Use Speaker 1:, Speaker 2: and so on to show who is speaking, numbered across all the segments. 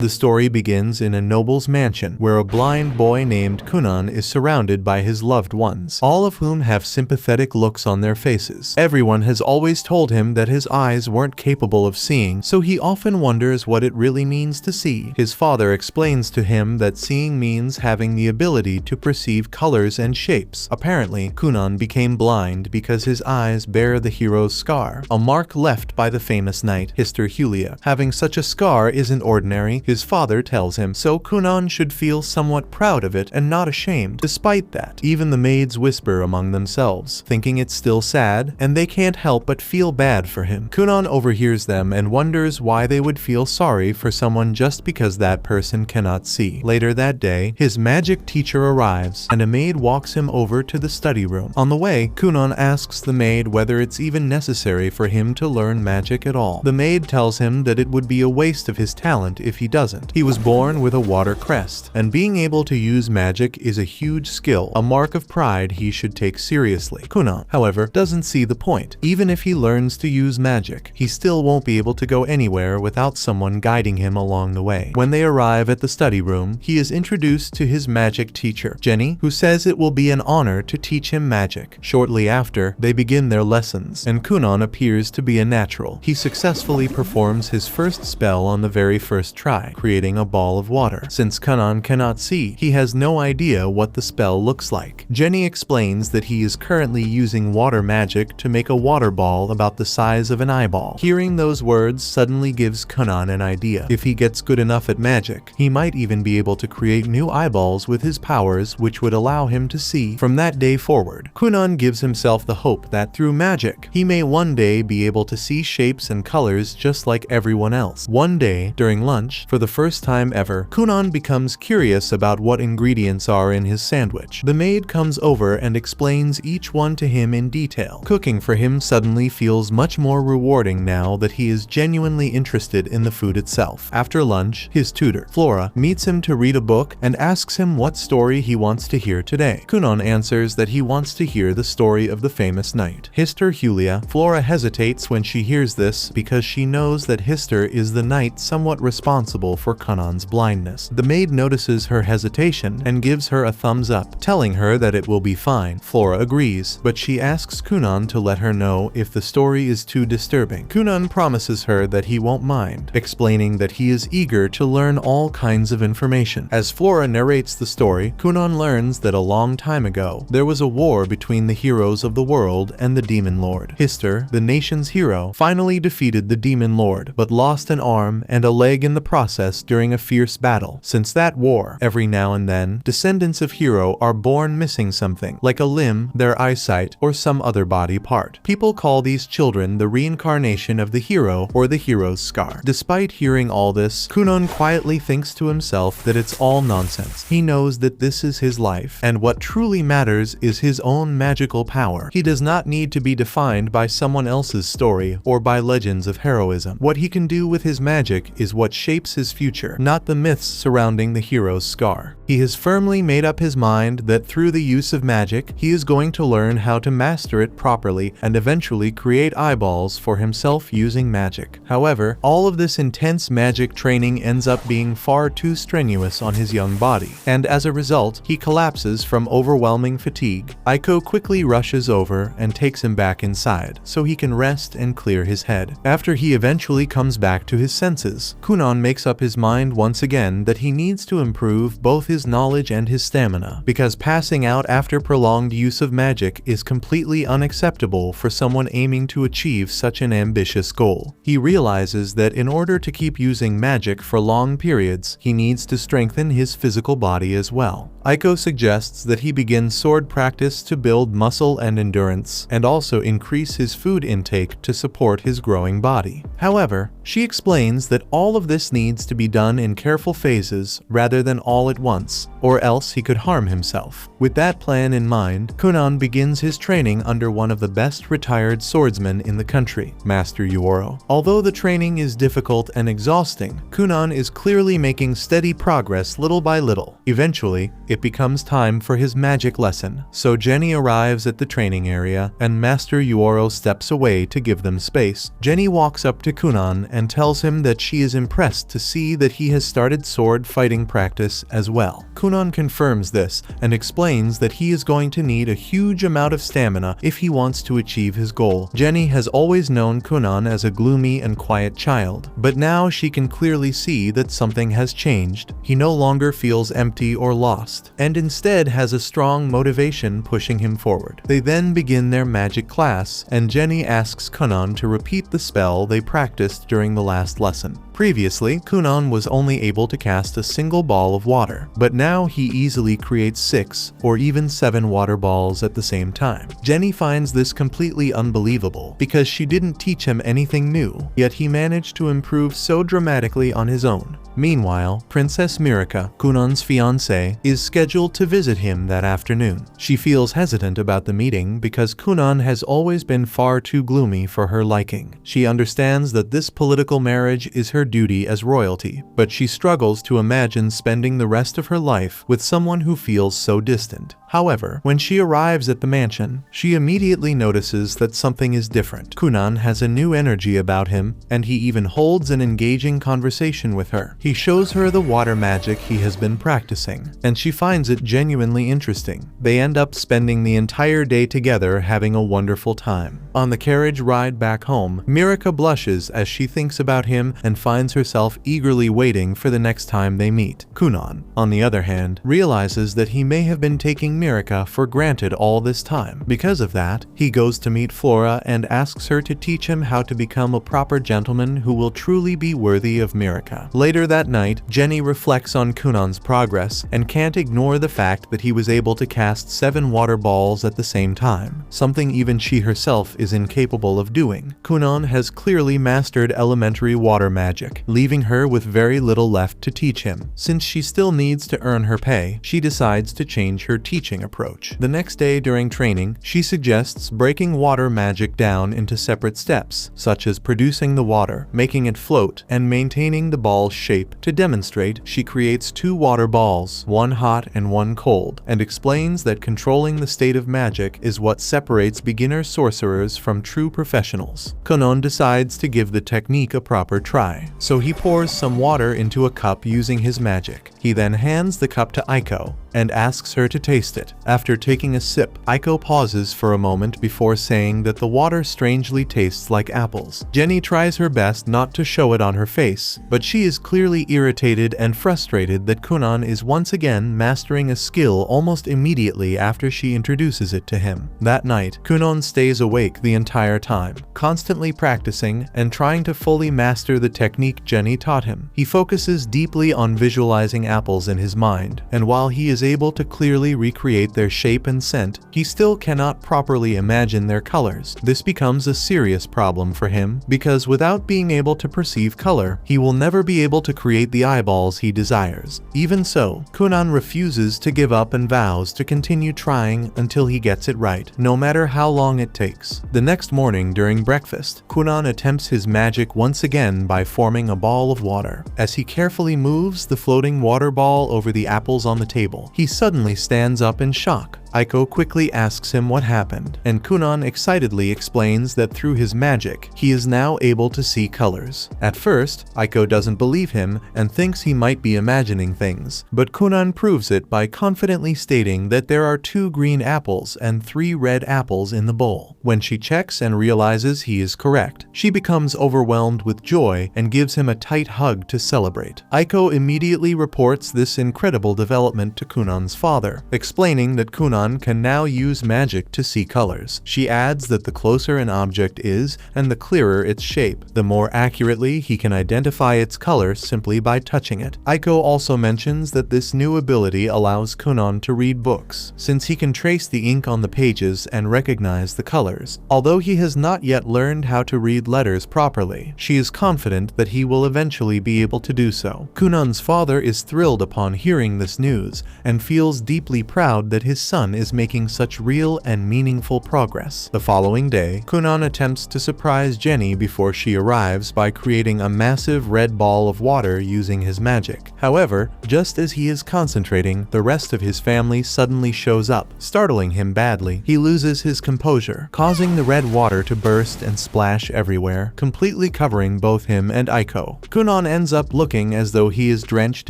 Speaker 1: The story begins in a noble's mansion where a blind boy named Kunan is surrounded by his loved ones, all of whom have sympathetic looks on their faces. Everyone has always told him that his eyes weren't capable of seeing, so he often wonders what it really means to see. His father explains to him that seeing means having the ability to perceive colors and shapes. Apparently, Kunan became blind because his eyes bear the hero's scar, a mark left by the famous knight Hister Hulia. Having such a scar isn't ordinary, his father tells him, so Kunan should feel somewhat proud of it and not ashamed. Despite that, even the maids whisper among themselves, thinking it's still sad, and they can't help but feel bad for him. Kunan overhears them and wonders why they would feel sorry for someone just because that person cannot see. Later that day, his magic teacher arrives, and a maid walks him over to the study room. On the way, Kunan asks the maid whether it's even necessary for him to learn magic at all. The maid tells him that it would be a waste of his talent if he doesn't. He was born with a water crest, and being able to use magic is a huge skill, a mark of pride he should take seriously. Kunan, however, doesn't see the point. Even if he learns to use magic, he still won't be able to go anywhere without someone guiding him along the way. When they arrive at the study room, he is introduced to his magic teacher, Jenny, who says it will be an honor to teach him magic. Shortly after, they begin their lessons, and Kunan appears to be a natural. He successfully performs his first spell on the very first try, creating a ball of water. Since Kunan cannot see, he has no idea what the spell looks like. Jenny explains that he is currently using water magic to make a water ball about the size of an eyeball. Hearing those words suddenly gives Kunan an idea. If he gets good enough at magic, he might even be able to create new eyeballs with his powers, which would allow him to see. From that day forward, Kunan gives himself the hope that through magic, he may one day be able to see shapes and colors just like everyone else. One day, during lunch, for the first time ever, Kunan becomes curious about what ingredients are in his sandwich. The maid comes over and explains each one to him in detail. Cooking for him suddenly feels much more rewarding now that he is genuinely interested in the food itself. After lunch, his tutor, Flora, meets him to read a book and asks him what story he wants to hear today. Kunan answers that he wants to hear the story of the famous knight Hister Hulia. Flora hesitates when she hears this because she knows that Hister is the knight somewhat responsible for Kunan's blindness. The maid notices her hesitation and gives her a thumbs up, telling her that it will be fine. Flora agrees, but she asks Kunan to let her know if the story is too disturbing. Kunan promises her that he won't mind, explaining that he is eager to learn all kinds of information. As Flora narrates the story, Kunan learns that a long time ago, there was a war between the heroes of the world and the demon lord. Hister, the nation's hero, finally defeated the demon lord, but lost an arm and a leg in the process during a fierce battle. Since that war, every now and then, descendants of hero are born missing something, like a limb, their eyesight, or some other body part. People call these children the reincarnation of the hero or the hero's scar. Despite hearing all this, Kunan quietly thinks to himself that it's all nonsense. He knows that this is his life, and what truly matters is his own magical power. He does not need to be defined by someone else's story or by legends of heroism. What he can do with his magic is what shapes his future, not the myths surrounding the hero's scar. He has firmly made up his mind that through the use of magic, he is going to learn how to master it properly and eventually create eyeballs for himself using magic. However, all of this intense magic training ends up being far too strenuous on his young body, and as a result, he collapses from overwhelming fatigue. Aiko quickly rushes over and takes him back inside, so he can rest and clear his head. After he eventually comes back to his senses, Kunan makes up his mind once again that he needs to improve both his knowledge and his stamina, because passing out after prolonged use of magic is completely unacceptable for someone aiming to achieve such an ambitious goal. He realizes that in order to keep using magic for long periods, he needs to strengthen his physical body as well. Aiko suggests that he begin sword practice to build muscle and endurance, and also increase his food intake to support his growing body. However, she explains that all of this needs to be done in careful phases rather than all at once. once, or else he could harm himself. With that plan in mind, Kunan begins his training under one of the best retired swordsmen in the country, Master Yuoro. Although the training is difficult and exhausting, Kunan is clearly making steady progress little by little. Eventually, it becomes time for his magic lesson, so Jenny arrives at the training area and Master Yuoro steps away to give them space. Jenny walks up to Kunan and tells him that she is impressed to see that he has started sword fighting practice as well. Kunan confirms this and explains that he is going to need a huge amount of stamina if he wants to achieve his goal. Jenny has always known Kunan as a gloomy and quiet child, but now she can clearly see that something has changed. He no longer feels empty or lost, and instead has a strong motivation pushing him forward. They then begin their magic class, and Jenny asks Kunan to repeat the spell they practiced during the last lesson. Previously, Kunan was only able to cast a single ball of water, but now he easily creates 6 or even 7 water balls at the same time. Jenny finds this completely unbelievable because she didn't teach him anything new, yet he managed to improve so dramatically on his own. Meanwhile, Princess Mirika, Kunan's fiancée, is scheduled to visit him that afternoon. She feels hesitant about the meeting because Kunan has always been far too gloomy for her liking. She understands that this political marriage is her duty as royalty, but she struggles to imagine spending the rest of her life with someone who feels so distant. However, when she arrives at the mansion, she immediately notices that something is different. Kunan has a new energy about him, and he even holds an engaging conversation with her. He shows her the water magic he has been practicing, and she finds it genuinely interesting. They end up spending the entire day together having a wonderful time. On the carriage ride back home, Mirika blushes as she thinks about him and finds herself eagerly waiting for the next time they meet. Kunan, on the other hand, realizes that he may have been taking Mirika for granted all this time. Because of that, he goes to meet Flora and asks her to teach him how to become a proper gentleman who will truly be worthy of Mirika. Later that night, Jenny reflects on Kunan's progress and can't ignore the fact that he was able to cast 7 water balls at the same time, something even she herself is incapable of doing. Kunan has clearly mastered elementary water magic, leaving her with very little left to teach him. Since she still needs to earn her pay, she decides to change her teaching approach. The next day during training, she suggests breaking water magic down into separate steps, such as producing the water, making it float, and maintaining the ball's shape. To demonstrate, she creates 2 water balls, one hot and one cold, and explains that controlling the state of magic is what separates beginner sorcerers from true professionals. Kunan decides to give the technique a proper try, so he pours some water into a cup using his magic. He then hands the cup to Aiko and asks her to taste it. After taking a sip, Aiko pauses for a moment before saying that the water strangely tastes like apples. Jenny tries her best not to show it on her face, but she is clearly irritated and frustrated that Kunan is once again mastering a skill almost immediately after she introduces it to him. That night, Kunan stays awake the entire time, constantly practicing and trying to fully master the technique Jenny taught him. He focuses deeply on visualizing apples in his mind, and while he is able to clearly recreate their shape and scent, he still cannot properly imagine their colors. This becomes a serious problem for him because without being able to perceive color, he will never be able to create the eyeballs he desires. Even so, Kunan refuses to give up and vows to continue trying until he gets it right, no matter how long it takes. The next morning during breakfast, Kunan attempts his magic once again by forming a ball of water. As he carefully moves the floating water ball over the apples on the table, he suddenly stands up in shock. Aiko quickly asks him what happened, and Kunan excitedly explains that through his magic, he is now able to see colors. At first, Aiko doesn't believe him and thinks he might be imagining things, but Kunan proves it by confidently stating that there are 2 green apples and 3 red apples in the bowl. When she checks and realizes he is correct, she becomes overwhelmed with joy and gives him a tight hug to celebrate. Aiko immediately reports this incredible development to Kunan's father, explaining that Kunan Kunan can now use magic to see colors. She adds that the closer an object is and the clearer its shape, the more accurately he can identify its color simply by touching it. Aiko also mentions that this new ability allows Kunan to read books, since he can trace the ink on the pages and recognize the colors. Although he has not yet learned how to read letters properly, she is confident that he will eventually be able to do so. Kunan's father is thrilled upon hearing this news and feels deeply proud that his son is making such real and meaningful progress. The following day, Kunan attempts to surprise Jenny before she arrives by creating a massive red ball of water using his magic. However, just as he is concentrating, the rest of his family suddenly shows up, startling him badly. He loses his composure, causing the red water to burst and splash everywhere, completely covering both him and Aiko. Kunan ends up looking as though he is drenched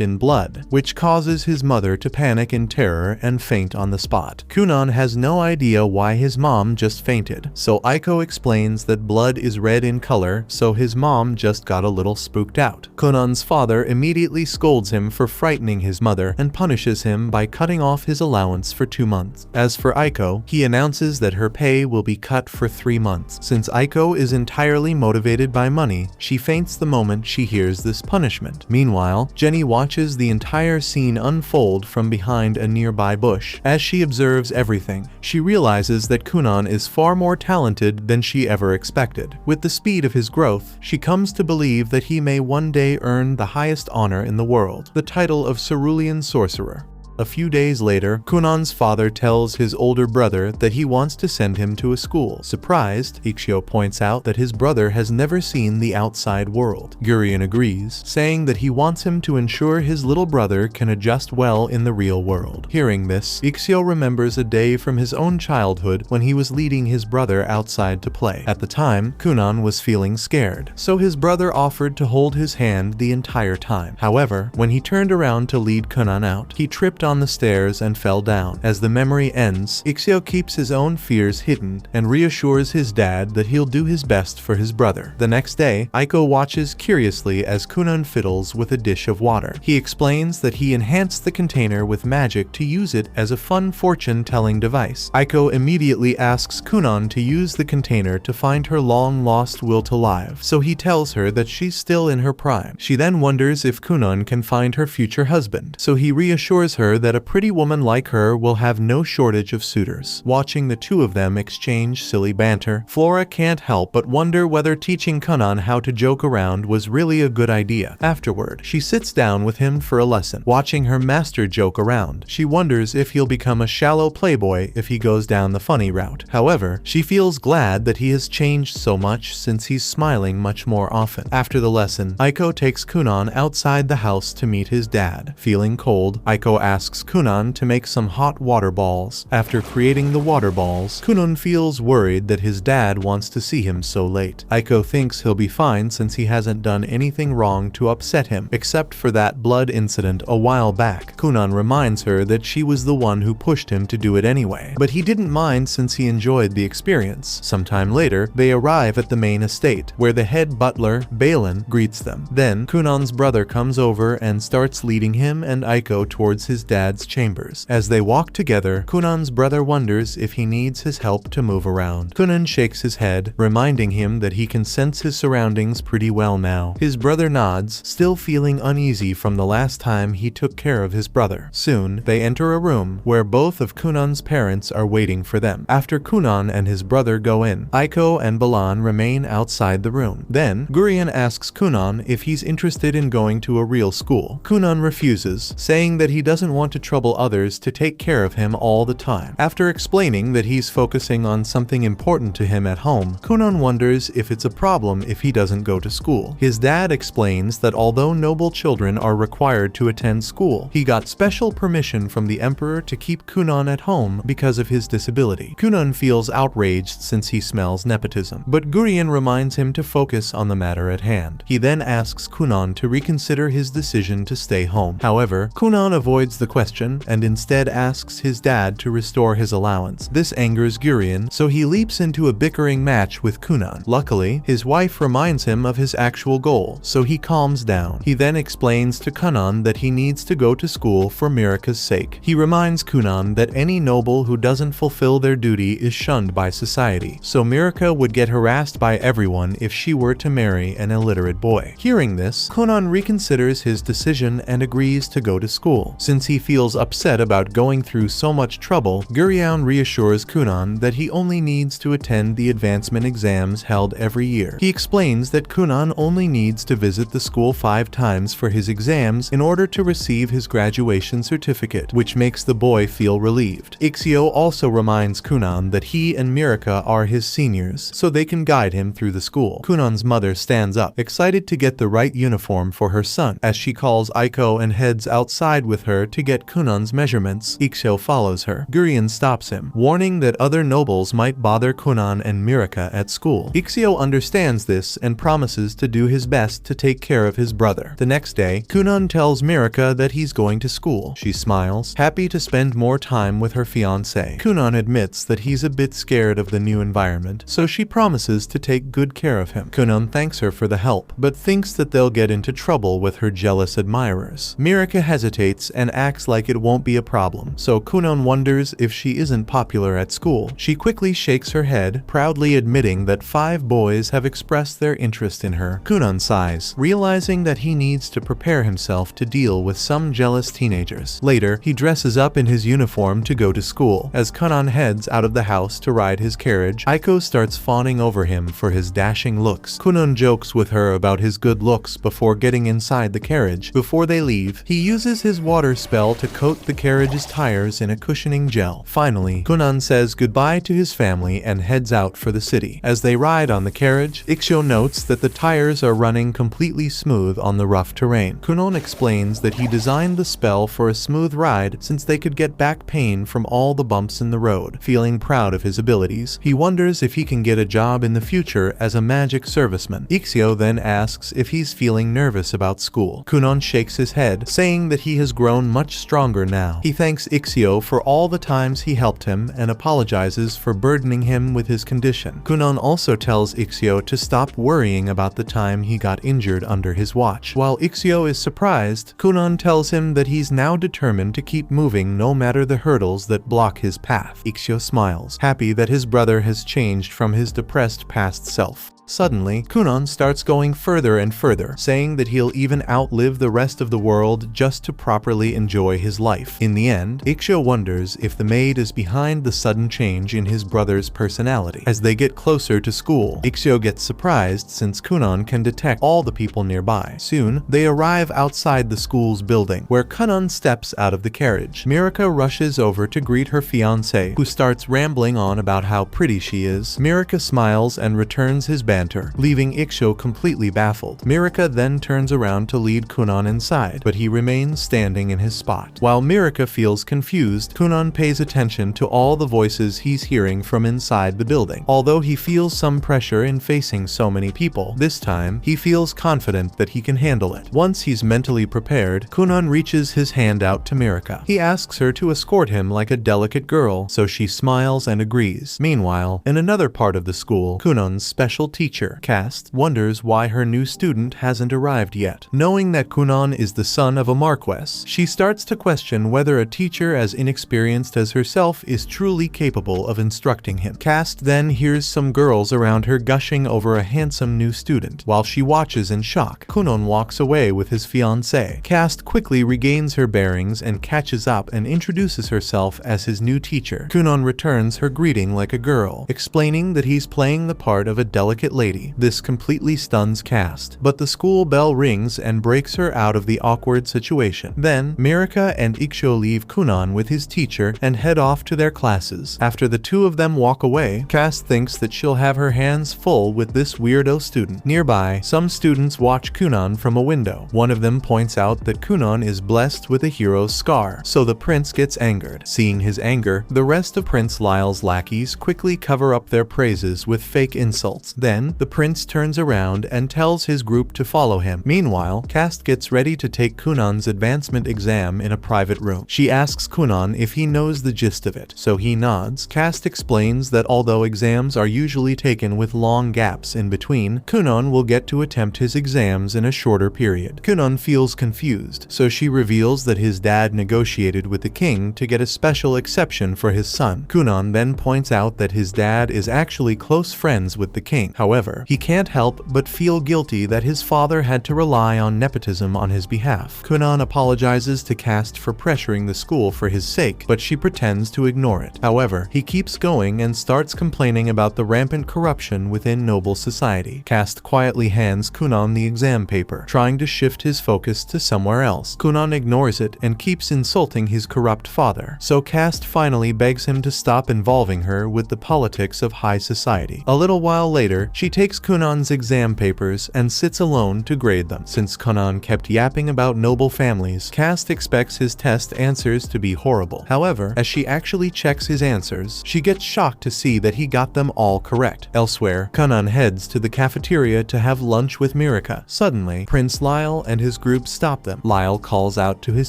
Speaker 1: in blood, which causes his mother to panic in terror and faint on the spot. Kunan has no idea why his mom just fainted, so Aiko explains that blood is red in color, so his mom just got a little spooked out. Kunan's father immediately scolds him for frightening his mother and punishes him by cutting off his allowance for 2 months. As for Aiko, he announces that her pay will be cut for 3 months. Since Aiko is entirely motivated by money, she faints the moment she hears this punishment. Meanwhile, Jenny watches the entire scene unfold from behind a nearby bush. As she observes everything, she realizes that Kunan is far more talented than she ever expected. With the speed of his growth, she comes to believe that he may one day earn the highest honor in the world, the title of Cerulean Sorcerer. A few days later, Kunan's father tells his older brother that he wants to send him to a school. Surprised, Ikshio points out that his brother has never seen the outside world. Gurion agrees, saying that he wants him to ensure his little brother can adjust well in the real world. Hearing this, Ikshio remembers a day from his own childhood when he was leading his brother outside to play. At the time, Kunan was feeling scared, so his brother offered to hold his hand the entire time. However, when he turned around to lead Kunan out, he tripped on the stairs and fell down. As the memory ends, Ikshio keeps his own fears hidden and reassures his dad that he'll do his best for his brother. The next day, Aiko watches curiously as Kunan fiddles with a dish of water. He explains that he enhanced the container with magic to use it as a fun fortune-telling device. Aiko immediately asks Kunan to use the container to find her long-lost will to live, so he tells her that she's still in her prime. She then wonders if Kunan can find her future husband, so he reassures her that a pretty woman like her will have no shortage of suitors. Watching the two of them exchange silly banter, Flora can't help but wonder whether teaching Kunan how to joke around was really a good idea. Afterward, she sits down with him for a lesson. Watching her master joke around, she wonders if he'll become a shallow playboy if he goes down the funny route. However, she feels glad that he has changed so much since he's smiling much more often. After the lesson, Aiko takes Kunan outside the house to meet his dad. Feeling cold, Aiko asks Kunan to make some hot water balls. After creating the water balls, Kunan feels worried that his dad wants to see him so late. Aiko thinks he'll be fine since he hasn't done anything wrong to upset him, except for that blood incident a while back. Kunan reminds her that she was the one who pushed him to do it anyway, but he didn't mind since he enjoyed the experience. Sometime later, they arrive at the main estate, where the head butler, Balin, greets them. Then, Kunan's brother comes over and starts leading him and Aiko towards his dad's chambers. As they walk together, Kunan's brother wonders if he needs his help to move around. Kunan shakes his head, reminding him that he can sense his surroundings pretty well now. His brother nods, still feeling uneasy from the last time he took care of his brother. Soon, they enter a room where both of Kunan's parents are waiting for them. After Kunan and his brother go in, Aiko and Balan remain outside the room. Then, Gurion asks Kunan if he's interested in going to a real school. Kunan refuses, saying that he doesn't want to trouble others to take care of him all the time. After explaining that he's focusing on something important to him at home, Kunan wonders if it's a problem if he doesn't go to school. His dad explains that although noble children are required to attend school, he got special permission from the emperor to keep Kunan at home because of his disability. Kunan feels outraged since he smells nepotism, but Gurion reminds him to focus on the matter at hand. He then asks Kunan to reconsider his decision to stay home. However, Kunan avoids the question and instead asks his dad to restore his allowance. This angers Gurion, so he leaps into a bickering match with Kunan. Luckily, his wife reminds him of his actual goal, so he calms down. He then explains to Kunan that he needs to go to school for Mirika's sake. He reminds Kunan that any noble who doesn't fulfill their duty is shunned by society, so Mirika would get harassed by everyone if she were to marry an illiterate boy. Hearing this, Kunan reconsiders his decision and agrees to go to school. Since he feels upset about going through so much trouble, Gurion reassures Kunan that he only needs to attend the advancement exams held every year. He explains that Kunan only needs to visit the school 5 times for his exams in order to receive his graduation certificate, which makes the boy feel relieved. Ixio also reminds Kunan that he and Mirika are his seniors, so they can guide him through the school. Kunan's mother stands up, excited to get the right uniform for her son, as she calls Aiko and heads outside with her to get Kunan's measurements. Ixio follows her. Gurion stops him, warning that other nobles might bother Kunan and Mirika at school. Ixio understands this and promises to do his best to take care of his brother. The next day, Kunan tells Mirika that he's going to school. She smiles, happy to spend more time with her fiancé. Kunan admits that he's a bit scared of the new environment, so she promises to take good care of him. Kunan thanks her for the help, but thinks that they'll get into trouble with her jealous admirers. Mirika hesitates and acts like it won't be a problem, so Kunan wonders if she isn't popular at school. She quickly shakes her head, proudly admitting that 5 boys have expressed their interest in her. Kunan sighs, realizing that he needs to prepare himself to deal with some jealous teenagers. Later, he dresses up in his uniform to go to school. As Kunan heads out of the house to ride his carriage, Aiko starts fawning over him for his dashing looks. Kunan jokes with her about his good looks before getting inside the carriage. Before they leave, he uses his water spell to coat the carriage's tires in a cushioning gel. Finally, Kunan says goodbye to his family and heads out for the city. As they ride on the carriage, Ixio notes that the tires are running completely smooth on the rough terrain. Kunan explains that he designed the spell for a smooth ride since they could get back pain from all the bumps in the road. Feeling proud of his abilities, he wonders if he can get a job in the future as a magic serviceman. Ixio then asks if he's feeling nervous about school. Kunan shakes his head, saying that he has grown much stronger now. He thanks Ixio for all the times he helped him and apologizes for burdening him with his condition. Kunan also tells Ixio to stop worrying about the time he got injured under his watch. While Ixio is surprised, Kunan tells him that he's now determined to keep moving no matter the hurdles that block his path. Ixio smiles, happy that his brother has changed from his depressed past self. Suddenly, Kunan starts going further and further, saying that he'll even outlive the rest of the world just to properly enjoy his life. In the end, Ixio wonders if the maid is behind the sudden change in his brother's personality. As they get closer to school, Ixio gets surprised since Kunan can detect all the people nearby. Soon, they arrive outside the school's building, where Kunan steps out of the carriage. Mirika rushes over to greet her fiancé, who starts rambling on about how pretty she is. Mirika smiles and returns his banter, leaving Ixio completely baffled. Mirika then turns around to lead Kunan inside, but he remains standing in his spot. While Mirika feels confused, Kunan pays attention to all the voices he's hearing from inside the building. Although he feels some pressure in facing so many people, this time he feels confident that he can handle it. Once he's mentally prepared, Kunan reaches his hand out to Mirika. He asks her to escort him like a delicate girl, so she smiles and agrees. Meanwhile, in another part of the school, Kunan's special teacher, Cast, wonders why her new student hasn't arrived yet. Knowing that Kunan is the son of a marquess, she starts to question whether a teacher as inexperienced as herself is truly capable of instructing him. Cast then hears some girls around her gushing over a handsome new student. While she watches in shock, Kunan walks away with his fiancée. Cast quickly regains her bearings and catches up and introduces herself as his new teacher. Kunan returns her greeting like a girl, explaining that he's playing the part of a delicate lady. This completely stuns Cast, but the school bell rings and breaks her out of the awkward situation. Then, Mirika and Ixio leave Kunan with his teacher and head off to their classes. After the two of them walk away, Cast thinks that she'll have her hands full with this weirdo student. Nearby, some students watch Kunan from a window. One of them points out that Kunan is blessed with a hero's scar, so the prince gets angered. Seeing his anger, the rest of Prince Lyle's lackeys quickly cover up their praises with fake insults. Then, Then, the prince turns around and tells his group to follow him. Meanwhile, Cast gets ready to take Kunan's advancement exam in a private room. She asks Kunan if he knows the gist of it, so he nods. Cast explains that although exams are usually taken with long gaps in between, Kunan will get to attempt his exams in a shorter period. Kunan feels confused, so she reveals that his dad negotiated with the king to get a special exception for his son. Kunan then points out that his dad is actually close friends with the king. However, he can't help but feel guilty that his father had to rely on nepotism on his behalf. Kunan apologizes to Cast for pressuring the school for his sake, but she pretends to ignore it. However, he keeps going and starts complaining about the rampant corruption within noble society. Cast quietly hands Kunan the exam paper, trying to shift his focus to somewhere else. Kunan ignores it and keeps insulting his corrupt father, so Cast finally begs him to stop involving her with the politics of high society. A little while later, she takes Kunan's exam papers and sits alone to grade them. Since Kunan kept yapping about noble families, Cast expects his test answers to be horrible. However, as she actually checks his answers, she gets shocked to see that he got them all correct. Elsewhere, Kunan heads to the cafeteria to have lunch with Mirika. Suddenly, Prince Lyle and his group stop them. Lyle calls out to his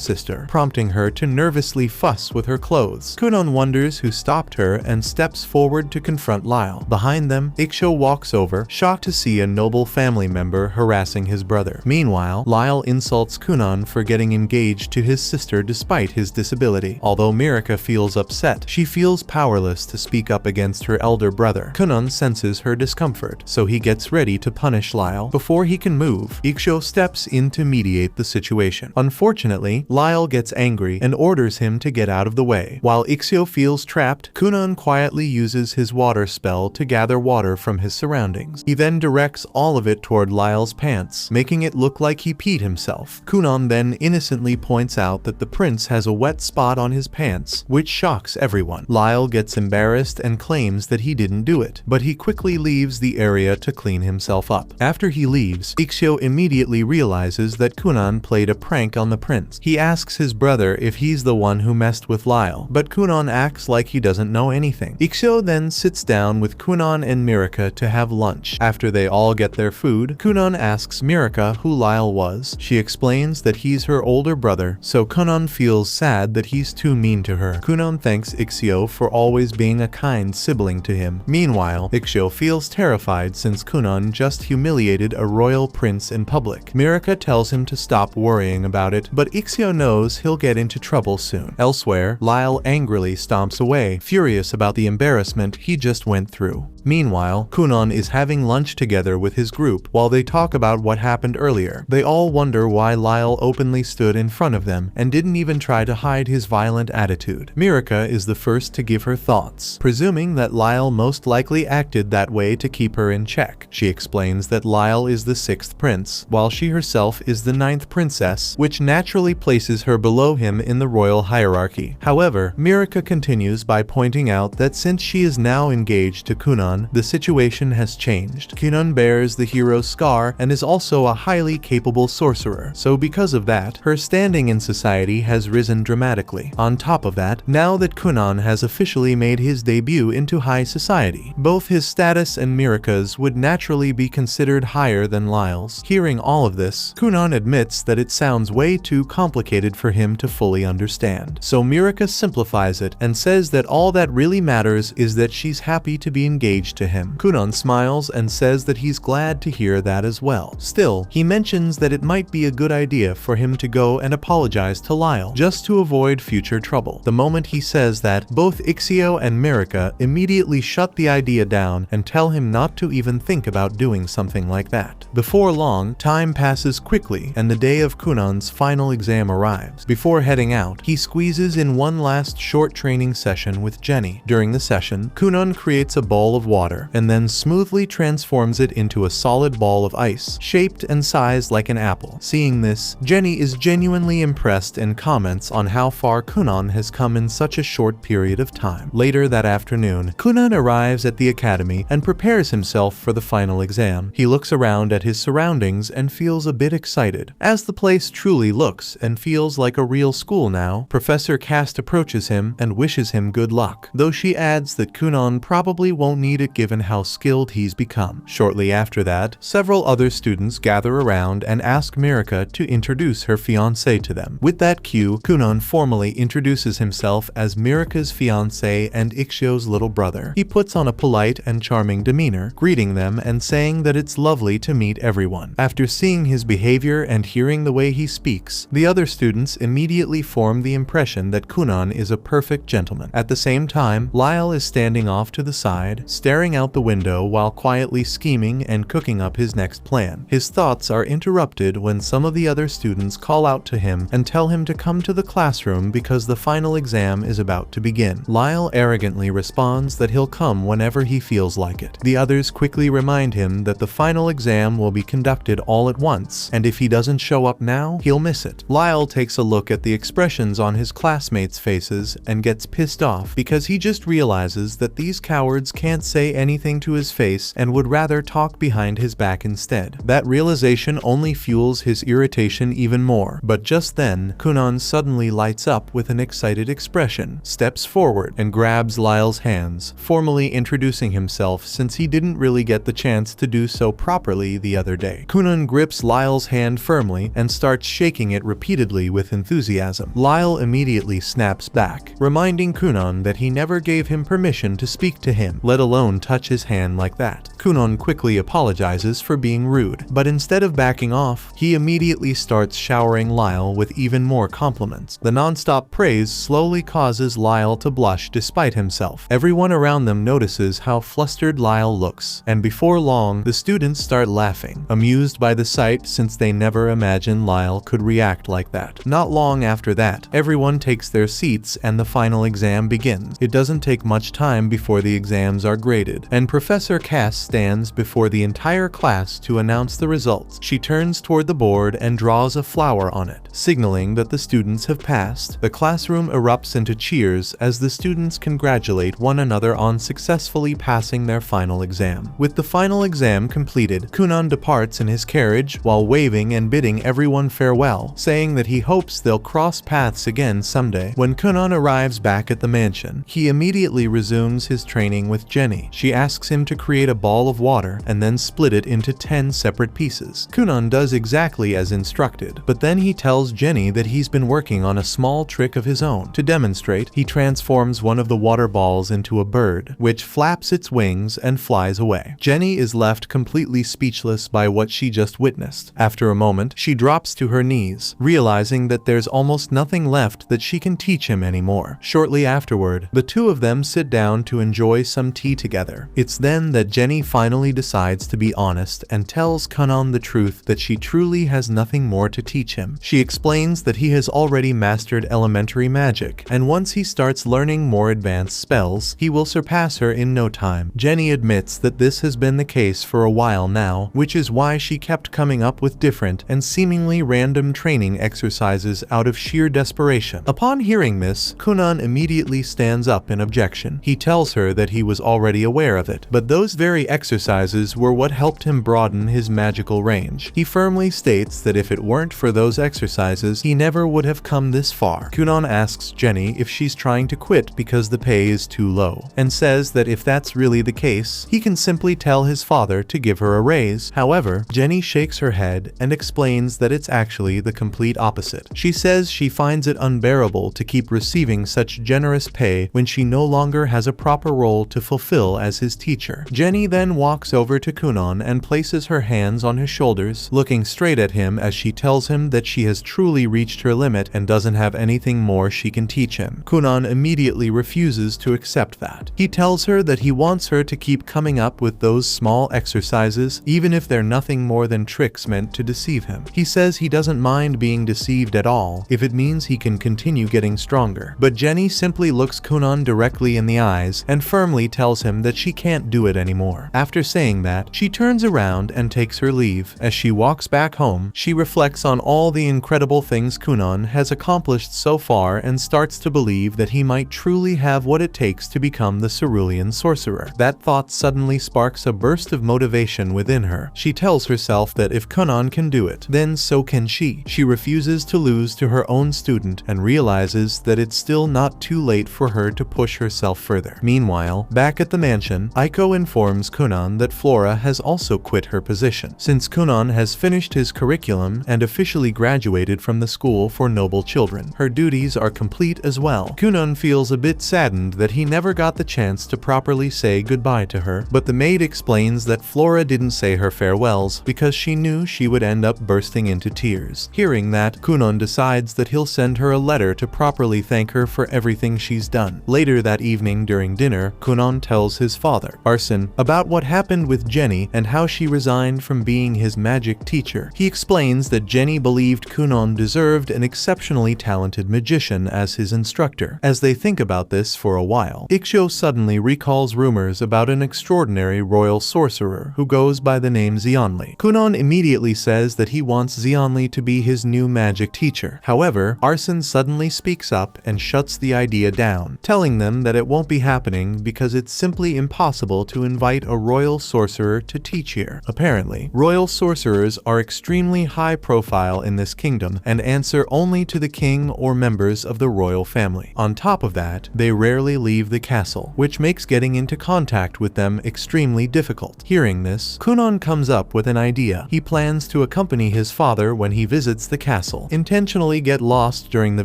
Speaker 1: sister, prompting her to nervously fuss with her clothes. Kunan wonders who stopped her and steps forward to confront Lyle. Behind them, Ikshyo walks over, shocked to see a noble family member harassing his brother. Meanwhile, Lyle insults Kunan for getting engaged to his sister despite his disability. Although Mirika feels upset, she feels powerless to speak up against her elder brother. Kunan senses her discomfort, so he gets ready to punish Lyle. Before he can move, Ikshyo steps in to mediate the situation. Unfortunately, Lyle gets angry and orders him to get out of the way. While Ikshyo feels trapped, Kunan quietly uses his water spell to gather water from his surroundings. He then directs all of it toward Lyle's pants, making it look like he peed himself. Kunan then innocently points out that the prince has a wet spot on his pants, which shocks everyone. Lyle gets embarrassed and claims that he didn't do it, but he quickly leaves the area to clean himself up. After he leaves, Ikshyo immediately realizes that Kunan played a prank on the prince. He asks his brother if he's the one who messed with Lyle, but Kunan acts like he doesn't know anything. Ikshyo then sits down with Kunan and Mirika to have lunch. After they all get their food, Kunan asks Mirika who Lyle was. She explains that he's her older brother, so Kunan feels sad that he's too mean to her. Kunan thanks Ikshyo for always being a kind sibling to him. Meanwhile, Ikshyo feels terrified since Kunan just humiliated a royal prince in public. Mirika tells him to stop worrying about it, but Ikshyo knows he'll get into trouble soon. Elsewhere, Lyle angrily stomps away, furious about the embarrassment he just went through. Meanwhile, Kunan is having lunch together with his group while they talk about what happened earlier. They all wonder why Lyle openly stood in front of them and didn't even try to hide his violent attitude. Mirika is the first to give her thoughts, presuming that Lyle most likely acted that way to keep her in check. She explains that Lyle is the 6th prince, while she herself is the 9th princess, which naturally places her below him in the royal hierarchy. However, Mirika continues by pointing out that since she is now engaged to Kunan, the situation has changed. Kunan bears the hero's scar and is also a highly capable sorcerer, so because of that, her standing in society has risen dramatically. On top of that, now that Kunan has officially made his debut into high society, both his status and Mirika's would naturally be considered higher than Lyle's. Hearing all of this, Kunan admits that it sounds way too complicated for him to fully understand. So Mirika simplifies it and says that all that really matters is that she's happy to be engaged to him. Kunan smiles and says that he's glad to hear that as well. Still, he mentions that it might be a good idea for him to go and apologize to Lyle, just to avoid future trouble. The moment he says that, both Ikshyo and Mirika immediately shut the idea down and tell him not to even think about doing something like that. Before long, time passes quickly and the day of Kunan's final exam arrives. Before heading out, he squeezes in one last short training session with Jenny. During the session, Kunan creates a ball of water and then smoothly transforms it into a solid ball of ice, shaped and sized like an apple. Seeing this, Jenny is genuinely impressed and comments on how far Kunan has come in such a short period of time. Later that afternoon, Kunan arrives at the academy and prepares himself for the final exam. He looks around at his surroundings and feels a bit excited, as the place truly looks and feels like a real school now. Professor Cast approaches him and wishes him good luck, though she adds that Kunan probably won't need it given how skilled he's become. Shortly after that, several other students gather around and ask Mirka to introduce her fiancé to them. With that cue, Kunon formally introduces himself as Mirka's fiancé and Ikshio's little brother. He puts on a polite and charming demeanor, greeting them and saying that it's lovely to meet everyone. After seeing his behavior and hearing the way he speaks, the other students immediately form the impression that Kunon is a perfect gentleman. At the same time, Lyle is standing off to the side, staring out the window while quietly scheming and cooking up his next plan. His thoughts are interrupted when some of the other students call out to him and tell him to come to the classroom because the final exam is about to begin. Lyle arrogantly responds that he'll come whenever he feels like it. The others quickly remind him that the final exam will be conducted all at once, and if he doesn't show up now, he'll miss it. Lyle takes a look at the expressions on his classmates' faces and gets pissed off because he just realizes that these cowards can't say anything to his face and would rather talk behind his back instead. That realization only fuels his irritation even more, but just then, Kunon suddenly lights up with an excited expression, steps forward, and grabs Lyle's hands, formally introducing himself since he didn't really get the chance to do so properly the other day. Kunon grips Lyle's hand firmly and starts shaking it repeatedly with enthusiasm. Lyle immediately snaps back, reminding Kunon that he never gave him permission to speak to him, let alone touch his hand like that. Kunon quickly apologizes for being rude, but instead of backing off, he immediately starts showering Lyle with even more compliments. The non-stop praise slowly causes Lyle to blush despite himself. Everyone around them notices how flustered Lyle looks, and before long, the students start laughing, amused by the sight since they never imagined Lyle could react like that. Not long after that, everyone takes their seats and the final exam begins. It doesn't take much time before the exams are graded, and Professor Cass stands before the entire class to announce the results. She turns toward the board and draws a flower on it, signaling that the students have passed. The classroom erupts into cheers as the students congratulate one another on successfully passing their final exam. With the final exam completed, Kunon departs in his carriage while waving and bidding everyone farewell, saying that he hopes they'll cross paths again someday. When Kunon arrives back at the mansion, he immediately resumes his training with Jenny. She asks him to create a ball of water and then split it into 10 separate pieces. Kunon does exactly as instructed, but then he tells Jenny that he's been working on a small trick of his own. To demonstrate, he transforms one of the water balls into a bird, which flaps its wings and flies away. Jenny is left completely speechless by what she just witnessed. After a moment, she drops to her knees, realizing that there's almost nothing left that she can teach him anymore. Shortly afterward, the two of them sit down to enjoy some tea together. It's then that Jenny finally decides to be honest and tells Kunon the truth that she truly has nothing more to teach him. She explains that he has already mastered elementary magic, and once he starts learning more advanced spells, he will surpass her in no time. Jenny admits that this has been the case for a while now, which is why she kept coming up with different and seemingly random training exercises out of sheer desperation. Upon hearing this, Kunon immediately stands up in objection. He tells her that he was already aware of it, but those very exercises were what helped him broaden his magical range. He firmly states that if it weren't for those exercises, he never would have come this far. Kunon asks Jenny if she's trying to quit because the pay is too low, and says that if that's really the case, he can simply tell his father to give her a raise. However, Jenny shakes her head and explains that it's actually the complete opposite. She says she finds it unbearable to keep receiving such generous pay when she no longer has a proper role to fulfill as his teacher. Jenny then walks over to Kunon and places her hands on his shoulders, looking straight at him as she tells him that she has truly reached her limit and doesn't have anything more she can teach him. Kunon immediately refuses to accept that. He tells her that he wants her to keep coming up with those small exercises, even if they're nothing more than tricks meant to deceive him. He says he doesn't mind being deceived at all if it means he can continue getting stronger. But Jenny simply looks Kunon directly in the eyes and firmly tells him that she can't do it anymore. After saying that, she turns around and takes her leave. As she walks back home, she reflects on all the incredible things Kunon has accomplished so far and starts to believe that he might truly have what it takes to become the cerulean sorcerer. That thought suddenly sparks a burst of motivation within her. She tells herself that if Kunon can do it, then so can she. She refuses to lose to her own student and realizes that it's still not too late for her to push herself further. Meanwhile, back at the mansion, Aiko informs Kunan that Flora has also quit her position. Since Kunan has finished his curriculum and officially graduated from the school for noble children, her duties are complete as well. Kunan feels a bit saddened that he never got the chance to properly say goodbye to her, but the maid explains that Flora didn't say her farewells because she knew she would end up bursting into tears. Hearing that, Kunan decides that he'll send her a letter to properly thank her for everything she's done. Later that evening during dinner, Kunan tells his father, Arsene, about what happened with Jenny and how she resigned from being his magic teacher. He explains that Jenny believed Kunan deserved an exceptionally talented magician as his instructor. As they think about this for a while, Iksho suddenly recalls rumors about an extraordinary royal sorcerer who goes by the name Xianli. Kunan immediately says that he wants Xianli to be his new magic teacher. However, Arsene suddenly speaks up and shuts the idea down, telling them that it won't be happening because it's simply impossible to invite a royal sorcerer to teach here. Apparently, royal sorcerers are extremely high profile in this kingdom and answer only to the king or members of the royal family. On top of that, they rarely leave the castle, which makes getting into contact with them extremely difficult. Hearing this, Kunan comes up with an idea. He plans to accompany his father when he visits the castle, intentionally get lost during the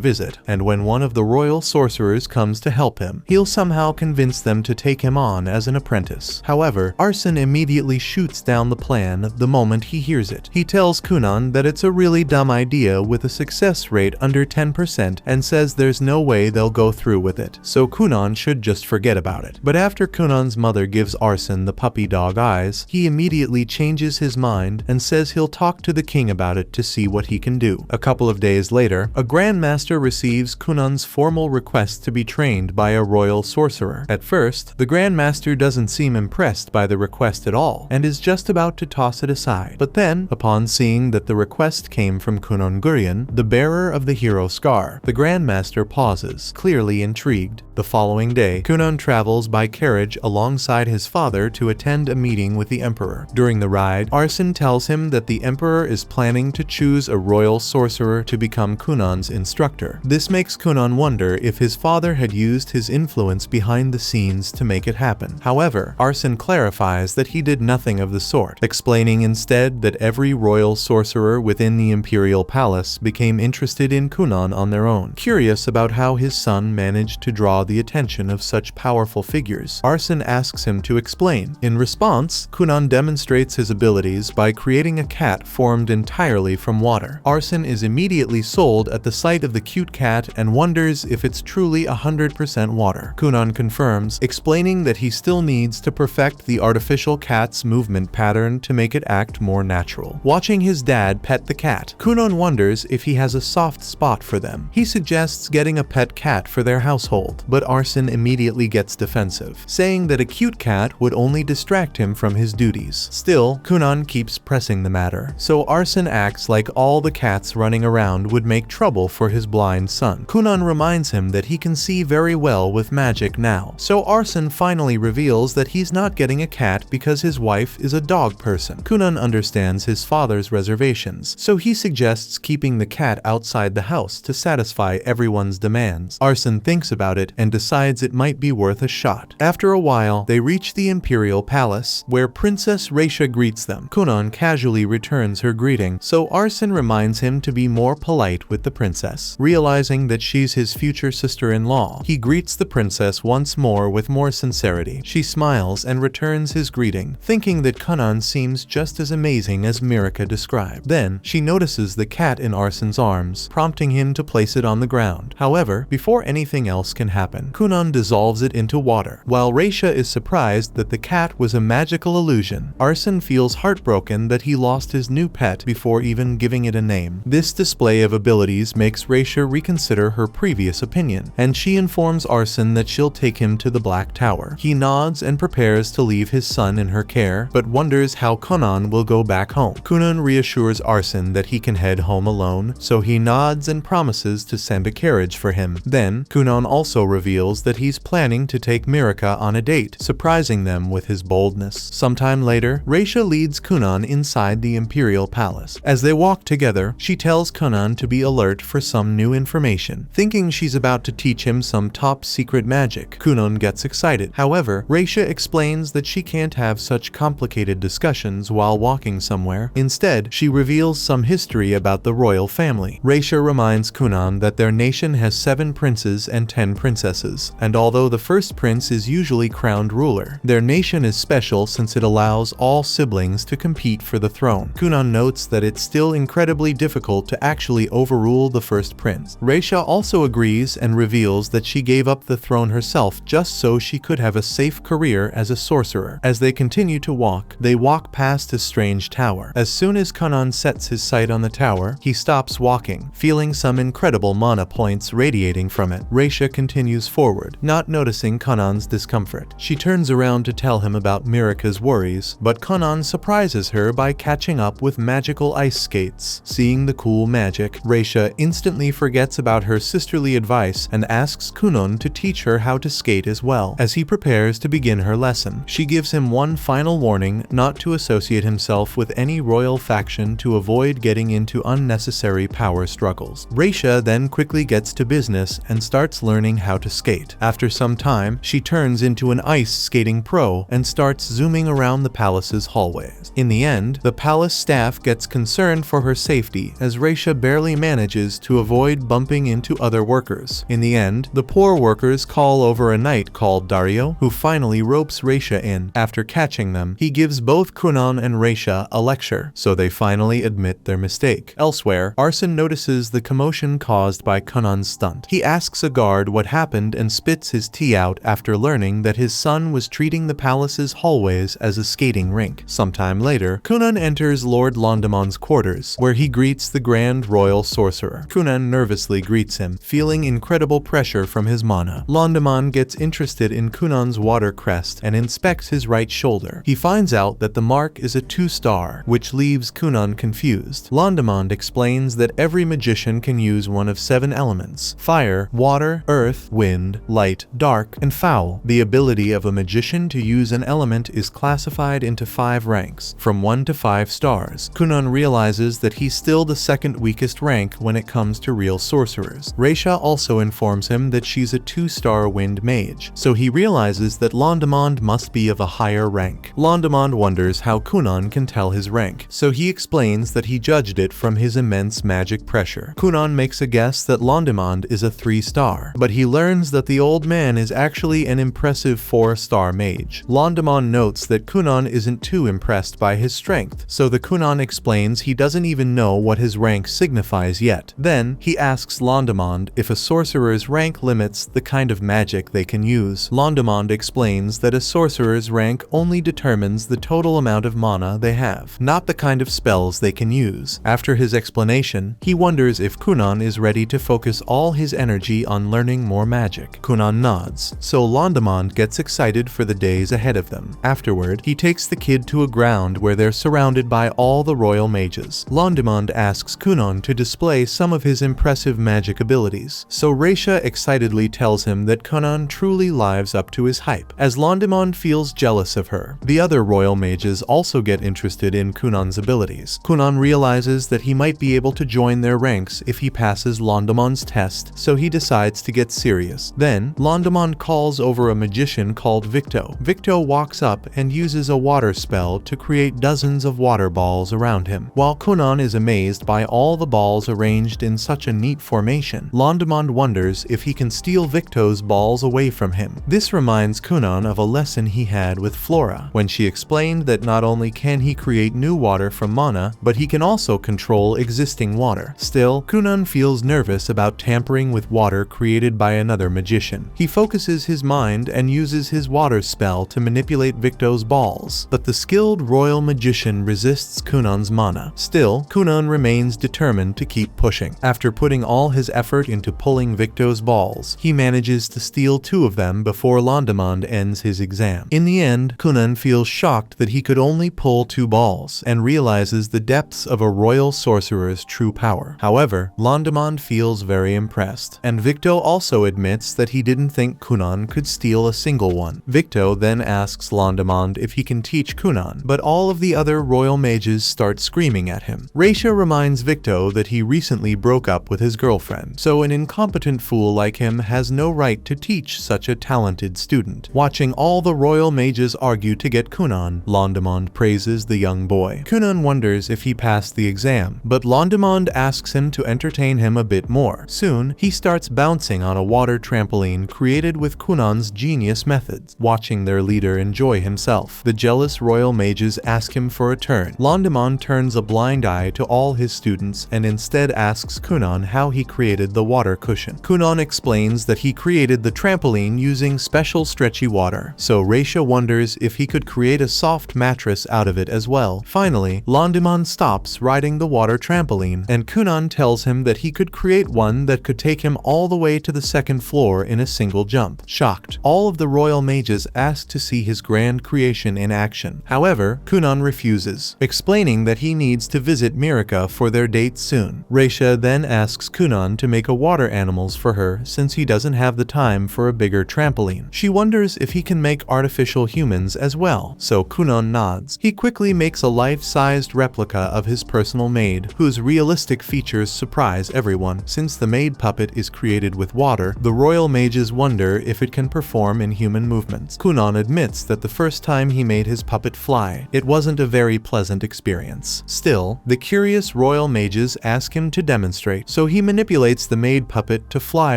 Speaker 1: visit, and when one of the royal sorcerers comes to help him, he'll somehow convince them to take him on as an apprentice. However, Arsene immediately shoots down the plan the moment he hears it. He tells Kunan that it's a really dumb idea with a success rate under 10% and says there's no way they'll go through with it, so Kunan should just forget about it. But after Kunan's mother gives Arsene the puppy dog eyes, he immediately changes his mind and says he'll talk to the king about it to see what he can do. A couple of days later, a grandmaster receives Kunan's formal request to be trained by a royal sorcerer. At first, the grandmaster doesn't seem impressed by the request at all and is just about to toss it aside. But then, upon seeing that the request came from Kunan Gurian, the bearer of the hero scar, the grandmaster pauses, clearly intrigued. The following day, Kunan travels by carriage alongside his father to attend a meeting with the emperor. During the ride, Arsene tells him that the emperor is planning to choose a royal sorcerer to become Kunan's instructor. This makes Kunan wonder if his father had used his influence behind the scenes to make it happen. However, Arsene clarifies that he did nothing of the sort, explaining instead that every royal sorcerer within the imperial palace became interested in Kunan on their own. Curious about how his son managed to draw the attention of such powerful figures, Arsene asks him to explain. In response, Kunan demonstrates his abilities by creating a cat formed entirely from water. Arsene is immediately sold at the sight of the cute cat and wonders if it's truly 100% water. Kunan confirms, explaining that he still needs to perfect the artificial cat's movement pattern to make it act more natural. Watching his dad pet the cat, Kunan wonders if he has a soft spot for them. He suggests getting a pet cat for their household, but Arsene immediately gets defensive, saying that a cute cat would only distract him from his duties. Still, Kunan keeps pressing the matter, so Arsene acts like all the cats running around would make trouble for his blind son. Kunan reminds him that he can see very well with magic now, so Arsene finally reveals that he's not getting a cat because his wife is a dog person. Kunan understands his father's reservations, so he suggests keeping the cat outside the house to satisfy everyone's demands. Arsene thinks about it and decides it might be worth a shot. After a while, they reach the imperial palace, where Princess Raisha greets them. Kunan casually returns her greeting, so Arsene reminds him to be more polite with the princess. Realizing that she's his future sister-in-law, he greets the princess once more with more sincerity. She smiles and returns his greeting, thinking that Kunan seems just as amazing as Mirika described. Then, she notices the cat in Arsene's arms, prompting him to place it on the ground. However, before anything else can happen, Kunan dissolves it into water. While Raisha is surprised that the cat was a magical illusion, Arsene feels heartbroken that he lost his new pet before even giving it a name. This display of abilities makes Raisha reconsider her previous opinion, and she informs Arsene that she'll take him to the Black Tower. He nods and prepares to leave his son in her care, but wonders how Kunan will go back home. Kunan reassures Arsene that he can head home alone, so he nods and promises to send a carriage for him. Then, Kunan also reveals that he's planning to take Mirika on a date, surprising them with his boldness. Sometime later, Raisha leads Kunan inside the imperial palace. As they walk together, she tells Kunan to be alert for some new information, thinking she's about to teach him some top secret magic. Kunan gets excited. However, However, Raisha explains that she can't have such complicated discussions while walking somewhere. Instead, she reveals some history about the royal family. Raisha reminds Kunan that their nation has 7 princes and 10 princesses, and although the first prince is usually crowned ruler, their nation is special since it allows all siblings to compete for the throne. Kunan notes that it's still incredibly difficult to actually overrule the first prince. Raisha also agrees and reveals that she gave up the throne herself just so she could have a safe career as a sorcerer. As they continue to walk, they walk past a strange tower. As soon as Kunan sets his sight on the tower, he stops walking, feeling some incredible mana points radiating from it. Raisha continues forward, not noticing Kunan's discomfort. She turns around to tell him about Mirika's worries, but Kunan surprises her by catching up with magical ice skates. Seeing the cool magic, Raisha instantly forgets about her sisterly advice and asks Kunan to teach her how to skate as well. As he prepares to begin her lesson, she gives him one final warning not to associate himself with any royal faction to avoid getting into unnecessary power struggles. Raisha then quickly gets to business and starts learning how to skate. After some time, she turns into an ice skating pro and starts zooming around the palace's hallways. In the end, the palace staff gets concerned for her safety as Raisha barely manages to avoid bumping into other workers. In the end, the poor workers call over a knight called Dario, who finally ropes Raisha in. After catching them, he gives both Kunan and Raisha a lecture, so they finally admit their mistake. Elsewhere, Arson notices the commotion caused by Kunan's stunt. He asks a guard what happened and spits his tea out after learning that his son was treating the palace's hallways as a skating rink. Sometime later, Kunan enters Lord Londamon's quarters, where he greets the Grand Royal Sorcerer. Kunan nervously greets him, feeling incredible pressure from his mana. Londamon gets interested in Kunan's water crest and inspects his right shoulder. He finds out that the mark is a 2-star, which leaves Kunan confused. Londamon explains that every magician can use one of 7 elements: fire, water, earth, wind, light, dark, and foul. The ability of a magician to use an element is classified into 5 ranks, from 1 to 5 stars. Kunan realizes that he's still the second weakest rank when it comes to real sorcerers. Raisha also informs him that she's a 2-star wind mage, so he realizes that Londamond must be of a higher rank. Londamond wonders how Kunan can tell his rank, so he explains that he judged it from his immense magic pressure. Kunan makes a guess that Londamond is a 3-star, but he learns that the old man is actually an impressive 4-star mage. Londamond notes that Kunan isn't too impressed by his strength, so the Kunan explains he doesn't even know what his rank signifies yet. Then, he asks Londamond if a sorcerer's rank limits the kind of magic they can use. Londamond explains that a sorcerer's rank only determines the total amount of mana they have, not the kind of spells they can use. After his explanation, he wonders if Kunan is ready to focus all his energy on learning more magic. Kunan nods, so Londamond gets excited for the days ahead of them. Afterward, he takes the kid to a ground where they're surrounded by all the royal mages. Londamond asks Kunan to display some of his impressive magic abilities, so Raisha excitedly tells him that Kunan truly lives up to his hype. As Londamond feels jealous of her, the other royal mages also get interested in Kunan's abilities. Kunan realizes that he might be able to join their ranks if he passes Londamond's test, so he decides to get serious. Then, Londamond calls over a magician called Victo. Victo walks up and uses a water spell to create dozens of water balls around him. While Kunan is amazed by all the balls arranged in such a neat formation, Londamond wonders if he can steal Victo's balls away from him. This reminds Kunan of a lesson he had with Flora, when she explained that not only can he create new water from mana, but he can also control existing water. Still, Kunan feels nervous about tampering with water created by another magician. He focuses his mind and uses his water spell to manipulate Victo's balls, but the skilled royal magician resists Kunan's mana. Still, Kunan remains determined to keep pushing. After putting all his effort into pulling Victo's balls, he manages to steal 2 of them before Londamond ends his exam. In the end, Kunan feels shocked that he could only pull 2 balls, and realizes the depths of a royal sorcerer's true power. However, Londamond feels very impressed, and Victo also admits that he didn't think Kunan could steal a single one. Victo then asks Londamond if he can teach Kunan, but all of the other royal mages start screaming at him. Raisha reminds Victo that he recently broke up with his girlfriend, so an incompetent fool like him has no right to teach such a talented student. student. Watching all the royal mages argue to get Kunan, Londemond praises the young boy. Kunan wonders if he passed the exam, but Londemond asks him to entertain him a bit more. Soon, he starts bouncing on a water trampoline created with Kunan's genius methods. Watching their leader enjoy himself, the jealous royal mages ask him for a turn. Londemond turns a blind eye to all his students and instead asks Kunan how he created the water cushion. Kunan explains that he created the trampoline using special stretchy water, so Raisha wonders if he could create a soft mattress out of it as well. Finally, Londemond stops riding the water trampoline, and Kunan tells him that he could create one that could take him all the way to the second floor in a single jump. Shocked, all of the royal mages ask to see his grand creation in action. However, Kunan refuses, explaining that he needs to visit Mirika for their date soon. Raisha then asks Kunan to make a water animals for her since he doesn't have the time for a bigger trampoline. She wonders if he can make artificial humans as well, so Kunan nods. He quickly makes a life-sized replica of his personal maid, whose realistic features surprise everyone. Since the maid puppet is created with water, the royal mages wonder if it can perform in human movements. Kunan admits that the first time he made his puppet fly, it wasn't a very pleasant experience. Still, the curious royal mages ask him to demonstrate, so he manipulates the maid puppet to fly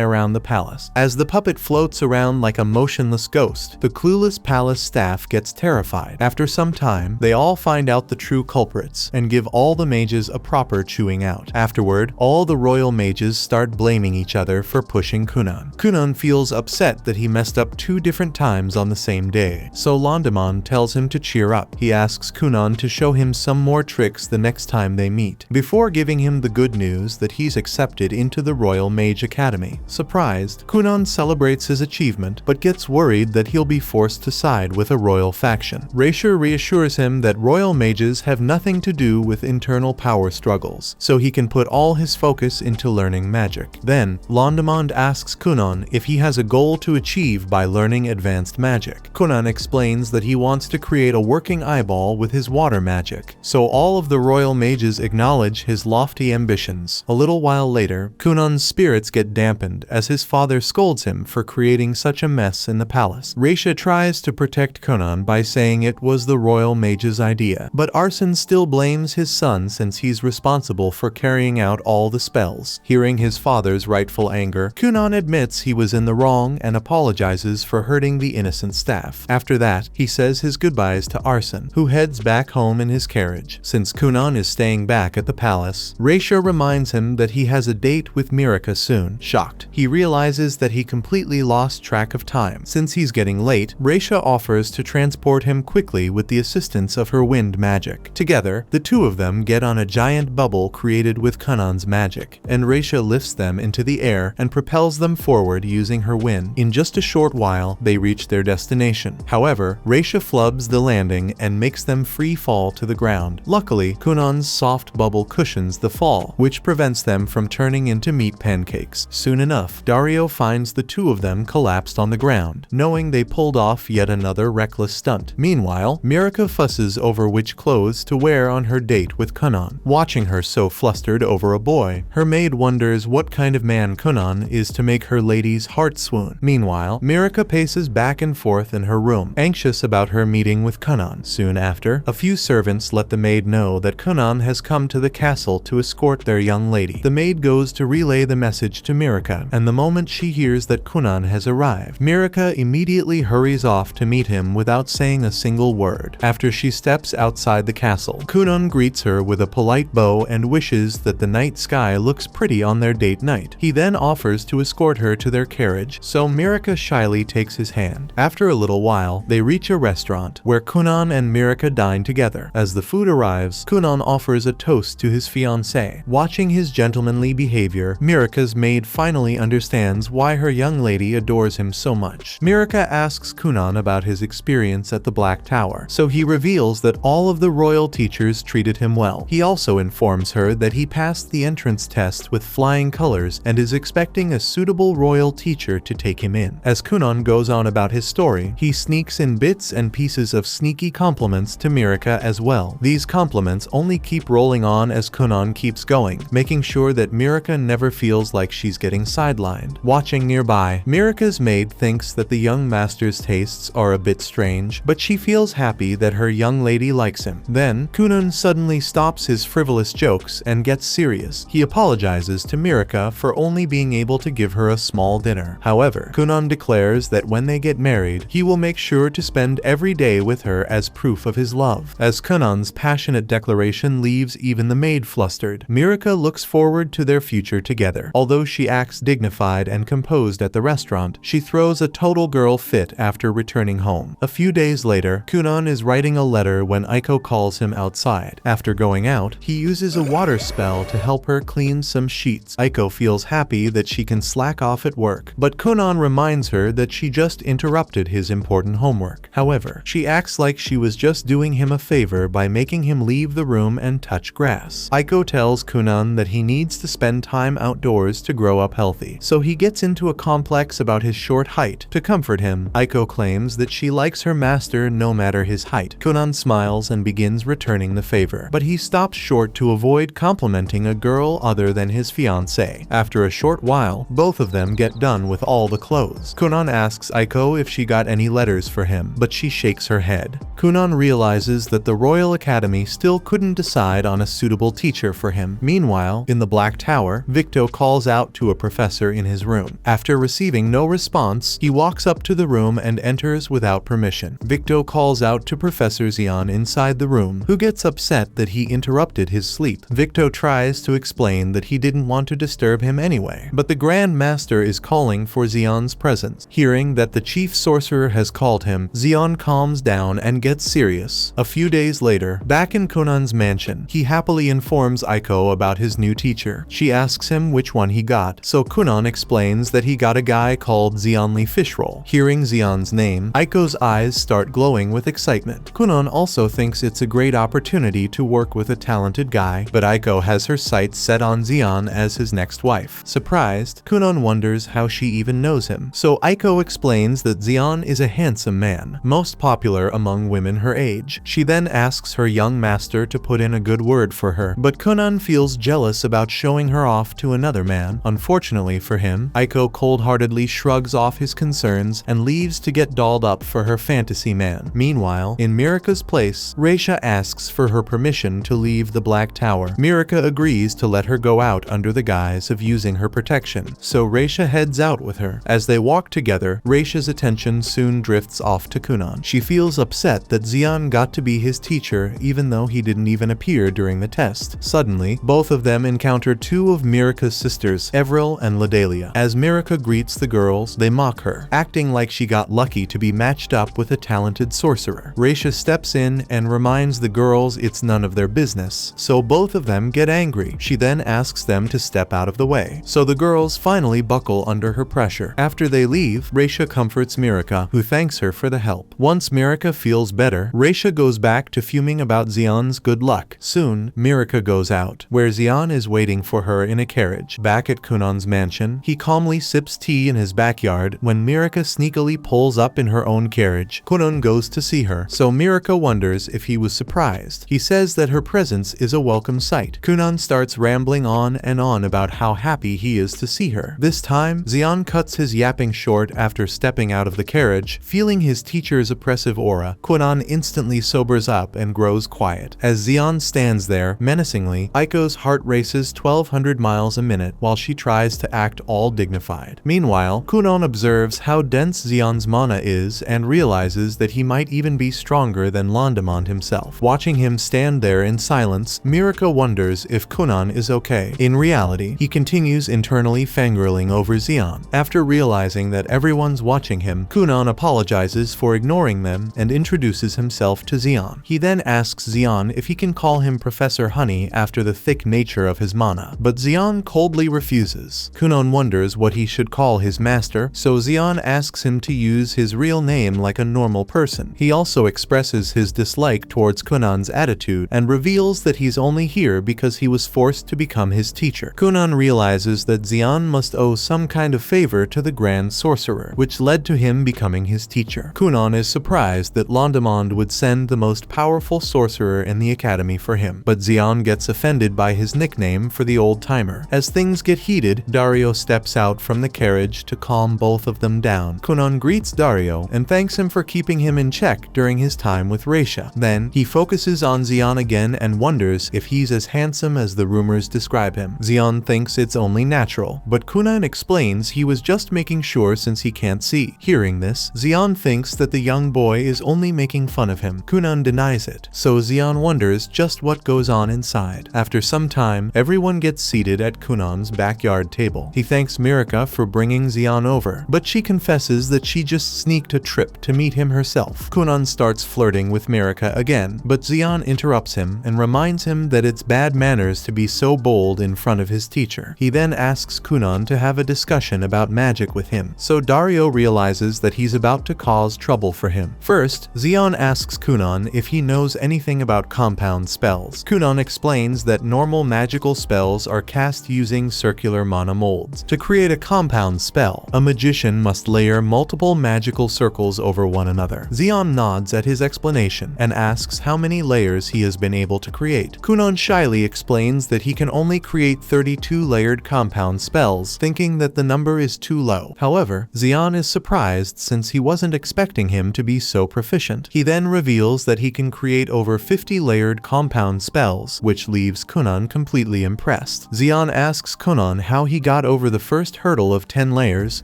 Speaker 1: around the palace. As the puppet floats around like a motionless ghost, the clueless palace staff gets terrified. After some time, they all find out the true culprits and give all the mages a proper chewing out. Afterward, all the royal mages start blaming each other for pushing Kunan. Kunan feels upset that he messed up 2 different times on the same day, so Londemond tells him to cheer up. He asks Kunan to show him some more tricks the next time they meet, before giving him the good news that he's accepted into the Royal Mage Academy. Surprised, Kunan celebrates his achievement, but gets worried that he'll be forced to side with a royal faction. Raisha reassures him that royal mages have nothing to do with internal power struggles, so he can put all his focus into learning magic. Then, Londemond asks Kunan if he has a goal to achieve by learning advanced magic. Kunan explains that he wants to create a working eyeball with his water magic, so all of the royal mages acknowledge his lofty ambitions. A little while later, Kunan's spirits get dampened as his father scolds him for creating such a mess in the palace. Raisha tries to protect Kunan by saying it was the royal mage's idea, but Arson still blames his son since he's responsible for carrying out all the spells. Hearing his father's rightful anger, Kunan admits he was in the wrong and apologizes for hurting the innocent staff. After that, he says his goodbyes to Arson, who heads back home in his carriage. Since Kunan is staying back at the palace, Raisha reminds him that he has a date with Mirika soon. Shocked, he realizes that he completely lost track of time. Since he's getting late, Raisha offers to transport him quickly with the assistance of her wind magic. Together, the two of them get on a giant bubble created with Kunan's magic, and Raisha lifts them into the air and propels them forward using her wind. In just a short while, they reach their destination. However, Raisha flubs the landing and makes them free fall to the ground. Luckily, Kunan's soft bubble cushions the fall, which prevents them from turning into meat pancakes. Soon enough, Dario finds the two of them collapsed on the ground, knowing they pulled off yet another reckless stunt. Meanwhile, Mirika fusses over which clothes to wear on her date with Kunan. Watching her so flustered over a boy, her maid wonders what kind of man Kunan is to make her lady's heart swoon. Meanwhile, Mirika paces back and forth in her room, anxious about her meeting with Kunan. Soon after, a few servants let the maid know that Kunan has come to the castle to escort their young lady. The maid goes to relay the message to Mirika, and the moment she hears that Kunan has arrived, Mirika immediately hurries off to meet him without saying a single word. After she steps outside the castle, Kunan greets her with a polite bow and wishes that the night sky looks pretty on their date night. He then offers to escort her to their carriage, so Mirika shyly takes his hand. After a little while, they reach a restaurant where Kunan and Mirika dine together. As the food arrives, Kunan offers a toast to his fiancée. Watching his gentlemanly behavior, Mirika's maid finally understands why her young lady adores him so much. Mirika asks Kunan about his experience at the Black Tower, so he reveals that all of the royal teachers treated him well. He also informs her that he passed the entrance test with flying colors and is expecting a suitable royal teacher to take him in. As Kunan goes on about his story, he sneaks in bits and pieces of sneaky compliments to Mirika as well. These compliments only keep rolling on as Kunan keeps going, making sure that Mirika never feels like she's getting sidelined. Watching nearby, Mirika's maid thinks that the young master's tastes are a bit strange, but she feels happy that her young lady likes him. Then, Kunun suddenly stops his frivolous jokes and gets serious. He apologizes to Mirika for only being able to give her a small dinner. However, Kunun declares that when they get married, he will make sure to spend every day with her as proof of his love. As Kunun's passionate declaration leaves even the maid flustered, Mirika looks forward to their future together. Although she acts dignified and composed at the restaurant, she throws a total girl fit after returning home. A few days later, Kunun is writing a letter when Aiko calls him outside. After going out, he uses a water spell to help her clean some sheets. Aiko feels happy that she can slack off at work, but Kunun reminds her that she just interrupted his important homework. However, she acts like she was just doing him a favor by making him leave the room and touch grass. Aiko tells Kunun that he needs to spend time outdoors to grow up healthy, so he gets into a complex about his short height. To comfort him, Aiko claims that she likes her master no matter his height. Kunun smiles and begins returning the favor, but he stops short to avoid complimenting a girl other than his fiancée. After a short while, both of them get done with all the clothes. Kunun asks Aiko if she got any letters for him, but she shakes her head. Kunun realizes that the Royal Academy still couldn't decide on a suitable teacher for him. Meanwhile, in the Black Tower, Victo calls out to a professor in his room. After receiving no response, he walks up to the room and enters without permission. Victo calls out to Professor Xian inside the room, who gets upset that he interrupted his sleep. Victo tries to explain that he didn't want to disturb him anyway, but the Grand Master is calling for Xian's presence. Hearing that the chief sorcerer has called him, Xian calms down and gets serious. A few days later, back in Kunun's mansion, he happily informs Aiko about his new teacher. She asks him which one he got, so Kunun explains that he got a guy called Xianli Fishroll. Hearing Xian's name, Aiko's eyes start glowing with excitement. Kunun also thinks it's a great opportunity to work with a talented guy, but Aiko has her sights set on Xian as his next wife. Surprised, Kunun wonders how she even knows him, so Aiko explains that Xian is a handsome man, most popular among women her age. She then asks her young master to put in a good word for her, but Kunun feels jealous about showing her off to another man. Unfortunately for him, Aiko cold-heartedly shrugs off his concerns and leaves to get dolled up for her fantasy man. Meanwhile, in Mirika's place, Reisha asks for her permission to leave the Black Tower. Mirika agrees to let her go out under the guise of using her protection, so Reisha heads out with her. As they walk together, Reisha's attention soon drifts off to Kunun. She feels upset that Xian got to be his teacher even though he didn't even appear during the test. Suddenly, both of them encounter two of Mirika's sisters, Evril and Ladelia. As Mirika greets the girls, they mock her, acting like she got lucky to be matched up with a talented sorcerer. Reisha steps in and reminds the girls it's none of their business, so both of them get angry. She then asks them to step out of the way, so the girls finally buckle under her pressure. After they leave, Reisha comforts Mirika, who thanks her for the help. Once Mirika feels better, Reisha goes back to fuming about Xian's good luck. Soon, Mirika goes out, where Xian is waiting for her in a carriage. Back at Kunun's mansion, he calmly sips tea in his backyard when Mirika sneakily pulls up in her own carriage. Kunun goes to see her, so Mirika wonders if he was surprised. He says that her presence is a welcome sight. Kunun starts rambling on and on about how happy he is to see her. This time, Xian cuts his yapping short after stepping out of the carriage. Feeling his teacher's oppressive aura, Kunun instantly sobers up and grows quiet. As Xian stands there, menacingly, Aiko's heart races 1,200 miles a minute while she tries to act all dignified. Meanwhile, Kunun observes how dense Xian's mana is and realizes that he might even be stronger than Landemont himself. Watching him stand there in silence, Mirika wonders if Kunun is okay. In reality, he continues internally fangirling over Xian. After realizing that everyone's watching him, Kunun apologizes for ignoring them and introduces himself to Xian. He then asks Xian if he can call him Professor Honey after the thick nature of his mana, but Xian coldly refuses. Kunun wonders what he should call his master, so Xian asks him to use his real name like a normal person. He also expresses his dislike towards Kunun's attitude and reveals that he's only here because he was forced to become his teacher. Kunun realizes that Xian must owe some kind of favor to the Grand Sorcerer, which led to him becoming his teacher. Kunun is surprised that Landemont would send the most powerful sorcerer in the academy for him, but Xian gets offended by his nickname for the old-timer. As things get heated, Dario steps out from the carriage to calm both of them down. down, Kunan greets Dario and thanks him for keeping him in check during his time with Reisha. Then, he focuses on Xian again and wonders if he's as handsome as the rumors describe him. Xian thinks it's only natural, but Kunan explains he was just making sure since he can't see. Hearing this, Xian thinks that the young boy is only making fun of him. Kunan denies it, so Xian wonders just what goes on inside. After some time, everyone gets seated at Kunan's backyard table. He thanks Mirika for bringing Xian over, but she confesses that she just sneaked a trip to meet him herself. Kunan starts flirting with Mirika again, but Xian interrupts him and reminds him that it's bad manners to be so bold in front of his teacher. He then asks Kunan to have a discussion about magic with him, so Dario realizes that he's about to cause trouble for him. First, Xian asks Kunan if he knows anything about compound spells. Kunan explains that normal magical spells are cast using circular mana molds. To create a compound spell, a magician must layer multiple magical circles over one another. Xian nods at his explanation and asks how many layers he has been able to create. Kunan shyly explains that he can only create 32 layered compound spells, thinking that the number is too low. However, Xian is surprised since he wasn't expecting him to be so proficient. He then reveals that he can create over 50 layered compound spells, which leaves Kunan completely impressed. Xian asks Kunan how he got over the first hurdle of 10 layers,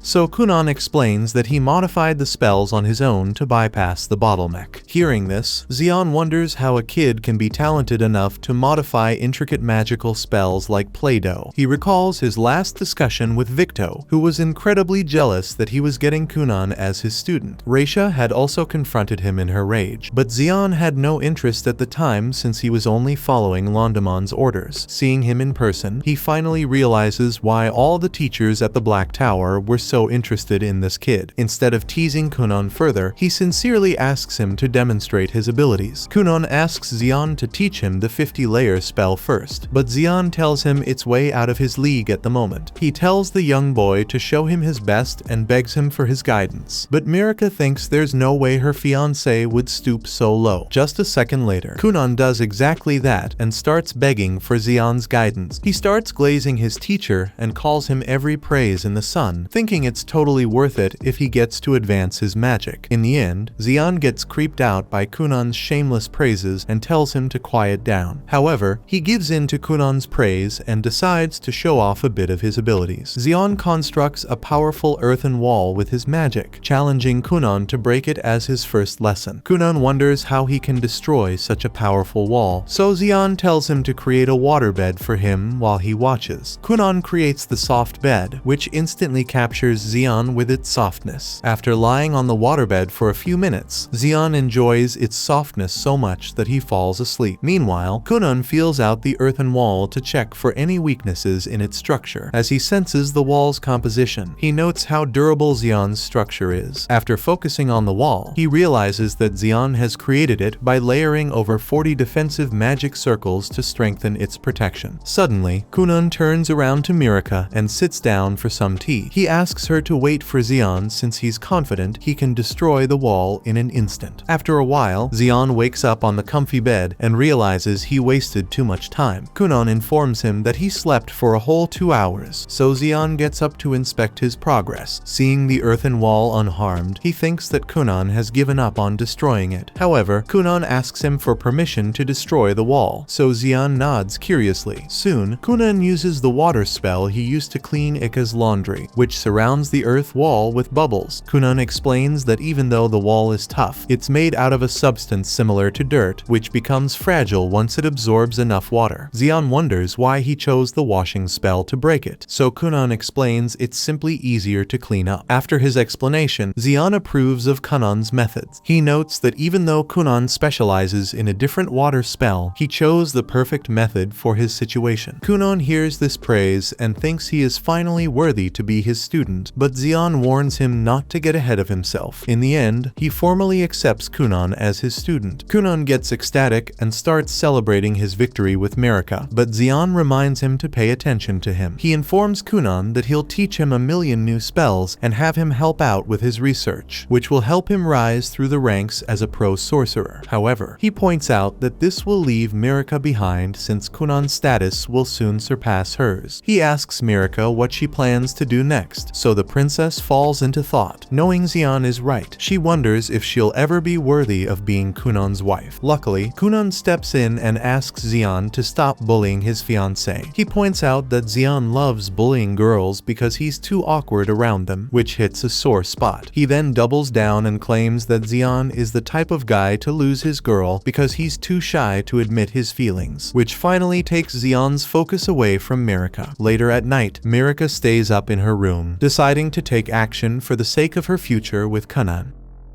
Speaker 1: so Kunan explains that he modified the spells on his own to bypass the bottleneck. Hearing this, Xian wonders how a kid can be talented enough to modify intricate magical spells like Play-Doh. He recalls his last discussion with Victo, who was incredibly jealous that he was getting Kunan as his student. Reisha had also confronted him in her rage, but Xian had no interest at the time since he was only following Londamon's orders. Seeing him in person, he finally realizes why all the teachers at the Black Tower were so interested in this kid. Instead of teasing Kunan further, he sincerely asks him to demonstrate his abilities. Kunan asks Xian to teach him the 50-layer spell first, but Xian tells him it's way out of his league at the moment. He tells the young boy to show him his best and begs him for his guidance, but Mirika thinks there's no way her fiancé would stoop so low. Just a second later, Kunan does exactly that and starts begging for Xian's guidance. He starts glazing his teacher and calls him every praise in the sun, thinking it's totally worth it if he gets to advance his magic. In the end, Xian gets creeped out by Kunan's shameless praises and tells him to quiet down. However, he gives in to Kunan's praise and decides to show off a bit of his abilities. Xian constructs a powerful earthen wall with his magic, challenging Kunan to break it as his first lesson. Kunan wonders how he can destroy such a powerful wall, so Xian tells him to create a waterbed for him while he watches. Kunan creates the soft bed, which instantly captures Xian with its softness. After lying on the waterbed for a few minutes, Xian enjoys its softness so much that he falls asleep. Meanwhile, Kunan feels out the earthen wall to check for any weaknesses in its structure. As he senses the wall's composition, he notes how durable Xian's structure is. After focusing on the wall, he realizes that Xian has created it by layering over 40 defensive magic circles to strengthen its protection. Suddenly, Kunan turns around to Mirika and sits down for some tea. He asks her to wait for Xian since he's confident he can destroy the wall in an instant. After a while, Xian wakes up on the comfy bed and realizes he wasted too much time. Kunan informs him that he slept for a whole 2 hours, so Xian gets up to inspect his progress. Seeing the earthen wall unharmed, he thinks that Kunan has given up on destroying it. However, Kunan asks him for permission to destroy the wall, so Xian nods curiously. Soon, Kunan uses the water spell he used to clean Ika's laundry, which surrounds the earth wall with bubbles. Kunan explains that even though the wall is tough, it's made out of a substance similar to dirt, which becomes fragile once it absorbs enough water. Xian wonders why he chose the washing spell to break it, so Kunan explains it's simply easier to clean up. After his explanation, Xian approves of Kunan's methods. He notes that even though Kunan specializes in a different water spell, he chose the perfect method for his situation. Kunan hears this praise and thinks he is finally worthy to be his student, but Xian warns him not to get ahead of himself. In the end, he formally accepts Kunan as his student. Kunan gets ecstatic and starts celebrating his victory with Mirika, but Xian reminds him to pay attention to him. He informs Kunan that he'll teach him a million new spells and have him help out with his research, which will help him rise through the ranks as a pro sorcerer. However, he points out that this will leave Mirika behind since Kunan's status will soon surpass hers. He asks Mirika what she plans to do next, so the princess falls falls into thought. Knowing Xian is right, she wonders if she'll ever be worthy of being Kunan's wife. Luckily, Kunan steps in and asks Xian to stop bullying his fiancée. He points out that Xian loves bullying girls because he's too awkward around them, which hits a sore spot. He then doubles down and claims that Xian is the type of guy to lose his girl because he's too shy to admit his feelings, which finally takes Xian's focus away from Mirika. Later at night, Mirika stays up in her room, deciding to take action for the sake of her future with Kunan.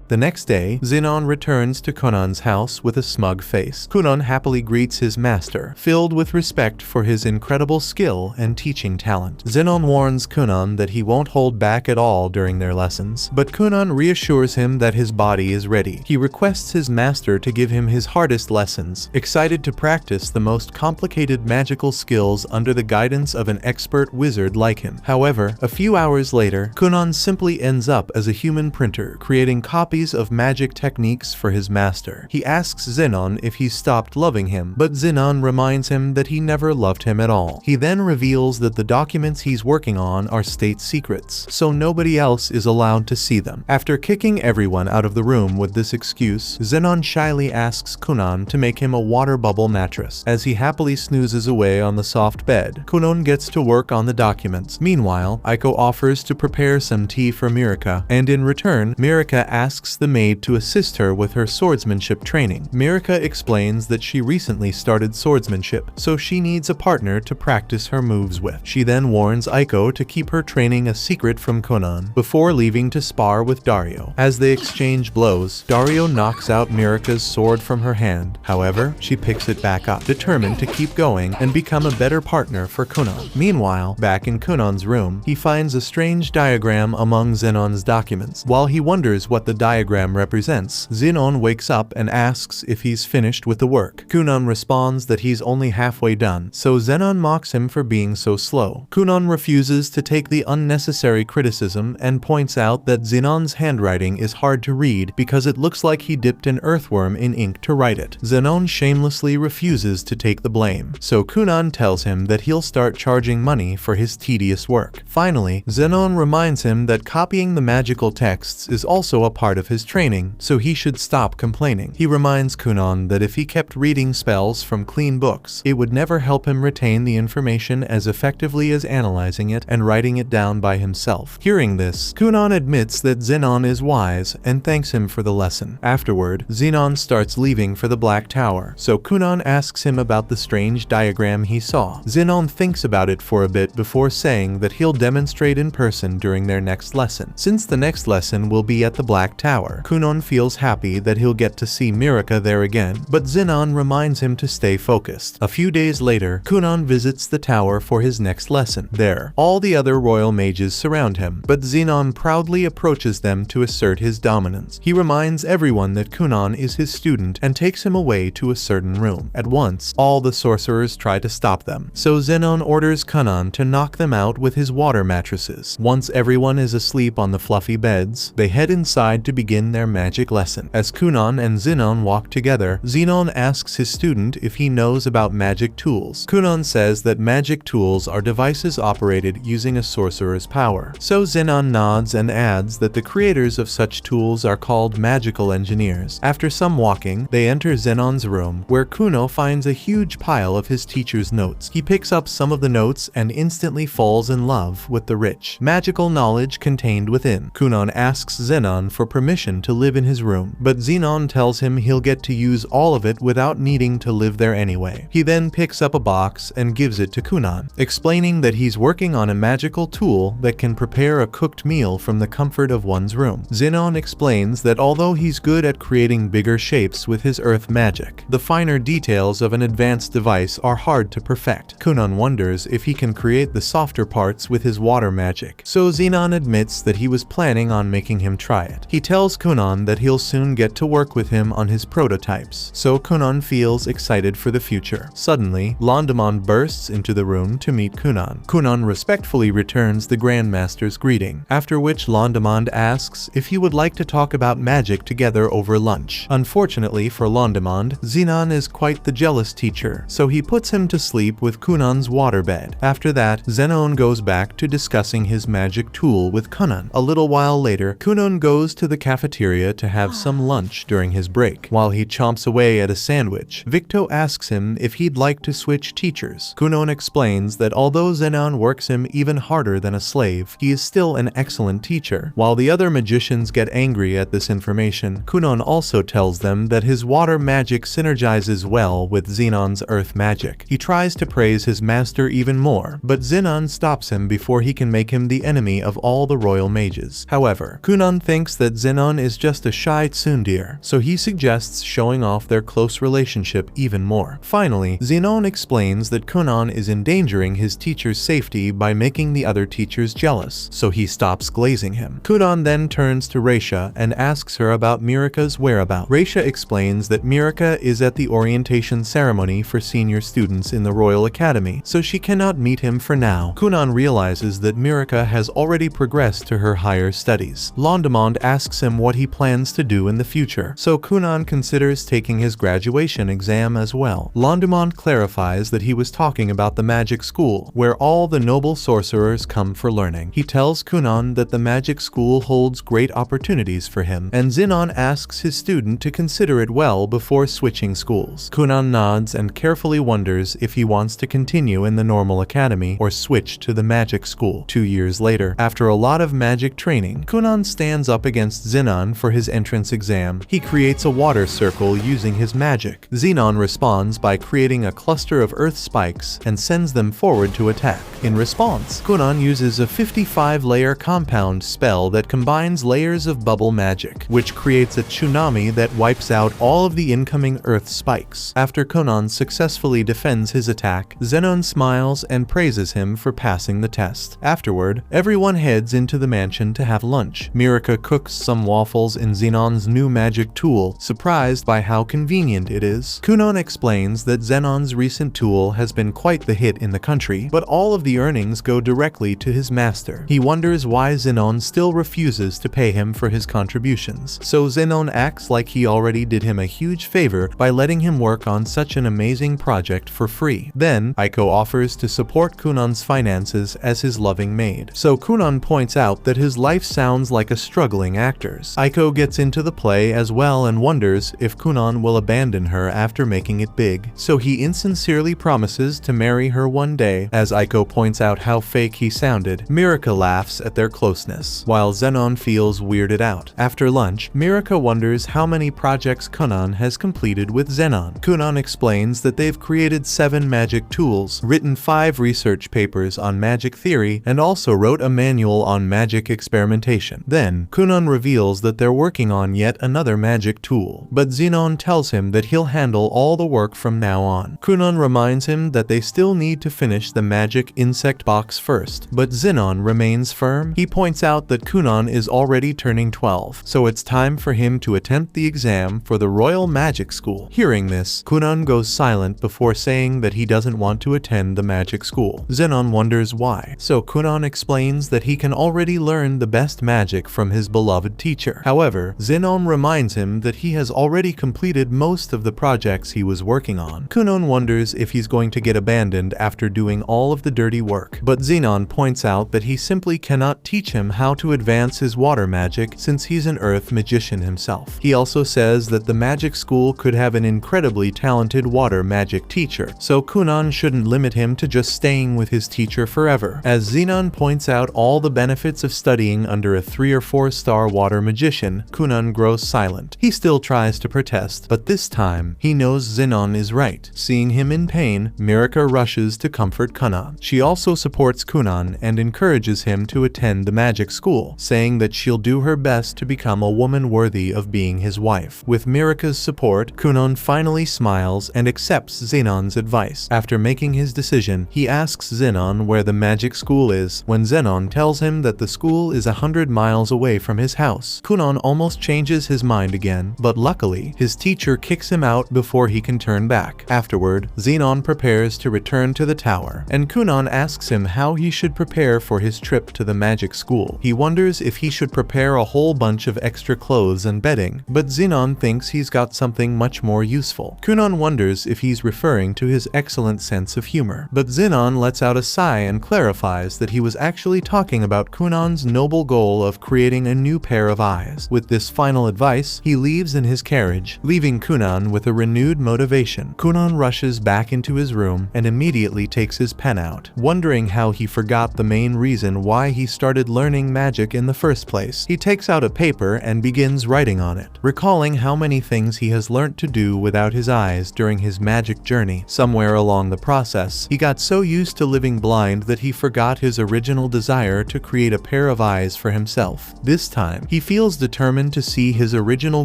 Speaker 1: The next day, Zenon returns to Kunan's house with a smug face. Kunan happily greets his master, filled with respect for his incredible skill and teaching talent. Zenon warns Kunan that he won't hold back at all during their lessons, but Kunan reassures him that his body is ready. He requests his master to give him his hardest lessons, excited to practice the most complicated magical skills under the guidance of an expert wizard like him. However, a few hours later, Kunan simply ends up as a human printer, creating copies of magic techniques for his master. He asks Zenon if he stopped loving him, but Zenon reminds him that he never loved him at all. He then reveals that the documents he's working on are state secrets, so nobody else is allowed to see them. After kicking everyone out of the room with this excuse, Zenon shyly asks Kunan to make him a water bubble mattress. As he happily snoozes away on the soft bed, Kunan gets to work on the documents. Meanwhile, Aiko offers to prepare some tea for Mirika, and in return, Mirika asks the maid to assist her with her swordsmanship training. Mirika explains that she recently started swordsmanship, so she needs a partner to practice her moves with. She then warns Aiko to keep her training a secret from Kunan before leaving to spar with Dario. As they exchange blows, Dario knocks out Mirika's sword from her hand. However, she picks it back up, determined to keep going and become a better partner for Kunan. Meanwhile, back in Kunan's room, he finds a strange diagram among Zenon's documents. While he wonders what the diagram represents, Zenon wakes up and asks if he's finished with the work. Kunan responds that he's only halfway done, so Zenon mocks him for being so slow. Kunan refuses to take the unnecessary criticism and points out that Zenon's handwriting is hard to read because it looks like he dipped an earthworm in ink to write it. Zenon shamelessly refuses to take the blame, so Kunan tells him that he'll start charging money for his tedious work. Finally, Zenon reminds him that copying the magical texts is also a part of his training, so he should stop complaining. He reminds Kunan that if he kept reading spells from clean books, it would never help him retain the information as effectively as analyzing it and writing it down by himself. Hearing this, Kunan admits that Zenon is wise and thanks him for the lesson. Afterward, Zenon starts leaving for the Black Tower, so Kunan asks him about the strange diagram he saw. Zenon thinks about it for a bit before saying that he'll demonstrate in person during their next lesson. Since the next lesson will be at the Black Tower, Kunan feels happy that he'll get to see Mirika there again, but Zenon reminds him to stay focused. A few days later, Kunan visits the tower for his next lesson. There, all the other royal mages surround him, but Zenon proudly approaches them to assert his dominance. He reminds everyone that Kunan is his student and takes him away to a certain room. At once, all the sorcerers try to stop them, so Zenon orders Kunan to knock them out with his water mattresses. Once everyone is asleep on the fluffy beds, they head inside to begin their magic lesson. As Kunan and Zenon walk together, Zenon asks his student if he knows about magic tools. Kunan says that magic tools are devices operated using a sorcerer's power. So Zenon nods and adds that the creators of such tools are called magical engineers. After some walking, they enter Zenon's room, where Kuno finds a huge pile of his teacher's notes. He picks up some of the notes and instantly falls in love with the rich, magical knowledge contained within. Kunan asks Zenon for permission to live in his room, but Zenon tells him he'll get to use all of it without needing to live there anyway. He then picks up a box and gives it to Kunan, explaining that he's working on a magical tool that can prepare a cooked meal from the comfort of one's room. Zenon explains that although he's good at creating bigger shapes with his earth magic, the finer details of an advanced device are hard to perfect. Kunan wonders if he can create the softer parts with his water magic, so Zenon admits that he was planning on making him try it. He tells tells Kunan that he'll soon get to work with him on his prototypes, so Kunan feels excited for the future. Suddenly, Londamon bursts into the room to meet Kunan. Kunan respectfully returns the Grandmaster's greeting, after which Londamon asks if he would like to talk about magic together over lunch. Unfortunately for Londamon, Zenon is quite the jealous teacher, so he puts him to sleep with Kunan's waterbed. After that, Zenon goes back to discussing his magic tool with Kunan. A little while later, Kunan goes to the cafeteria to have some lunch during his break. While he chomps away at a sandwich, Victo asks him if he'd like to switch teachers. Kunan explains that although Zenon works him even harder than a slave, he is still an excellent teacher. While the other magicians get angry at this information, Kunan also tells them that his water magic synergizes well with Zenon's earth magic. He tries to praise his master even more, but Zenon stops him before he can make him the enemy of all the royal mages. However, Kunan thinks that Zenon is just a shy tsundere, so he suggests showing off their close relationship even more. Finally, Zenon explains that Kunan is endangering his teacher's safety by making the other teachers jealous, so he stops glazing him. Kunan then turns to Reisha and asks her about Mirika's whereabouts. Reisha explains that Mirika is at the orientation ceremony for senior students in the Royal Academy, so she cannot meet him for now. Kunan realizes that Mirika has already progressed to her higher studies. Londamon asks him what he plans to do in the future, so Kunan considers taking his graduation exam as well. Londamon clarifies that he was talking about the magic school, where all the noble sorcerers come for learning. He tells Kunan that the magic school holds great opportunities for him, and Zenon asks his student to consider it well before switching schools. Kunan nods and carefully wonders if he wants to continue in the normal academy or switch to the magic school. 2 years later, after a lot of magic training, Kunan stands up against Zenon for his entrance exam. He creates a water circle using his magic. Zenon responds by creating a cluster of earth spikes and sends them forward to attack. In response, Kunan uses a 55-layer compound spell that combines layers of bubble magic, which creates a tsunami that wipes out all of the incoming earth spikes. After Kunan successfully defends his attack, Zenon smiles and praises him for passing the test. Afterward, everyone heads into the mansion to have lunch. Mirika cooks some waffles in Zenon's new magic tool, surprised by how convenient it is. Kunan explains that Zenon's recent tool has been quite the hit in the country, but all of the earnings go directly to his master. He wonders why Zenon still refuses to pay him for his contributions, so Zenon acts like he already did him a huge favor by letting him work on such an amazing project for free. Then, Aiko offers to support Kunan's finances as his loving maid, so Kunan points out that his life sounds like a struggling actor's. Aiko gets into the play as well and wonders if Kunan will abandon her after making it big, so he insincerely promises to marry her one day. As Aiko points out how fake he sounded, Mirika laughs at their closeness, while Zenon feels weirded out. After lunch, Mirika wonders how many projects Kunan has completed with Zenon. Kunan explains that they've created 7 magic tools, written 5 research papers on magic theory, and also wrote a manual on magic experimentation. Then, Kunan reveals that they're working on yet another magic tool, but Zenon tells him that he'll handle all the work from now on. Kunan reminds him that they still need to finish the magic insect box first, but Zenon remains firm. He points out that Kunan is already turning 12, so it's time for him to attempt the exam for the Royal Magic School. Hearing this, Kunan goes silent before saying that he doesn't want to attend the magic school. Zenon wonders why, so Kunan explains that he can already learn the best magic from his beloved teacher. However, Zenon reminds him that he has already completed most of the projects he was working on. Kunan wonders if he's going to get abandoned after doing all of the dirty work, but Zenon points out that he simply cannot teach him how to advance his water magic since he's an earth magician himself. He also says that the magic school could have an incredibly talented water magic teacher, so Kunan shouldn't limit him to just staying with his teacher forever. As Zenon points out all the benefits of studying under a 3 or 4-star water magician, Kunan grows silent. He still tries to protest, but this time, he knows Zenon is right. Seeing him in pain, Mirika rushes to comfort Kunan. She also supports Kunan and encourages him to attend the magic school, saying that she'll do her best to become a woman worthy of being his wife. With Mirika's support, Kunan finally smiles and accepts Zenon's advice. After making his decision, he asks Zenon where the magic school is, when Zenon tells him that the school is 100 miles away from his house. house. Kunan almost changes his mind again, but luckily, his teacher kicks him out before he can turn back. Afterward, Zenon prepares to return to the tower, and Kunan asks him how he should prepare for his trip to the magic school. He wonders if he should prepare a whole bunch of extra clothes and bedding, but Zenon thinks he's got something much more useful. Kunan wonders if he's referring to his excellent sense of humor, but Zenon lets out a sigh and clarifies that he was actually talking about Kunan's noble goal of creating a new pair of eyes. With this final advice, he leaves in his carriage, leaving Kunan with a renewed motivation. Kunan rushes back into his room and immediately takes his pen out, wondering how he forgot the main reason why he started learning magic in the first place. He takes out a paper and begins writing on it, recalling how many things he has learnt to do without his eyes during his magic journey. Somewhere along the process, he got so used to living blind that he forgot his original desire to create a pair of eyes for himself. This time, he feels determined to see his original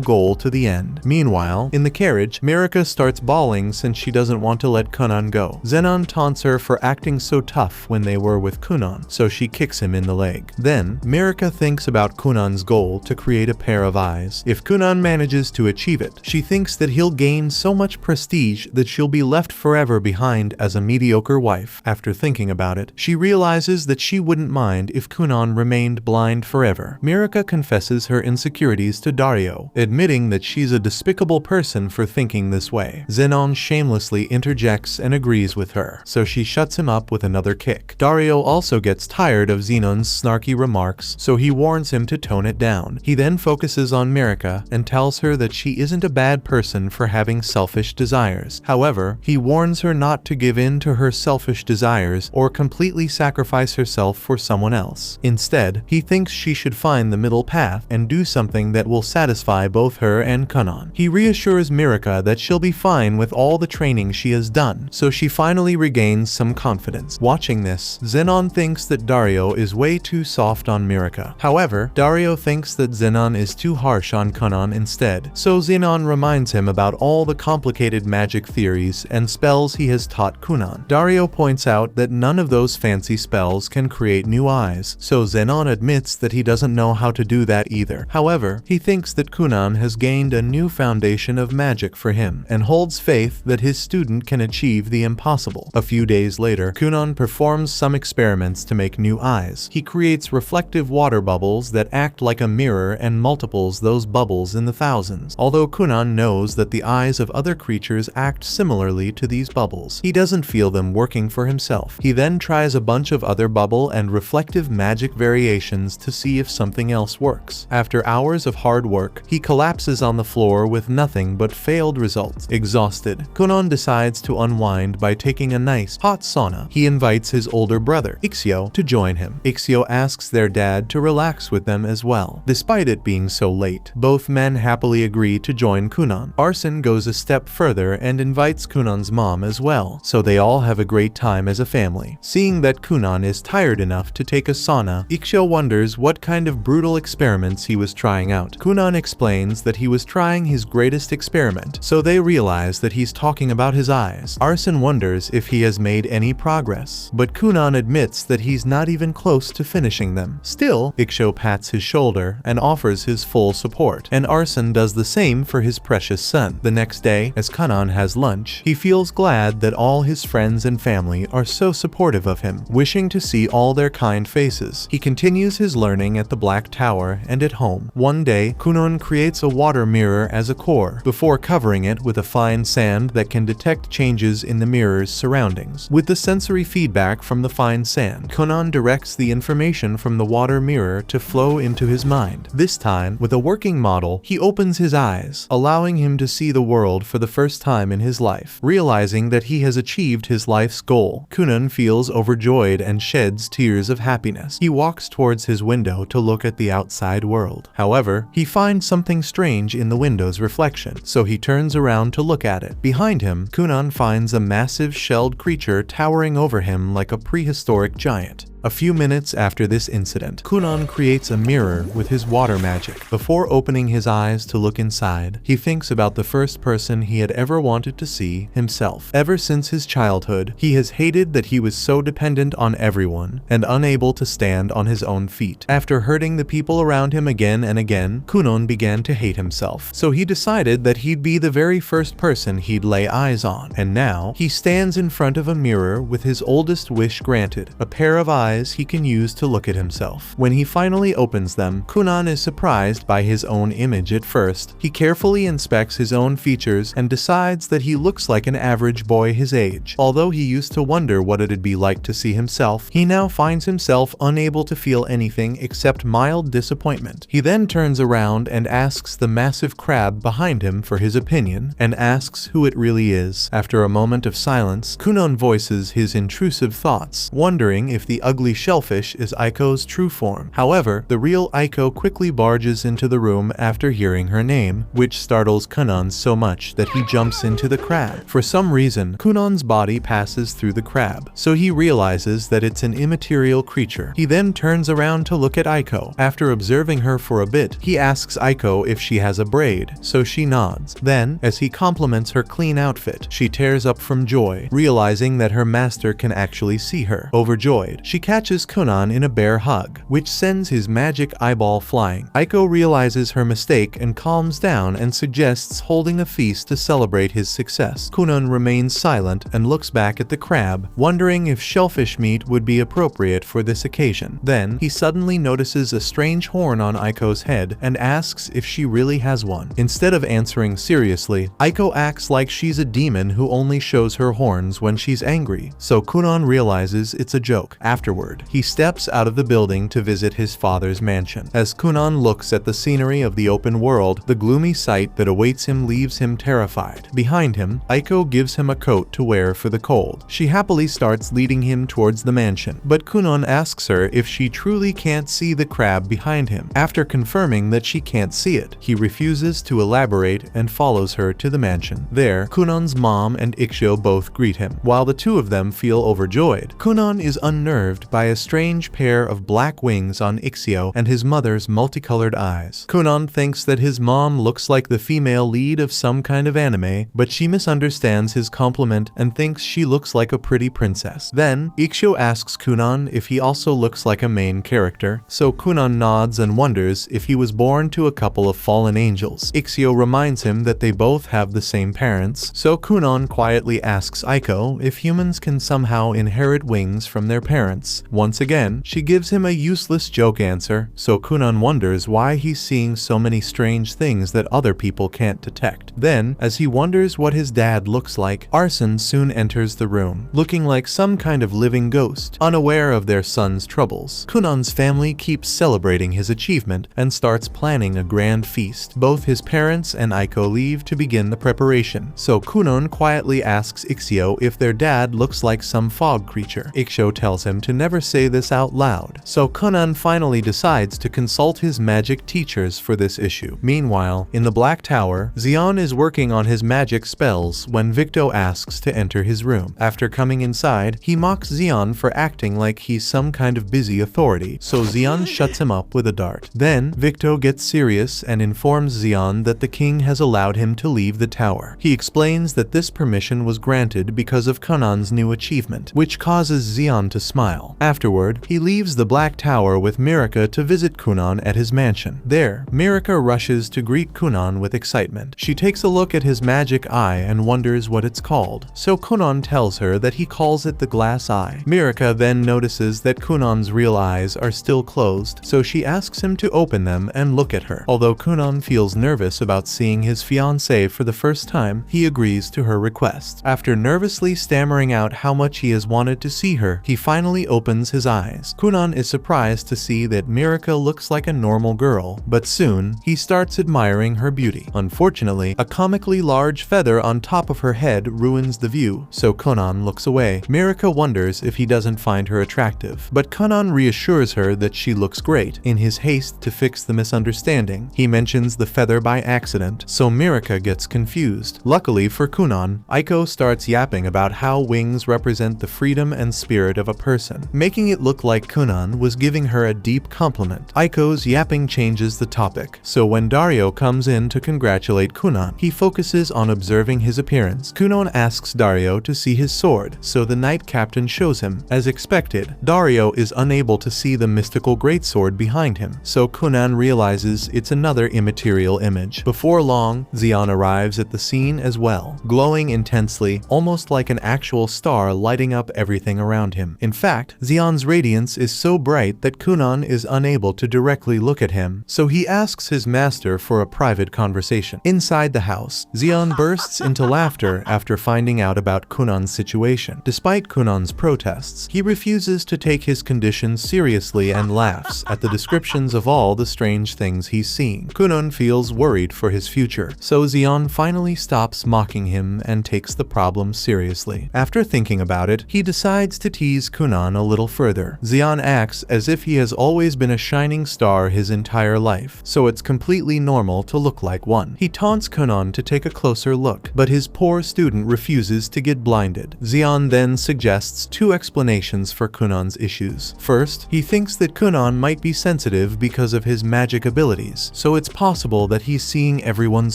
Speaker 1: goal to the end. Meanwhile, in the carriage, Mirika starts bawling since she doesn't want to let Kunan go. Zenon taunts her for acting so tough when they were with Kunan, so she kicks him in the leg. Then, Mirika thinks about Kunan's goal to create a pair of eyes. If Kunan manages to achieve it, she thinks that he'll gain so much prestige that she'll be left forever behind as a mediocre wife. After thinking about it, she realizes that she wouldn't mind if Kunan remained blind forever. Mirika confesses her insecurities to Dario, admitting that she's a despicable person for thinking this way. Zenon shamelessly interjects and agrees with her, so she shuts him up with another kick. Dario also gets tired of Zenon's snarky remarks, so he warns him to tone it down. He then focuses on Mirika and tells her that she isn't a bad person for having selfish desires. However, he warns her not to give in to her selfish desires or completely sacrifice herself for someone else. Instead, he thinks she should find the middle path and do something that will satisfy both her and Kunan. He reassures Mirika that she'll be fine with all the training she has done, so she finally regains some confidence. Watching this, Zenon thinks that Dario is way too soft on Mirika. However, Dario thinks that Zenon is too harsh on Kunan instead, so Zenon reminds him about all the complicated magic theories and spells he has taught Kunan. Dario points out that none of those fancy spells can create new eyes, so Zenon admits that he doesn't know how to do that either. However, he thinks that Kunan has gained a new foundation of magic for him, and holds faith that his student can achieve the impossible. A few days later, Kunan performs some experiments to make new eyes. He creates reflective water bubbles that act like a mirror and multiples those bubbles in the thousands. Although Kunan knows that the eyes of other creatures act similarly to these bubbles, he doesn't feel them working for himself. He then tries a bunch of other bubble and reflective magic variations to see if something else works. After hours of hard work, he collapses on the floor with nothing but failed results. Exhausted, Kunan decides to unwind by taking a nice, hot sauna. He invites his older brother, Ixio, to join him. Ixio asks their dad to relax with them as well. Despite it being so late, both men happily agree to join Kunan. Arsen goes a step further and invites Kunan's mom as well, so they all have a great time as a family. Seeing that Kunan is tired enough to take a sauna, Ixio wonders what kind of brutal experiments he was trying out. Kunan explains that he was trying his greatest experiment, so they realize that he's talking about his eyes. Arsen wonders if he has made any progress, but Kunan admits that he's not even close to finishing them. Still, Ixio pats his shoulder and offers his full support, and Arsen does the same for his precious son. The next day, as Kunan has lunch, he feels glad that all his friends and family are so supportive of him, wishing to see all their kind faces. He continues his learning at the Black Tower and at home. One day, Kunan creates a water mirror as a core, before covering it with a fine sand that can detect changes in the mirror's surroundings. With the sensory feedback from the fine sand, Kunan directs the information from the water mirror to flow into his mind. This time, with a working model, he opens his eyes, allowing him to see the world for the first time in his life. Realizing that he has achieved his life's goal, Kunan feels overjoyed and sheds tears of happiness. He walks towards his window to look at the outside world. However, he finds something strange in the window's reflection, so he turns around to look at it. Behind him, Kunan finds a massive shelled creature towering over him like a prehistoric giant. A few minutes after this incident, Kunan creates a mirror with his water magic. Before opening his eyes to look inside, he thinks about the first person he had ever wanted to see, himself. Ever since his childhood, he has hated that he was so dependent on everyone and unable to stand on his own feet. After hurting the people around him again and again, Kunan began to hate himself. So he decided that he'd be the very first person he'd lay eyes on. And now, he stands in front of a mirror with his oldest wish granted, a pair of eyes he can use to look at himself. When he finally opens them, Kunan is surprised by his own image at first. He carefully inspects his own features and decides that he looks like an average boy his age. Although he used to wonder what it'd be like to see himself, he now finds himself unable to feel anything except mild disappointment. He then turns around and asks the massive crab behind him for his opinion, and asks who it really is. After a moment of silence, Kunan voices his intrusive thoughts, wondering if the ugly shellfish is Aiko's true form. However, the real Aiko quickly barges into the room after hearing her name, which startles Kunan so much that he jumps into the crab. For some reason, Kunan's body passes through the crab, so he realizes that it's an immaterial creature. He then turns around to look at Aiko. After observing her for a bit, he asks Aiko if she has a braid, so she nods. Then, as he compliments her clean outfit, she tears up from joy, realizing that her master can actually see her. Overjoyed, she catches Kunan in a bear hug, which sends his magic eyeball flying. Aiko realizes her mistake and calms down and suggests holding a feast to celebrate his success. Kunan remains silent and looks back at the crab, wondering if shellfish meat would be appropriate for this occasion. Then, he suddenly notices a strange horn on Aiko's head and asks if she really has one. Instead of answering seriously, Aiko acts like she's a demon who only shows her horns when she's angry, so Kunan realizes it's a joke. Afterward, he steps out of the building to visit his father's mansion. As Kunan looks at the scenery of the open world, the gloomy sight that awaits him leaves him terrified. Behind him, Aiko gives him a coat to wear for the cold. She happily starts leading him towards the mansion, but Kunan asks her if she truly can't see the crab behind him. After confirming that she can't see it, he refuses to elaborate and follows her to the mansion. There, Kunan's mom and Ikshyo both greet him. While the two of them feel overjoyed, Kunan is unnerved by a strange pair of black wings on Ikshyo and his mother's multicolored eyes. Kunan thinks that his mom looks like the female lead of some kind of anime, but she misunderstands his compliment and thinks she looks like a pretty princess. Then, Ikshyo asks Kunan if he also looks like a main character, so Kunan nods and wonders if he was born to a couple of fallen angels. Ikshyo reminds him that they both have the same parents, so Kunan quietly asks Aiko if humans can somehow inherit wings from their parents. Once again, she gives him a useless joke answer, so Kunan wonders why he's seeing so many strange things that other people can't detect. Then, as he wonders what his dad looks like, Arson soon enters the room, looking like some kind of living ghost. Unaware of their son's troubles, Kunan's family keeps celebrating his achievement and starts planning a grand feast. Both his parents and Aiko leave to begin the preparation, so Kunan quietly asks Ikshyo if their dad looks like some fog creature. Ikshyo tells him to never say this out loud, so Kunan finally decides to consult his magic teachers for this issue. Meanwhile, in the Black Tower, Xion is working on his magic spells when Victo asks to enter his room. After coming inside, he mocks Xion for acting like he's some kind of busy authority, so Xion shuts him up with a dart. Then, Victo gets serious and informs Xion that the king has allowed him to leave the tower. He explains that this permission was granted because of Kunan's new achievement, which causes Xion to smile. Afterward, he leaves the Black Tower with Mirika to visit Kunan at his mansion. There, Mirika rushes to greet Kunan with excitement. She takes a look at his magic eye and wonders what it's called, so Kunan tells her that he calls it the glass eye. Mirika then notices that Kunan's real eyes are still closed, so she asks him to open them and look at her. Although Kunan feels nervous about seeing his fiancée for the first time, he agrees to her request. After nervously stammering out how much he has wanted to see her, he finally opens his eyes. Kunan is surprised to see that Mirika looks like a normal girl, but soon, he starts admiring her beauty. Unfortunately, a comically large feather on top of her head ruins the view, so Kunan looks away. Mirika wonders if he doesn't find her attractive, but Kunan reassures her that she looks great. In his haste to fix the misunderstanding, he mentions the feather by accident, so Mirika gets confused. Luckily for Kunan, Aiko starts yapping about how wings represent the freedom and spirit of a person. making it look like Kunan was giving her a deep compliment. Aiko's yapping changes the topic, so when Dario comes in to congratulate Kunan, he focuses on observing his appearance. Kunan asks Dario to see his sword, so the knight captain shows him. As expected, Dario is unable to see the mystical greatsword behind him, so Kunan realizes it's another immaterial image. Before long, Xian arrives at the scene as well, glowing intensely, almost like an actual star lighting up everything around him. In fact, Xian's radiance is so bright that Kunan is unable to directly look at him, so he asks his master for a private conversation. Inside the house, Xian bursts into laughter after finding out about Kunan's situation. Despite Kunan's protests, he refuses to take his condition seriously and laughs at the descriptions of all the strange things he's seeing. Kunan feels worried for his future, so Xian finally stops mocking him and takes the problem seriously. After thinking about it, he decides to tease Kunan a little further. Xian acts as if he has always been a shining star his entire life, so it's completely normal to look like one. He taunts Kunan to take a closer look, but his poor student refuses to get blinded. Xian then suggests two explanations for Kunan's issues. First, he thinks that Kunan might be sensitive because of his magic abilities, so it's possible that he's seeing everyone's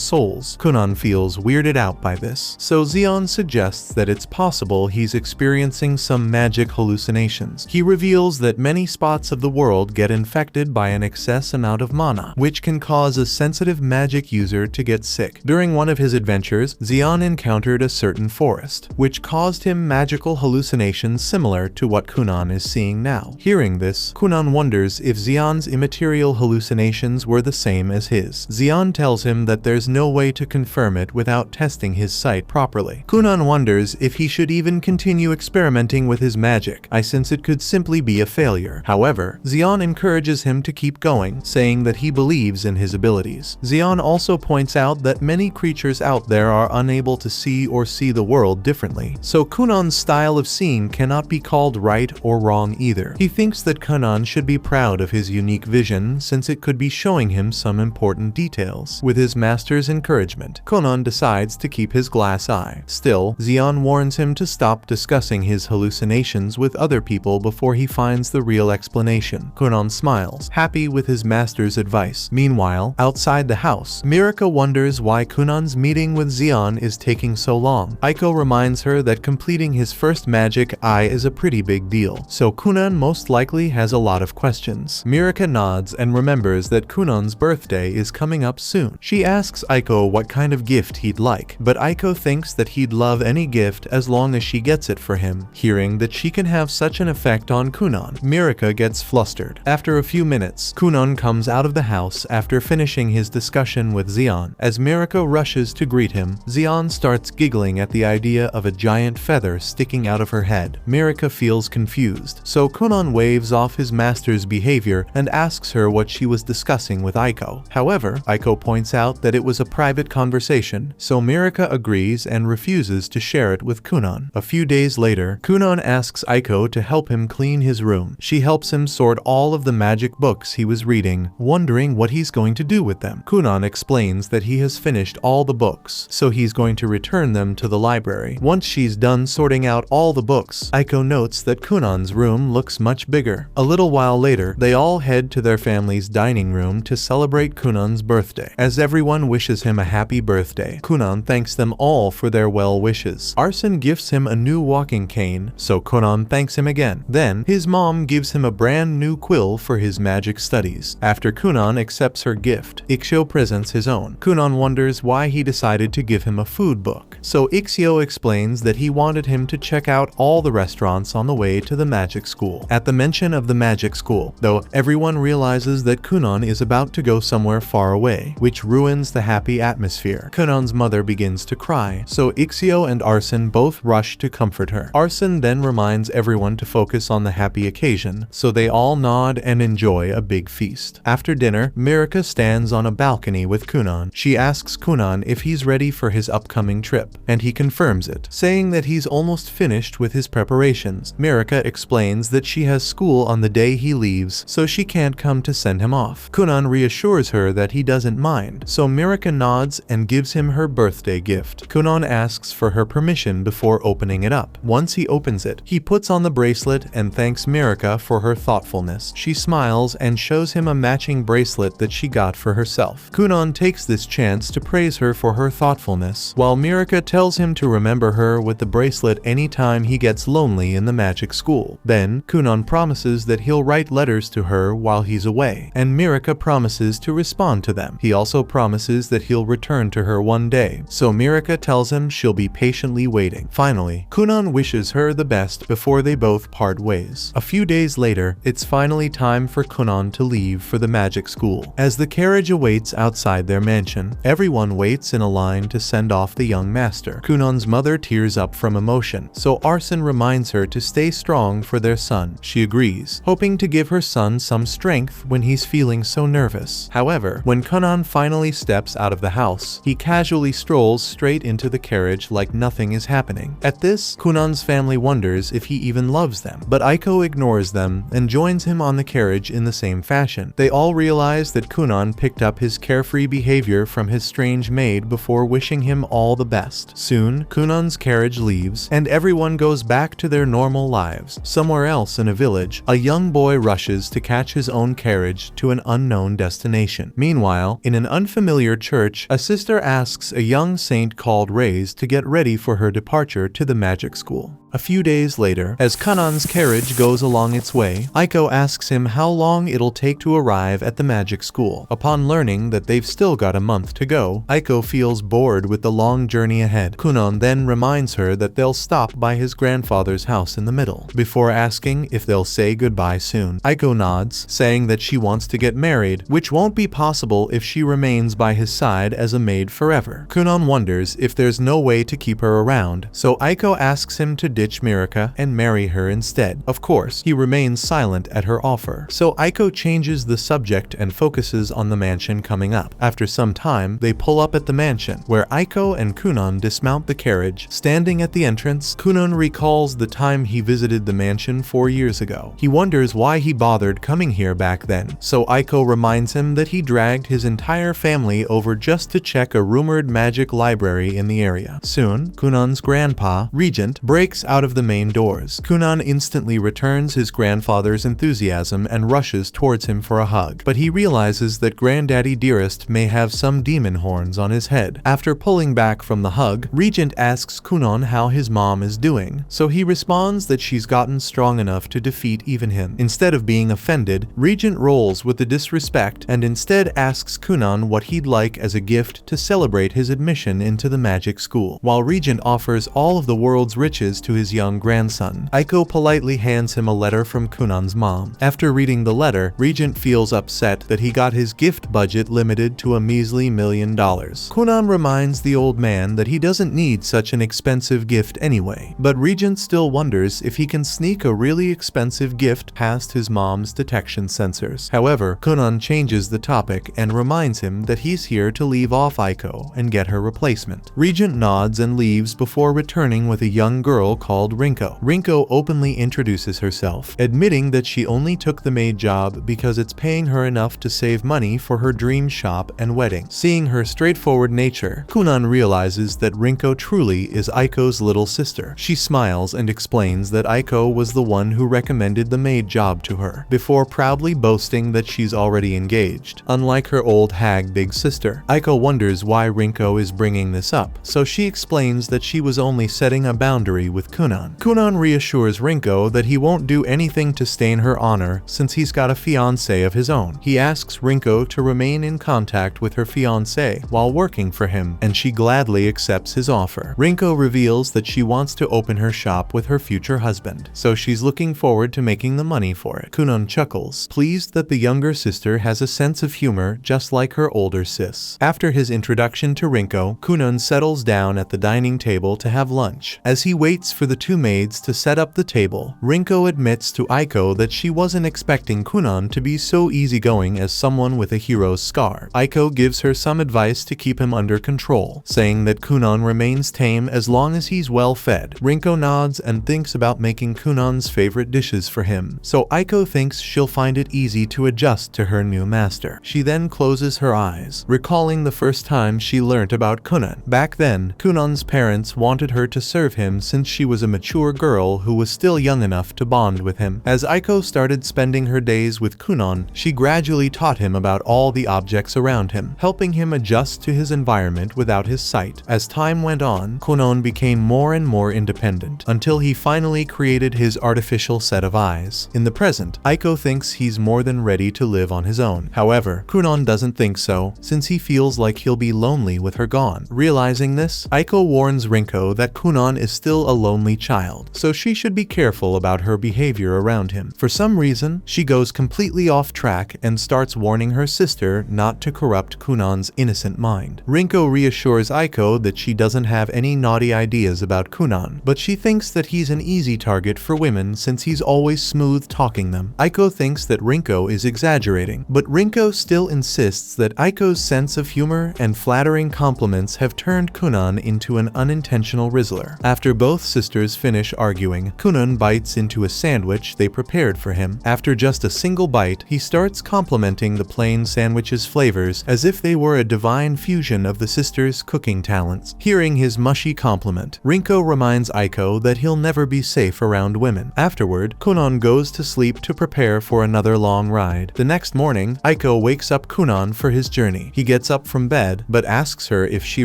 Speaker 1: souls. Kunan feels weirded out by this, so Xian suggests that it's possible he's experiencing some magic hallucinations. He reveals that many spots of the world get infected by an excess amount of mana, which can cause a sensitive magic user to get sick. During one of his adventures, Xian encountered a certain forest, which caused him magical hallucinations similar to what Kunan is seeing now. Hearing this, Kunan wonders if Xian's immaterial hallucinations were the same as his. Xian tells him that there's no way to confirm it without testing his sight properly. Kunan wonders if he should even continue experimenting with his magic, since it could simply be a failure. However, Xian encourages him to keep going, saying that he believes in his abilities. Xian also points out that many creatures out there are unable to see the world differently, so Kunan's style of seeing cannot be called right or wrong either. He thinks that Kunan should be proud of his unique vision since it could be showing him some important details. With his master's encouragement, Kunan decides to keep his glass eye. Still, Xian warns him to stop discussing his hallucinations with other people before he finds the real explanation. Kunan smiles, happy with his master's advice. Meanwhile, outside the house, Mirika wonders why Kunan's meeting with Xian is taking so long. Aiko reminds her that completing his first magic eye is a pretty big deal, so Kunan most likely has a lot of questions. Mirika nods and remembers that Kunan's birthday is coming up soon. She asks Aiko what kind of gift he'd like, but Aiko thinks that he'd love any gift as long as she gets it for him. Hearing that she can have such an effect on Kunan, Mirika gets flustered. After a few minutes, Kunan comes out of the house after finishing his discussion with Xian. As Mirika rushes to greet him, Xian starts giggling at the idea of a giant feather sticking out of her head. Mirika feels confused, so Kunan waves off his master's behavior and asks her what she was discussing with Aiko. However, Aiko points out that it was a private conversation, so Mirika agrees and refuses to share it with Kunan. A few days later, Kunan asks Aiko to help him clean his room. She helps him sort all of the magic books he was reading, wondering what he's going to do with them. Kunan explains that he has finished all the books, so he's going to return them to the library. Once she's done sorting out all the books, Aiko notes that Kunan's room looks much bigger. A little while later, they all head to their family's dining room to celebrate Kunan's birthday. As everyone wishes him a happy birthday, Kunan thanks them all for their well wishes. Arsen gifts him a new walking cane, so Kunan thanks him again. Then, his mom gives him a brand new quill for his magic studies. After Kunan accepts her gift, Ixio presents his own. Kunan wonders why he decided to give him a food book, so Ixio explains that he wanted him to check out all the restaurants on the way to the magic school. At the mention of the magic school, though, everyone realizes that Kunan is about to go somewhere far away, which ruins the happy atmosphere. Kunan's mother begins to cry, so Ixio and Arsen both rush to comfort her. Arsen then reminds everyone to focus on the happy occasion, so they all nod and enjoy a big feast. After dinner, Mirika stands on a balcony with Kunan. She asks Kunan if he's ready for his upcoming trip, and he confirms it, saying that he's almost finished with his preparations. Mirika explains that she has school on the day he leaves, so she can't come to send him off. Kunan reassures her that he doesn't mind, so Mirika nods and gives him her birthday gift. Kunan asks for her permission before opening it up. Once he opens it, he puts on the bracelet bracelet and thanks Mirika for her thoughtfulness. She smiles and shows him a matching bracelet that she got for herself. Kunan takes this chance to praise her for her thoughtfulness, while Mirika tells him to remember her with the bracelet anytime he gets lonely in the magic school. Then, Kunan promises that he'll write letters to her while he's away, and Mirika promises to respond to them. He also promises that he'll return to her one day, so Mirika tells him she'll be patiently waiting. Finally, Kunan wishes her the best before they both part ways. A few days later, it's finally time for Kunan to leave for the magic school. As the carriage awaits outside their mansion, everyone waits in a line to send off the young master. Kunan's mother tears up from emotion, so Arsen reminds her to stay strong for their son. She agrees, hoping to give her son some strength when he's feeling so nervous. However, when Kunan finally steps out of the house, he casually strolls straight into the carriage like nothing is happening. At this, Kunan's family wonders if he even loves them, but Aiko ignores them and joins him on the carriage in the same fashion. They all realize that Kunan picked up his carefree behavior from his strange maid before wishing him all the best. Soon, Kunan's carriage leaves, and everyone goes back to their normal lives. Somewhere else in a village, a young boy rushes to catch his own carriage to an unknown destination. Meanwhile, in an unfamiliar church, a sister asks a young saint called Reyes to get ready for her departure to the magic school. A few days later, as Kunan's carriage goes along its way, Aiko asks him how long it'll take to arrive at the magic school. Upon learning that they've still got a month to go, Aiko feels bored with the long journey ahead. Kunan then reminds her that they'll stop by his grandfather's house in the middle, before asking if they'll say goodbye soon. Aiko nods, saying that she wants to get married, which won't be possible if she remains by his side as a maid forever. Kunan wonders if there's no way to keep her around, so Aiko asks him to ditch Mirika and marry her instead. Of course, he remains silent at her offer, so Aiko changes the subject and focuses on the mansion coming up. After some time, they pull up at the mansion, where Aiko and Kunan dismount the carriage. Standing at the entrance, Kunan recalls the time he visited the mansion 4 years ago. He wonders why he bothered coming here back then, so Aiko reminds him that he dragged his entire family over just to check a rumored magic library in the area. Soon, Kunan's grandpa, Regent, breaks out of the main doors. Kunan instantly returns his grandfather's enthusiasm and rushes towards him for a hug, but he realizes that Granddaddy Dearest may have some demon horns on his head. After pulling back from the hug, Regent asks Kunan how his mom is doing, so he responds that she's gotten strong enough to defeat even him. Instead of being offended, Regent rolls with the disrespect and instead asks Kunan what he'd like as a gift to celebrate his admission into the magic school. While Regent offers all of the world's riches to his young grandson, Aiko politely hands him a letter from Kunan's mom. After reading the letter, Regent feels upset that he got his gift budget limited to a measly $1 million. Kunan reminds the old man that he doesn't need such an expensive gift anyway, but Regent still wonders if he can sneak a really expensive gift past his mom's detection sensors. However, Kunan changes the topic and reminds him that he's here to leave off Aiko and get her replacement. Regent nods and leaves before returning with a young girl called Rinko. Rinko openly introduces herself, admitting that she only took the maid job because it's paying her enough to save money for her dream shop and wedding. Seeing her straightforward nature, Kunan realizes that Rinko truly is Aiko's little sister. She smiles and explains that Aiko was the one who recommended the maid job to her, before proudly boasting that she's already engaged, unlike her old hag big sister. Aiko wonders why Rinko is bringing this up, so she explains that she was only setting a boundary with Kunan. Kunan reassures Rinko that he won't do anything to stain her honor since he's got a fiancé of his own. He asks Rinko to remain in contact with her fiancé while working for him, and she gladly accepts his offer. Rinko reveals that she wants to open her shop with her future husband, so she's looking forward to making the money for it. Kunan chuckles, pleased that the younger sister has a sense of humor just like her older sis. After his introduction to Rinko, Kunan settles down at the dining table to have lunch. As he waits for the two maids to set up the table, Rinko admits to Aiko that she wasn't expecting Kunan to be so easygoing as someone with a hero's scar. Aiko gives her some advice to keep him under control, saying that Kunan remains tame as long as he's well fed. Rinko nods and thinks about making Kunan's favorite dishes for him, so Aiko thinks she'll find it easy to adjust to her new master. She then closes her eyes, recalling the first time she learnt about Kunan. Back then, Kunan's parents wanted her to serve him since she was was a mature girl who was still young enough to bond with him. As Aiko started spending her days with Kunon, she gradually taught him about all the objects around him, helping him adjust to his environment without his sight. As time went on, Kunon became more and more independent, until he finally created his artificial set of eyes. In the present, Aiko thinks he's more than ready to live on his own. However, Kunon doesn't think so, since he feels like he'll be lonely with her gone. Realizing this, Aiko warns Rinko that Kunon is still a lonely child, so she should be careful about her behavior around him. For some reason, she goes completely off track and starts warning her sister not to corrupt Kunon's innocent mind. Rinko reassures Aiko that she doesn't have any naughty ideas about Kunon, but she thinks that he's an easy target for women since he's always smooth-talking them. Aiko thinks that Rinko is exaggerating, but Rinko still insists that Aiko's sense of humor and flattering compliments have turned Kunon into an unintentional rizzler. After both sisters finish arguing, Kunon bites into a sandwich they prepared for him. After just a single bite, he starts complimenting the plain sandwich's flavors as if they were a divine fusion of the sisters' cooking talents. Hearing his mushy compliment, Rinko reminds Aiko that he'll never be safe around women. Afterward, Kunon goes to sleep to prepare for another long ride. The next morning, Aiko wakes up Kunon for his journey. He gets up from bed, but asks her if she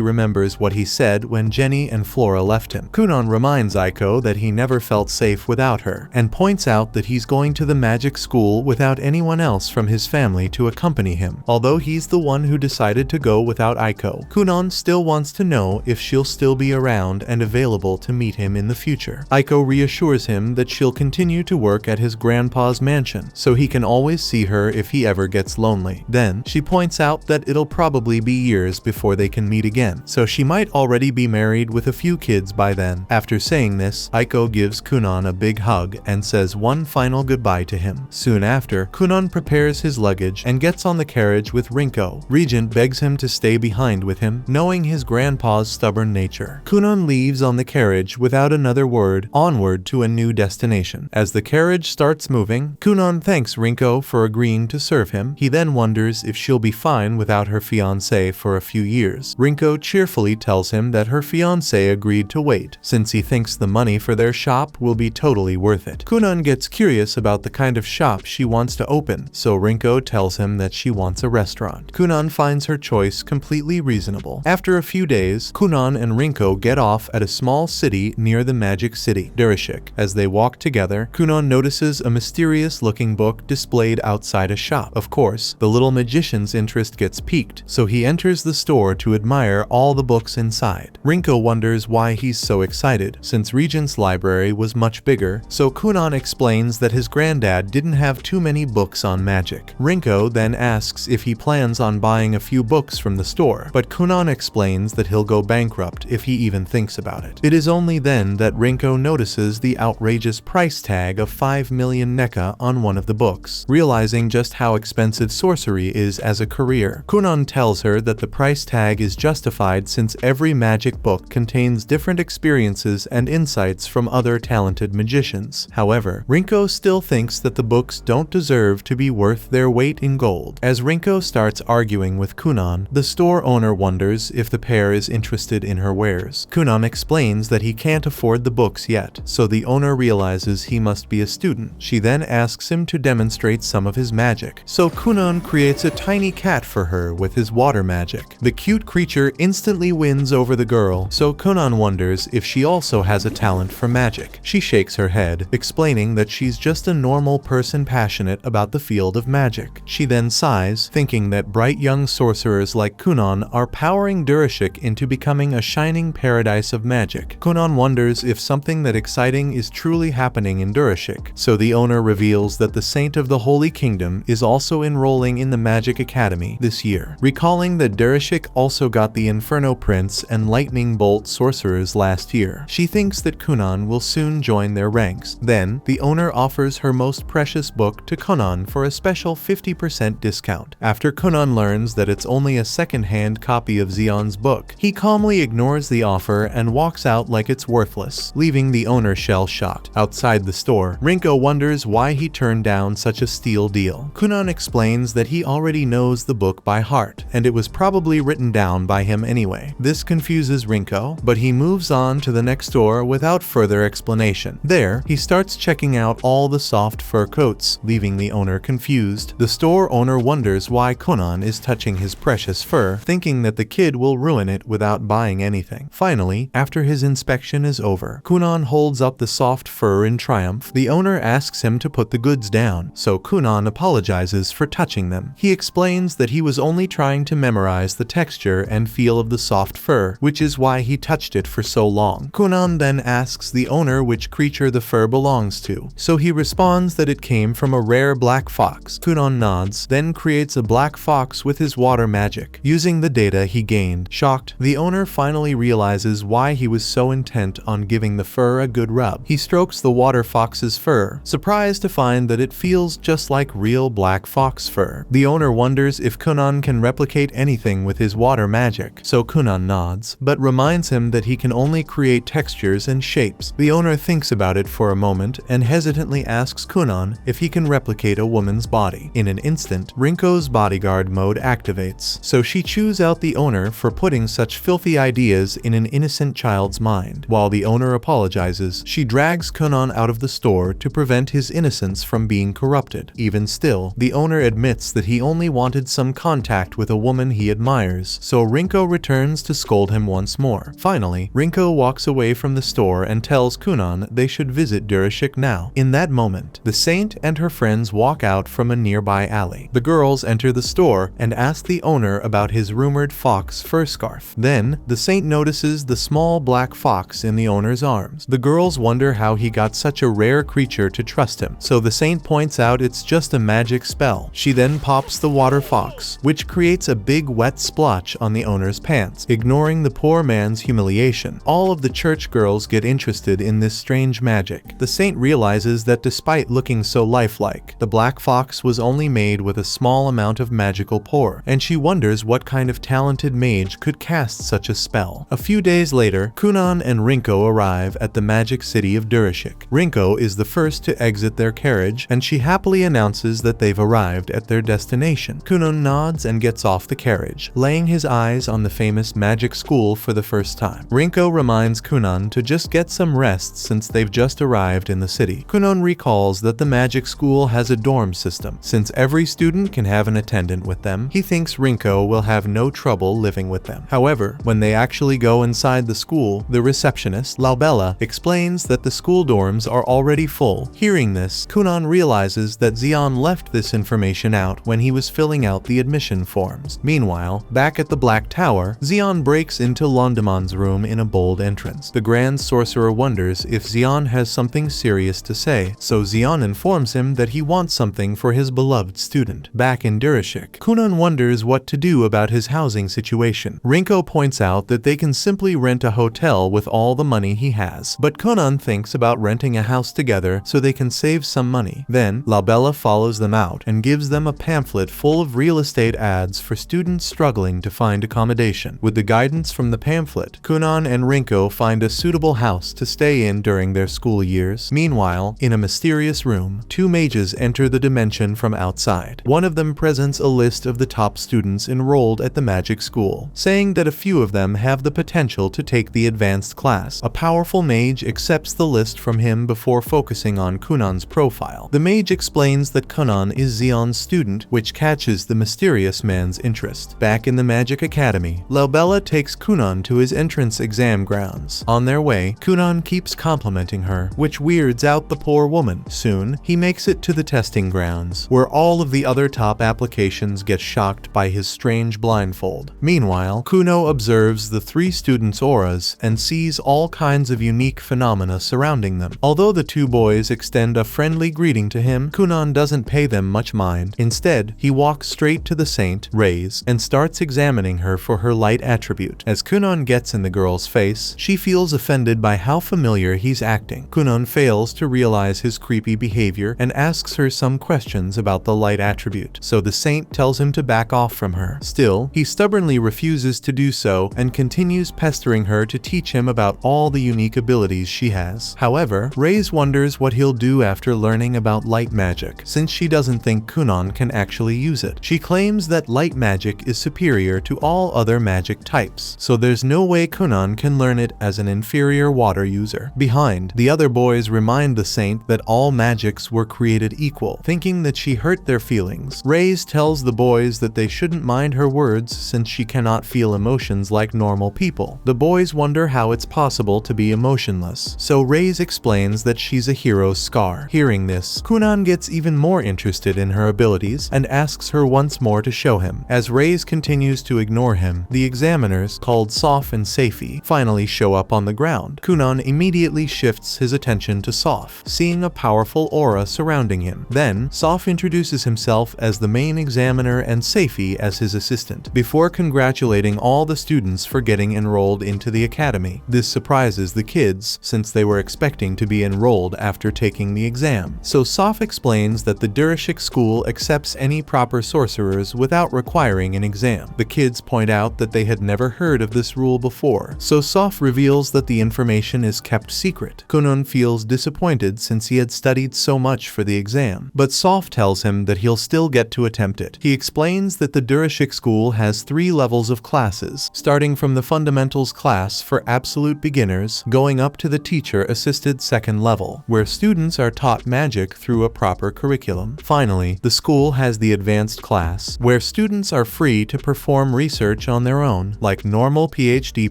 Speaker 1: remembers what he said when Jenny and Flora left him. Kunon reminds Aiko that he never felt safe without her, and points out that he's going to the magic school without anyone else from his family to accompany him. Although he's the one who decided to go without Aiko, Kunon still wants to know if she'll still be around and available to meet him in the future. Aiko reassures him that she'll continue to work at his grandpa's mansion, so he can always see her if he ever gets lonely. Then, she points out that it'll probably be years before they can meet again, so she might already be married with a few kids by then. After saying this, Aiko gives Kunon a big hug and says one final goodbye to him. Soon after, Kunon prepares his luggage and gets on the carriage with Rinko. Regent begs him to stay behind with him, knowing his grandpa's stubborn nature. Kunon leaves on the carriage without another word, onward to a new destination. As the carriage starts moving, Kunon thanks Rinko for agreeing to serve him. He then wonders if she'll be fine without her fiancé for a few years. Rinko cheerfully tells him that her fiancé agreed to wait, since he thinks the money for their shop will be totally worth it. Kunon gets curious about the kind of shop she wants to open, so Rinko tells him that she wants a restaurant. Kunon finds her choice completely reasonable. After a few days, Kunon and Rinko get off at a small city near the magic city, Dereshik. As they walk together, Kunon notices a mysterious-looking book displayed outside a shop. Of course, the little magician's interest gets piqued, so he enters the store to admire all the books inside. Rinko wonders why he's so excited, since Regent's library was much bigger, so Kunon explains that his granddad didn't have too many books on magic. Rinko then asks if he plans on buying a few books from the store, but Kunon explains that he'll go bankrupt if he even thinks about it. It is only then that Rinko notices the outrageous price tag of 5 million NECA on one of the books. Realizing just how expensive sorcery is as a career, Kunon tells her that the price tag is justified since every magic book contains different experiences and insights from other talented magicians. However, Rinko still thinks that the books don't deserve to be worth their weight in gold. As Rinko starts arguing with Kunon, the store owner wonders if the pair is interested in her wares. Kunon explains that he can't afford the books yet, so the owner realizes he must be a student. She then asks him to demonstrate some of his magic, so Kunon creates a tiny cat for her with his water magic. The cute creature instantly wins over the girl, so Kunon wonders if she also has a talent for magic. She shakes her head, explaining that she's just a normal person passionate about the field of magic. She then sighs, thinking that bright young sorcerers like Kunon are powering Dereshik into becoming a shining paradise of magic. Kunon wonders if something that exciting is truly happening in Dereshik, so the owner reveals that the Saint of the Holy Kingdom is also enrolling in the Magic Academy this year. Recalling that Dereshik also got the Inferno Prince and Lightning Bolt sorcerers last year, she thinks that Kunon will soon join their ranks. Then, the owner offers her most precious book to Kunon for a special 50% discount. After Kunon learns that it's only a second-hand copy of Xion's book, he calmly ignores the offer and walks out like it's worthless, leaving the owner shell-shocked. Outside the store, Rinko wonders why he turned down such a steal deal. Kunon explains that he already knows the book by heart, and it was probably written down by him anyway. This confuses Rinko, but he moves on to the next door store without further explanation. There, he starts checking out all the soft fur coats, leaving the owner confused. The store owner wonders why Conan is touching his precious fur, thinking that the kid will ruin it without buying anything. Finally, after his inspection is over, Conan holds up the soft fur in triumph. The owner asks him to put the goods down, so Conan apologizes for touching them. He explains that he was only trying to memorize the texture and feel of the soft fur, which is why he touched it for so long. Conan then asks the owner which creature the fur belongs to, so he responds that it came from a rare black fox. Conan nods, then creates a black fox with his water magic, using the data he gained. Shocked, the owner finally realizes why he was so intent on giving the fur a good rub. He strokes the water fox's fur, surprised to find that it feels just like real black fox fur. The owner wonders if Conan can replicate anything with his water magic, so Conan nods, but reminds him that he can only create textures and shapes. The owner thinks about it for a moment and hesitantly asks Conan if he can replicate a woman's body. In an instant, Rinko's bodyguard mode activates, so she chews out the owner for putting such filthy ideas in an innocent child's mind. While the owner apologizes, she drags Conan out of the store to prevent his innocence from being corrupted. Even still, the owner admits that he only wanted some contact with a woman he admires, so Rinko returns to scold him once more. Finally, Rinko walks away from the store and tells Conan they should visit Durashik now. In that moment, the saint and her friends walk out from a nearby alley. The girls enter the store and ask the owner about his rumored fox fur scarf. Then, the saint notices the small black fox in the owner's arms. The girls wonder how he got such a rare creature to trust him, so the saint points out it's just a magic spell. She then pops the water fox, which creates a big wet splotch on the owner's pants. Ignoring the poor man's humiliation, all of the church girls get interested in this strange magic. The saint realizes that despite looking so lifelike, the black fox was only made with a small amount of magical power, and she wonders what kind of talented mage could cast such a spell. A few days later, Conan and Rinko arrive at the magic city of Durashik. Rinko is the first to exit their carriage, and she happily announces that they've arrived at their destination. Conan nods and gets off the carriage, laying his eyes on the famous magic school for the first time. Rinko reminds Conan to just get some rest since they've just arrived in the city. Conan recalls that the magic school has a dorm system. Since every student can have an attendant with them, he thinks Rinko will have no trouble living with them. However, when they actually go inside the school, the receptionist, Laubella, explains that the school dorms are already full. Hearing this, Conan realizes that Xion left this information out when he was filling out the admission forms. Meanwhile, back at the Black Tower, Xion breaks into Londemon's room in a bold entrance. The Grand Sorcerer wonders if Xion has something serious to say, so Xion informs him that he wants something for his beloved student. Back in Durashik, Conan wonders what to do about his housing situation. Rinko points out that they can simply rent a hotel with all the money he has, but Conan thinks about renting a house together so they can save some money. Then, Laubella follows them out and gives them a pamphlet full of real estate ads for students struggling to find accommodation. With the guidance from the pamphlet, Conan and Rinko find a suitable house to stay in during their school years. Meanwhile, in a mysterious room, two mages enter the dimension from outside. One of them presents a list of the top students enrolled at the magic school, saying that a few of them have the potential to take the advanced class. A powerful mage accepts the list from him before focusing on Conan's profile. The mage explains that Conan is Xion's student, which catches the mysterious man's interest. Back in the Magic Academy, Laubella takes Conan to his entrance exam grounds. On their way, Conan keeps complimenting her, which weirds out the poor woman. Soon, he makes it to the testing grounds, where all of the other top applications get shocked by his strange blindfold. Meanwhile, Kuno observes the three students' auras and sees all kinds of unique phenomena surrounding them. Although the two boys extend a friendly greeting to him, Conan doesn't pay them much mind. Instead, he walks straight to the saint, Reyes, and starts examining her for her light attribute. As Conan gets in the girl's face, she feels offended by how familiar he's acting. Conan fails to realize his creepy behavior and asks her some questions about the light attribute, so the saint tells him to back off from her. Still, he stubbornly refuses to do so and continues pestering her to teach him about all the unique abilities she has. However, Reyes wonders what he'll do after learning about light magic, since she doesn't think Conan can actually use it. She claims that light magic is superior to all other magic types, so there's no way Conan can learn it as an inferior superior water user. Behind, the other boys remind the saint that all magics were created equal, thinking that she hurt their feelings. Reyes tells the boys that they shouldn't mind her words since she cannot feel emotions like normal people. The boys wonder how it's possible to be emotionless, so Reyes explains that she's a hero's scar. Hearing this, Kunan gets even more interested in her abilities and asks her once more to show him. As Reyes continues to ignore him, the examiners, called Soph and Seifi, finally show up on the ground. Kunan immediately shifts his attention to Soph, seeing a powerful aura surrounding him. Then, Soph introduces himself as the main examiner and Seifi as his assistant, before congratulating all the students for getting enrolled into the academy. This surprises the kids, since they were expecting to be enrolled after taking the exam. So Soph explains that the Durashik school accepts any proper sorcerers without requiring an exam. The kids point out that they had never heard of this rule before, so Soph reveals that the information is kept secret. Kunan feels disappointed since he had studied so much for the exam, but Soph tells him that he'll still get to attempt it. He explains that the Durashik school has 3 levels of classes, starting from the fundamentals class for absolute beginners, going up to the teacher-assisted second level, where students are taught magic through a proper curriculum. Finally, the school has the advanced class, where students are free to perform research on their own, like normal PhD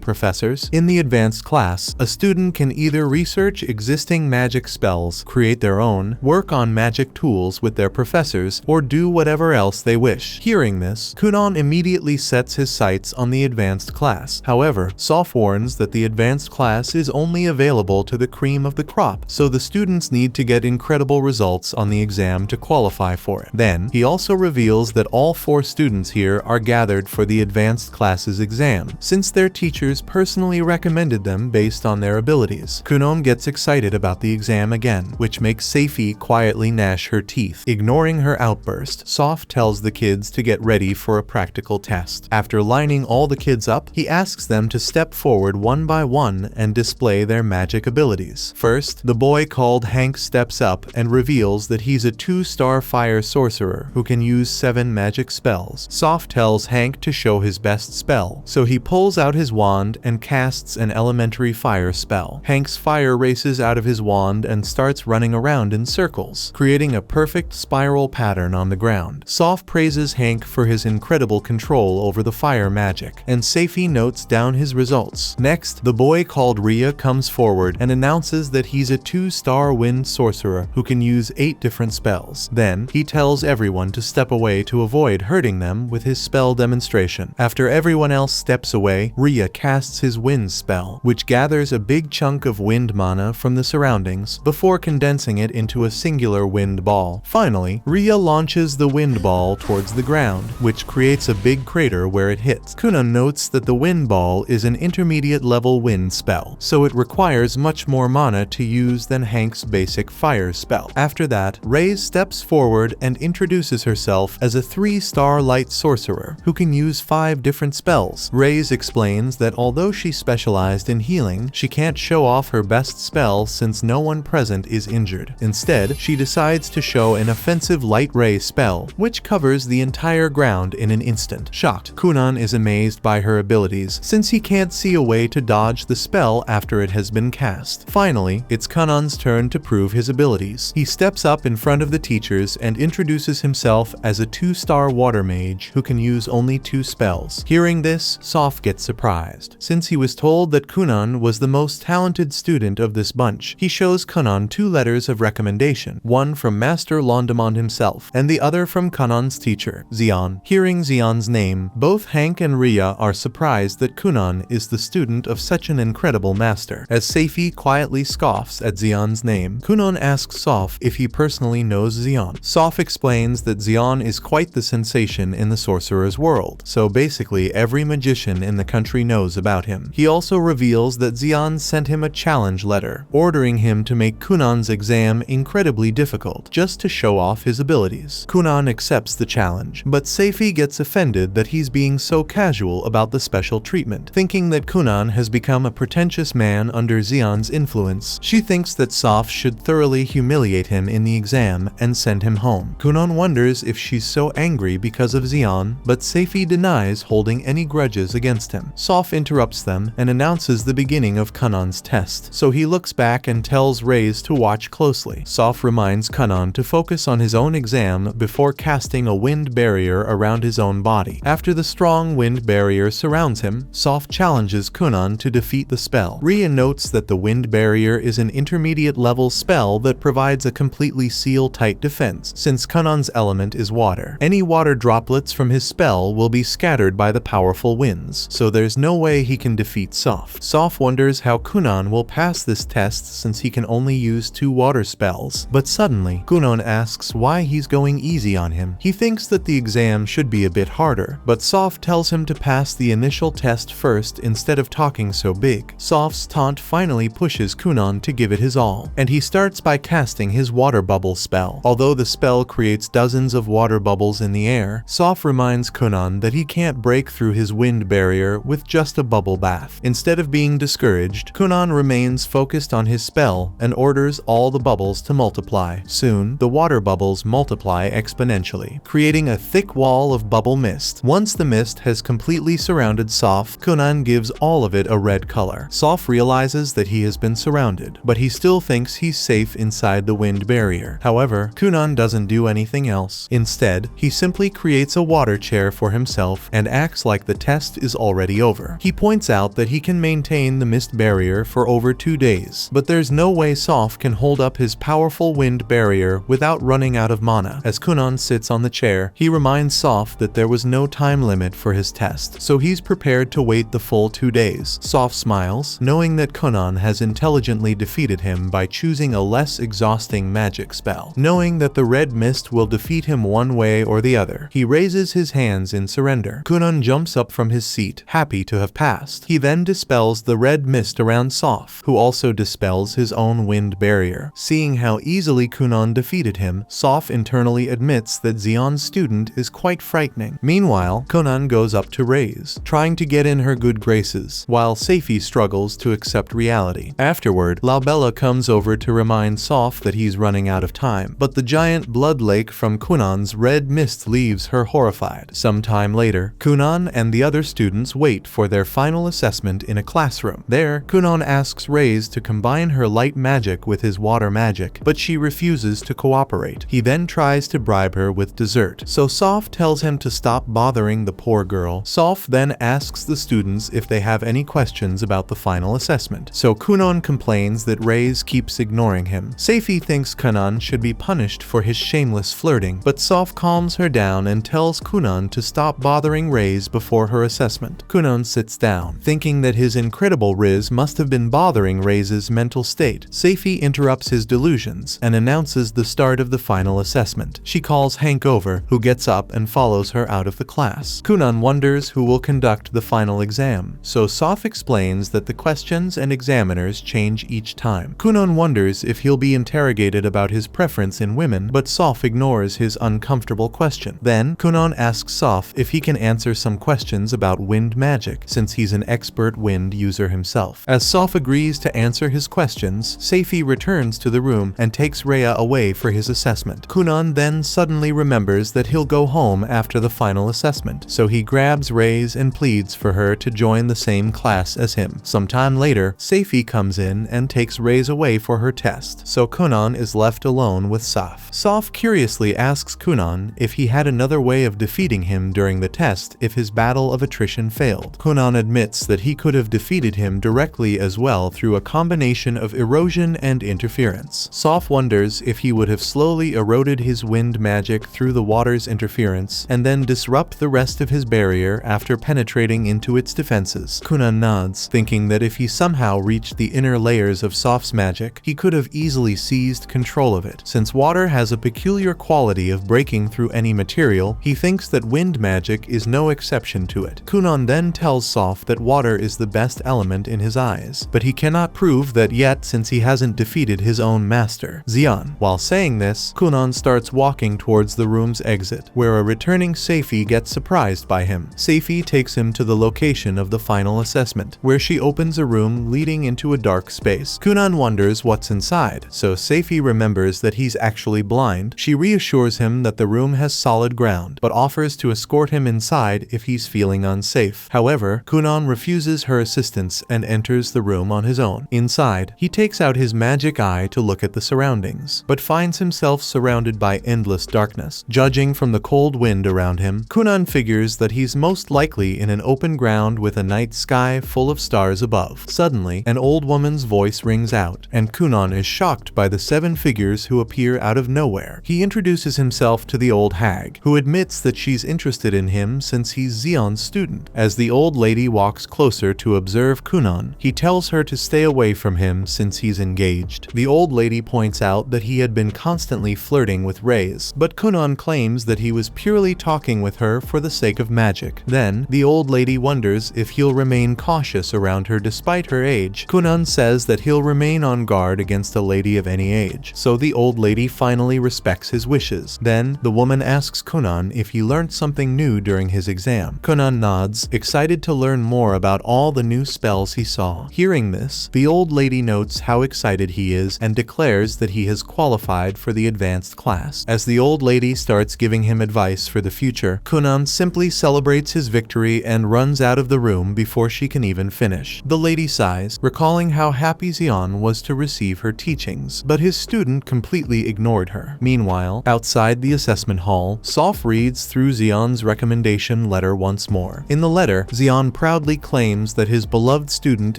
Speaker 1: professors. In the advanced class, a student can either research existing magic spells, create their own, work on magic tools with their professors, or do whatever else they wish. Hearing this, Kunan immediately sets his sights on the advanced class. However, Soph warns that the advanced class is only available to the cream of the crop, so the students need to get incredible results on the exam to qualify for it. Then, he also reveals that all 4 students here are gathered for the advanced class's exam, since their teachers personally recommended them based on their abilities. Kunan gets excited about the exam again, which makes Seifi quietly gnash her teeth. Ignoring her outburst, Soph tells the kids to get ready for a practical test. After lining all the kids up, he asks them to step forward one by one and display their magic abilities. First, the boy called Hank steps up and reveals that he's a 2-star fire sorcerer who can use 7 magic spells. Soph tells Hank to show his best spell, so he pulls out his wand and casts an elementary fire spell. Hank's fire races out of his wand and starts running around in circles, creating a perfect spiral pattern on the ground. Soph praises Hank for his incredible control over the fire magic, and Seifi notes down his results. Next, the boy called Rhea comes forward and announces that he's a 2-star wind sorcerer who can use 8 different spells. Then, he tells everyone to step away to avoid hurting them with his spell demonstration. After everyone else steps away, Rhea casts his wind spell, which gathers a big chunk of wind mana from the surroundings before condensing it into a singular wind ball. Finally, Rhea launches the wind ball towards the ground, which creates a big crater where it hits. Kunan notes that the wind ball is an intermediate level wind spell, so it requires much more mana to use than Hank's basic fire spell. After that, Reyes steps forward and introduces herself as a 3-star light sorcerer who can use 5 different spells. Reyes explains that although she specialized in healing, she can't show off her best spell since no one present is injured. Instead, she decides to show an offensive light ray spell, which covers the entire ground in an instant. Shocked, Kunan is amazed by her abilities since he can't see a way to dodge the spell after it has been cast. Finally, it's Kunan's turn to prove his abilities. He steps up in front of the teachers and introduces himself as a 2-star water mage who can use only 2 spells. Hearing this, Soph gets surprised. Since he was told that Kunan was the most talented student of this bunch, he shows Kunan 2 letters of recommendation, one from Master Londemont himself, and the other from Kunan's teacher, Xian. Hearing Xian's name, both Hank and Rhea are surprised that Kunan is the student of such an incredible master. As Seifi quietly scoffs at Xian's name, Kunan asks Soph if he personally knows Xian. Soph explains that Xian is quite the sensation in the sorcerer's world, so basically every magician in the country knows about him. He also reveals that Xian sent him a challenge letter, ordering him to make Kunan's exam incredibly difficult, just to show off his abilities. Kunan accepts the challenge, but Seifi gets offended that he's being so casual about the special treatment. Thinking that Kunan has become a pretentious man under Xian's influence, she thinks that Soph should thoroughly humiliate him in the exam and send him home. Kunan wonders if she's so angry because of Xian, but Seifi denies holding any grudges against him. Soph interrupts them and announces the beginning beginning of Kunan's test, so he looks back and tells Reyes to watch closely. Soph reminds Kunan to focus on his own exam before casting a wind barrier around his own body. After the strong wind barrier surrounds him, Soph challenges Kunan to defeat the spell. Rhea notes that the wind barrier is an intermediate level spell that provides a completely seal-tight defense, since Kunan's element is water. Any water droplets from his spell will be scattered by the powerful winds, so there's no way he can defeat Soph. Soph wonders how Kunan will pass this test since he can only use 2 water spells, but suddenly, Kunan asks why he's going easy on him. He thinks that the exam should be a bit harder, but Soph tells him to pass the initial test first instead of talking so big. Soph's taunt finally pushes Kunan to give it his all, and he starts by casting his water bubble spell. Although the spell creates dozens of water bubbles in the air, Soph reminds Kunan that he can't break through his wind barrier with just a bubble bath. Instead of being discouraged, Kunan remains focused on his spell and orders all the bubbles to multiply. Soon, the water bubbles multiply exponentially, creating a thick wall of bubble mist. Once the mist has completely surrounded Soph, Kunan gives all of it a red color. Soph realizes that he has been surrounded, but he still thinks he's safe inside the wind barrier. However, Kunan doesn't do anything else. Instead, he simply creates a water chair for himself and acts like the test is already over. He points out that he can maintain the mist barrier for over 2 days, but there's no way Soph can hold up his powerful wind barrier without running out of mana. As Kunan sits on the chair, he reminds Soph that there was no time limit for his test, so he's prepared to wait the full 2 days. Soph smiles, knowing that Kunan has intelligently defeated him by choosing a less exhausting magic spell. Knowing that the red mist will defeat him one way or the other, he raises his hands in surrender. Kunan jumps up from his seat, happy to have passed. He then dispels the red mist around Soph, who also dispels his own wind barrier. Seeing how easily Kunan defeated him, Soph internally admits that Xion's student is quite frightening. Meanwhile, Kunan goes up to Reyes, trying to get in her good graces, while Seifi struggles to accept reality. Afterward, Laubella comes over to remind Soph that he's running out of time, but the giant blood lake from Kunan's red mist leaves her horrified. Some time later, Kunan and the other students wait for their final assessment in a classroom. There, Kunan asks Reyes to combine her light magic with his water magic, but she refuses to cooperate. He then tries to bribe her with dessert, so Soph tells him to stop bothering the poor girl. Soph then asks the students if they have any questions about the final assessment, so Kunan complains that Reyes keeps ignoring him. Seifi thinks Kunan should be punished for his shameless flirting, but Soph calms her down and tells Kunan to stop bothering Reyes before her assessment. Kunan sits down, thinking that his incredible riz must have been bothering Reyes' mental state. Seifi interrupts his delusions and announces the start of the final assessment. She calls Hank over, who gets up and follows her out of the class. Kunan wonders who will conduct the final exam, so Soph explains that the questions and examiners change each time. Kunan wonders if he'll be interrogated about his preference in women, but Soph ignores his uncomfortable question. Then, Kunan asks Soph if he can answer some questions about wind magic, since he's an expert wind user himself. As Soph agrees to answer his questions, Seifi returns to the room and takes Rhea away for his assessment. Kunan then suddenly remembers that he'll go home after the final assessment, so he grabs Reyes and pleads for her to join the same class as him. Sometime later, Seifi comes in and takes Reyes away for her test, so Kunan is left alone with Soph. Soph curiously asks Kunan if he had another way of defeating him during the test if his battle of attrition failed. Kunan admits that he could have defeated him directly as well through a combination of erosion and interference. Soph wonders if he would have slowly eroded his wind magic through the water's interference and then disrupt the rest of his barrier after penetrating into its defenses. Kunan nods, thinking that if he somehow reached the inner layers of Soph's magic, he could have easily seized control of it. Since water has a peculiar quality of breaking through any material, he thinks that wind magic is no exception to it. Kunan then tells Soph that water is the best element in his eyes, but he cannot prove that yet since he hasn't defeated his own master, Xion. While saying this, Kunan starts walking towards the room's exit, where a returning Seifi gets surprised by him. Seifi takes him to the location of the final assessment, where she opens a room leading into a dark space. Kunan wonders what's inside, so Seifi remembers that he's actually blind. She reassures him that the room has solid ground, but offers to escort him inside if he's feeling unsafe. However, Kunan refuses her assistance and enters the room on his own. Inside, he takes out his magic eye to look at the surroundings, but finds himself surrounded by endless darkness. Judging from the cold wind around him, Kunan figures that he's most likely in an open ground with a night sky full of stars above. Suddenly, an old woman's voice rings out, and Kunan is shocked by the 7 figures who appear out of nowhere. He introduces himself to the old hag, who admits that she's interested in him since he's Xion's student. As the old lady walks closer to observe Kunan, he tells her to stay away from him since he's engaged. The old lady points out that he had been constantly flirting with Reyes, but Kunan claims that he was purely talking with her for the sake of magic. Then, the old lady wonders if he'll remain cautious around her despite her age. Kunan says that he'll remain on guard against a lady of any age, so the old lady finally respects his wishes. Then, the woman asks Kunan if he learned something new during his exam. Kunan nods, excited to learn more about all the new spells he saw. Hearing this, the old lady notes how excited he is and declares that he has qualified for the advanced class. As the old lady starts giving him advice for the future, Kunan simply celebrates his victory and runs out of the room before she can even finish. The lady sighs, recalling how happy Xion was to receive her teachings, but his student completely ignored her. Meanwhile, outside the assessment hall, Soph reads through Xion's recommendation letter once more. In the letter, Xion proudly claims that his beloved student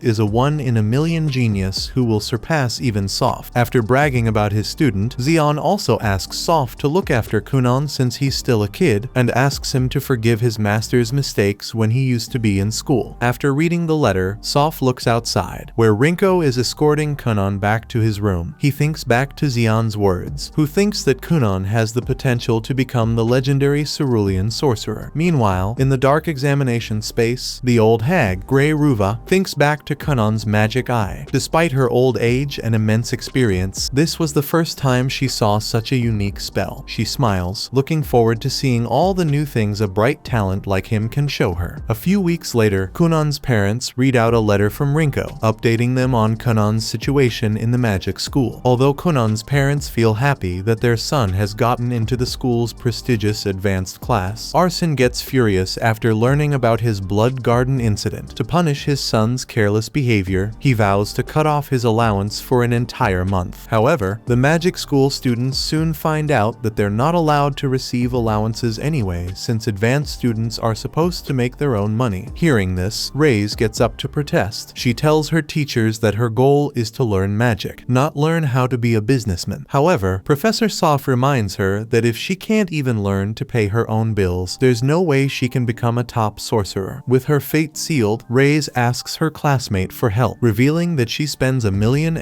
Speaker 1: is a 1 in a million genius who will surpass even Soph. After bragging about his student, Xion also asks Soph to look after Kunan since he's still a kid, and asks him to forgive his master's mistakes when he used to be in school. After reading the letter, Soph looks outside, where Rinko is escorting Kunan back to his room. He thinks back to Xion's words, who thinks that Kunan has the potential to become the legendary cerulean sorcerer. Meanwhile, in the dark examination space, the old hag, Grey Ruva, thinks back to Kunan's magic eye. Despite her old age and immense experience, this was the first time she saw such a unique spell. She smiles, looking forward to seeing all the new things a bright talent like him can show her. A few weeks later, Kunan's parents read out a letter from Rinko, updating them on Kunan's situation in the magic school. Although Kunan's parents feel happy that their son has gotten into the school's prestigious advanced class, Arsene gets furious after learning about his blood garden incident. To punish his son's careless behavior, he vows to cut off his allowance for an entire month. However, the magic school students soon find out that they're not allowed to receive allowances anyway, since advanced students are supposed to make their own money. Hearing this, Reyes gets up to protest. She tells her teachers that her goal is to learn magic, not learn how to be a businessman. However, Professor Soph reminds her that if she can't even learn to pay her own bills, there's no way she can become a top sorcerer. With her fate sealed, Reyes asks her classmate for help, revealing that she spends $1.5 million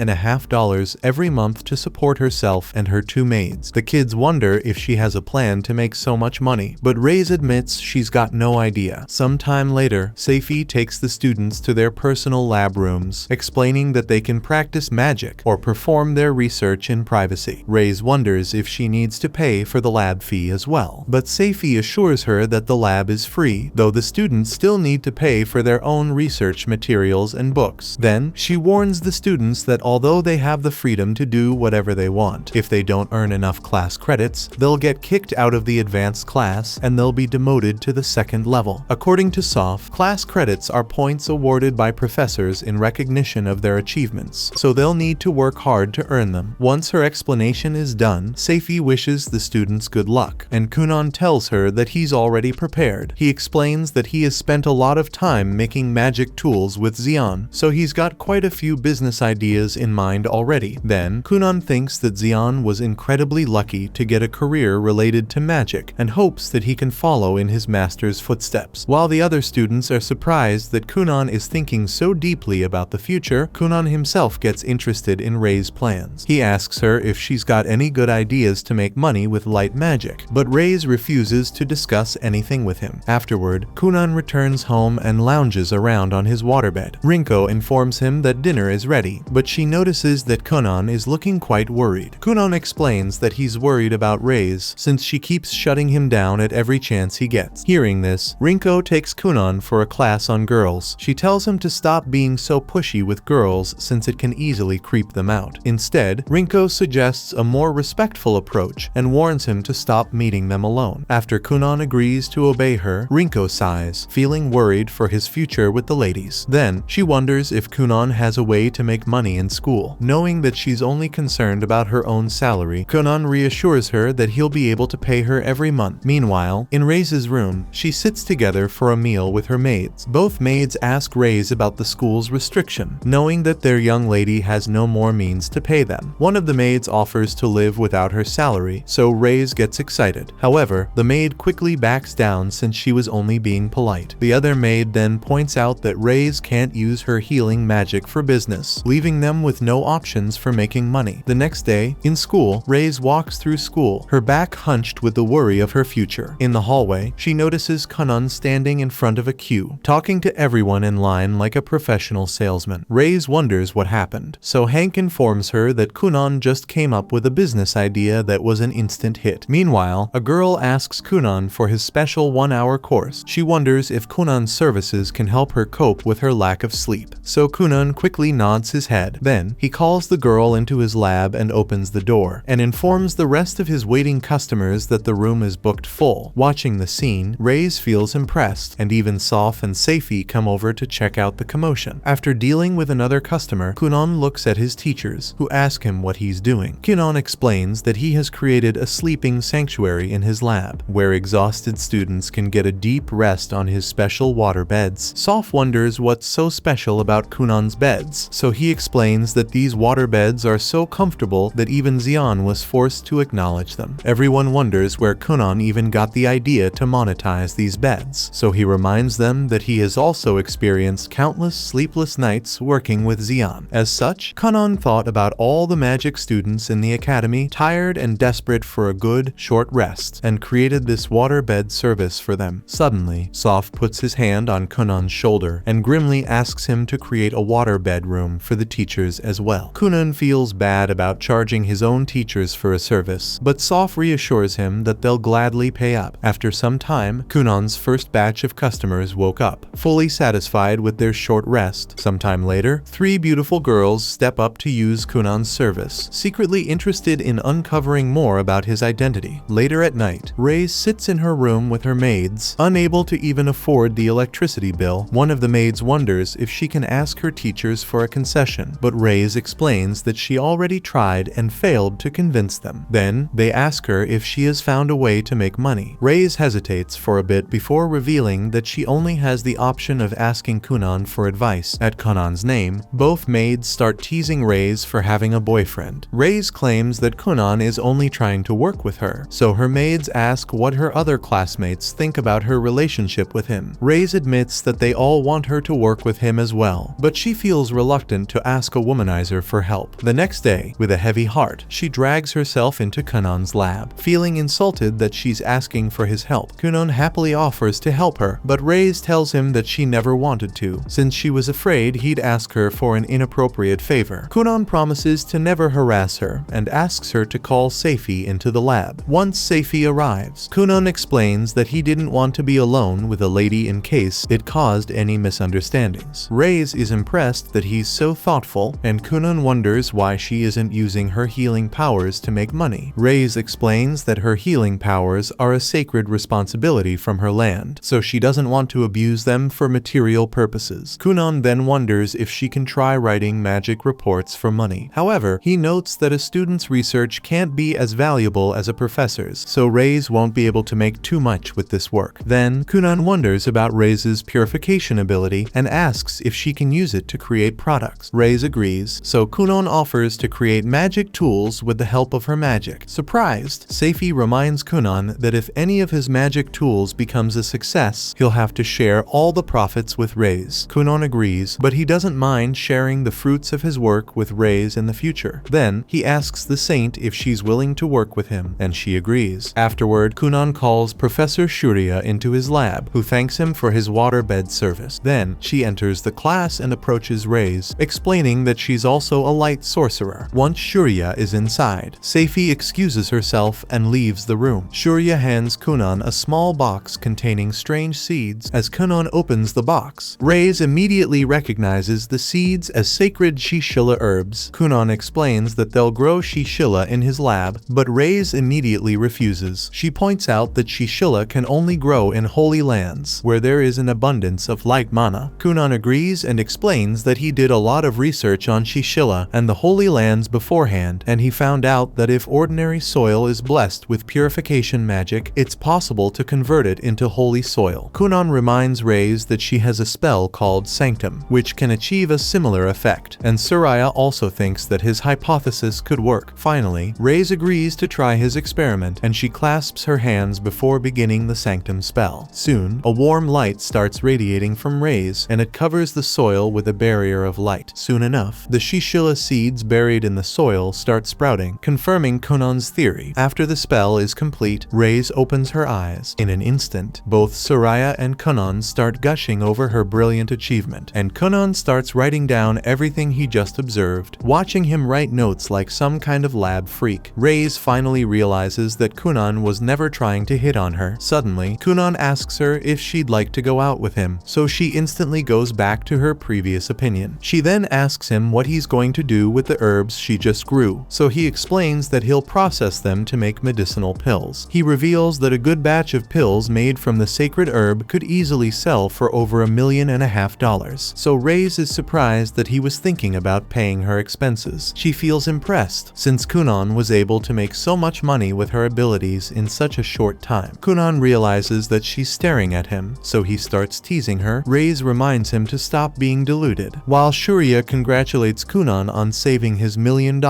Speaker 1: every month to support herself and her 2 maids. The kids wonder if she has a plan to make so much money, but Reyes admits she's got no idea. Sometime later, Seifi takes the students to their personal lab rooms, explaining that they can practice magic or perform their research in privacy. Reyes wonders if she needs to pay for the lab fee as well, but Seifi assures her that the lab is free, though the students still need to pay for their own research materials and books. Then, she warns the students that although they have the freedom to do whatever they want, if they don't earn enough class credits, they'll get kicked out of the advanced class and they'll be demoted to the 2nd level. According to Soph, class credits are points awarded by professors in recognition of their achievements, so they'll need to work hard to earn them. Once her explanation is done, Seifi wishes the students good luck, and Kunan tells her that he's already prepared. He explains that he has spent a lot of time making magic tools with Xion, so he's got quite a few business ideas in mind already. Then, Kunan thinks that Xion was incredibly lucky to get a career related to magic, and hopes that he can follow in his master's footsteps. While the other students are surprised that Kunan is thinking so deeply about the future, Kunan himself gets interested in Reyes' plans. He asks her if she's got any good ideas to make money with light magic, but Reyes refuses to discuss anything with him. Afterward, Kunan returns home and lounges around on his waterbed. Rinko informs him that dinner is ready, but she notices that Kunan is looking quite worried. Kunan explains that he's worried about Reyes since she keeps shutting him down at every chance he gets. Hearing this, Rinko takes Kunan for a class on girls. She tells him to stop being so pushy with girls since it can easily creep them out. Instead, Rinko suggests a more respectful approach and warns him to stop meeting them alone. After Kunan agrees to obey her, Rinko sighs, feeling worried for his future with the ladies. Then, she wonders if Kunan has a way to make money in school. Knowing that she's only concerned about her own salary, Kunan reassures her that he'll be able to pay her every month. Meanwhile, in Rei's room, she sits together for a meal with her maids. Both maids ask Rei about the school's restriction, knowing that their young lady has no more means to pay them. One of the maids offers to live without her salary, so Rei gets excited. However, the maid quickly backs down since she was only being polite. The other maid then points out that Rei can't use her healing magic for business, leaving them with no options for making money. The next day, in school, Rei walks through school, her back hunched with the worry of her future. In the hallway, she notices Kunan standing in front of a queue, talking to everyone in line like a professional salesman. Rei wonders what happened, so Hank informs her that Kunan just came up with a business idea that was an instant hit. Meanwhile, a girl asks Kunan for his special 1-hour course. She wonders if Kunan's services can help her cope with her lack of sleep, so Kunan quickly nods his head. Then, he calls the girl into his lab and opens the door, and informs the rest of his waiting customers that the room is booked full. Watching the scene, Rei feels impressed, and even Soph and Seifi come over to check out the commotion. After dealing with another customer, Kunan looks at his teachers, who ask him what he's doing. Kunan explains that he has created a sleeping sanctuary in his lab, where exhausted students can get a deep rest on his special water beds. Soph wonders what's so special about Kunan's beds, so he explains that these water beds are so comfortable that even Xian was forced to acknowledge them. Everyone wonders where Kunan even got the idea to monetize these beds, so he reminds them that he has also experienced countless sleepless nights working with Xian. As such, Kunan thought about all the magic students in the academy, tired and desperate for a good, short rest, and created this water bed service for them. Suddenly, Soph puts his hand on Kunan's shoulder and grimly asks him to create a water bedroom for the teachers as well. Kunan feels bad about charging his own teachers for a service, but Soph reassures him that they'll gladly pay up. After some time, Kunan's first batch of customers woke up, fully satisfied with their short rest. Sometime later, 3 beautiful girls step up to use Kunan's service, secretly interested in uncovering more about his identity. Later at night, Rei sits in her room with her maids, unable to even afford the electricity bill. One of the maids wonders if she can ask her teachers for a concession, but Rei explains that she already tried and failed to convince them. Then, they ask her if she has found a way to make money. Rei hesitates for a bit before revealing that she only has the option of asking Kunan for advice. At Kunan's name, both maids start teasing Rei for having a boyfriend. Rei claims that Kunan is only trying to work with her, so her maids ask what her other classmates think about her relationship with him. Rei admits that they all want her to work with him as well, but she feels reluctant to ask a womanizer for help. The next day, with a heavy heart, she drags herself into Kunan's lab, feeling insulted that she's asking for his help. Kunan happily offers to help her, but Rei tells him that she never wanted to, since she was afraid he'd ask her for an inappropriate favor. Kunan promises to never harass her and asks her to call Seifi into the lab. Once Seifi arrives, Kunan explains that he didn't want to be alone with a lady in case it caused any misunderstandings. Rei is impressed that he's so thoughtful, and Kunan wonders why she isn't using her healing powers to make money. Rei explains that her healing powers are a sacred responsibility from her land, so she doesn't want to abuse them for material purposes. Kunan then wonders if she can try writing magic reports for money. However, he notes that a student's research can't be as valuable as a professor's, so Rei won't be able to make too much with this work. Then, Kunan wonders about Rei's purification ability and asks if she can use it to create products. Rei agrees, so Kunan offers to create magic tools with the help of her magic. Surprised, Seifi reminds Kunan that if any of his magic tools becomes a success, he'll have to share all the profits with Rei. Kunan agrees, but he doesn't mind sharing the fruits of his work with Rei in the future. Then, he asks the saint if she's willing to work with him, and she agrees. Afterward, Kunan calls Professor Shurya into his lab, who thanks him for his waterbed service. Then, she enters the class and approaches Rei, explaining that she's also a light sorcerer. Once Shurya is inside, Seifi excuses herself and leaves the room. Shurya hands Kunan a small box containing strange seeds. As Kunan opens the box, Rei immediately recognizes the seeds as sacred shishilla herbs. Kunan explains that they'll grow shishilla in his lab, but Rei immediately refuses. She points out that shishilla can only grow in holy lands, where there is an abundance of light mana. Kunan agrees and explains that he did a lot of research on Shishila and the Holy Lands beforehand, and he found out that if ordinary soil is blessed with purification magic, it's possible to convert it into holy soil. Kunan reminds Reyes that she has a spell called Sanctum, which can achieve a similar effect, and Soraya also thinks that his hypothesis could work. Finally, Reyes agrees to try his experiment, and she clasps her hands before beginning the Sanctum spell. Soon, a warm light starts radiating from Reyes, and it covers the soil with a barrier of light. Soon enough, the Shishila seeds buried in the soil start sprouting, confirming Kunan's theory. After the spell is complete, Reyes opens her eyes. In an instant, both Soraya and Kunan start gushing over her brilliant achievement, and Kunan starts writing down everything he just observed. Watching him write notes like some kind of lab freak, Reyes finally realizes that Kunan was never trying to hit on her. Suddenly, Kunan asks her if she'd like to go out with him, so she instantly goes back to her previous opinion. She then asks him what he's going to do with the herbs she just grew, so he explains that he'll process them to make medicinal pills. He reveals that a good batch of pills made from the sacred herb could easily sell for over $1.5 million, so Reyes is surprised that he was thinking about paying her expenses. She feels impressed, since Kunan was able to make so much money with her abilities in such a short time. Kunan realizes that she's staring at him, so he starts teasing her. Reyes reminds him to stop being deluded. While Shuriya congratulates Kunan on saving his $1 million,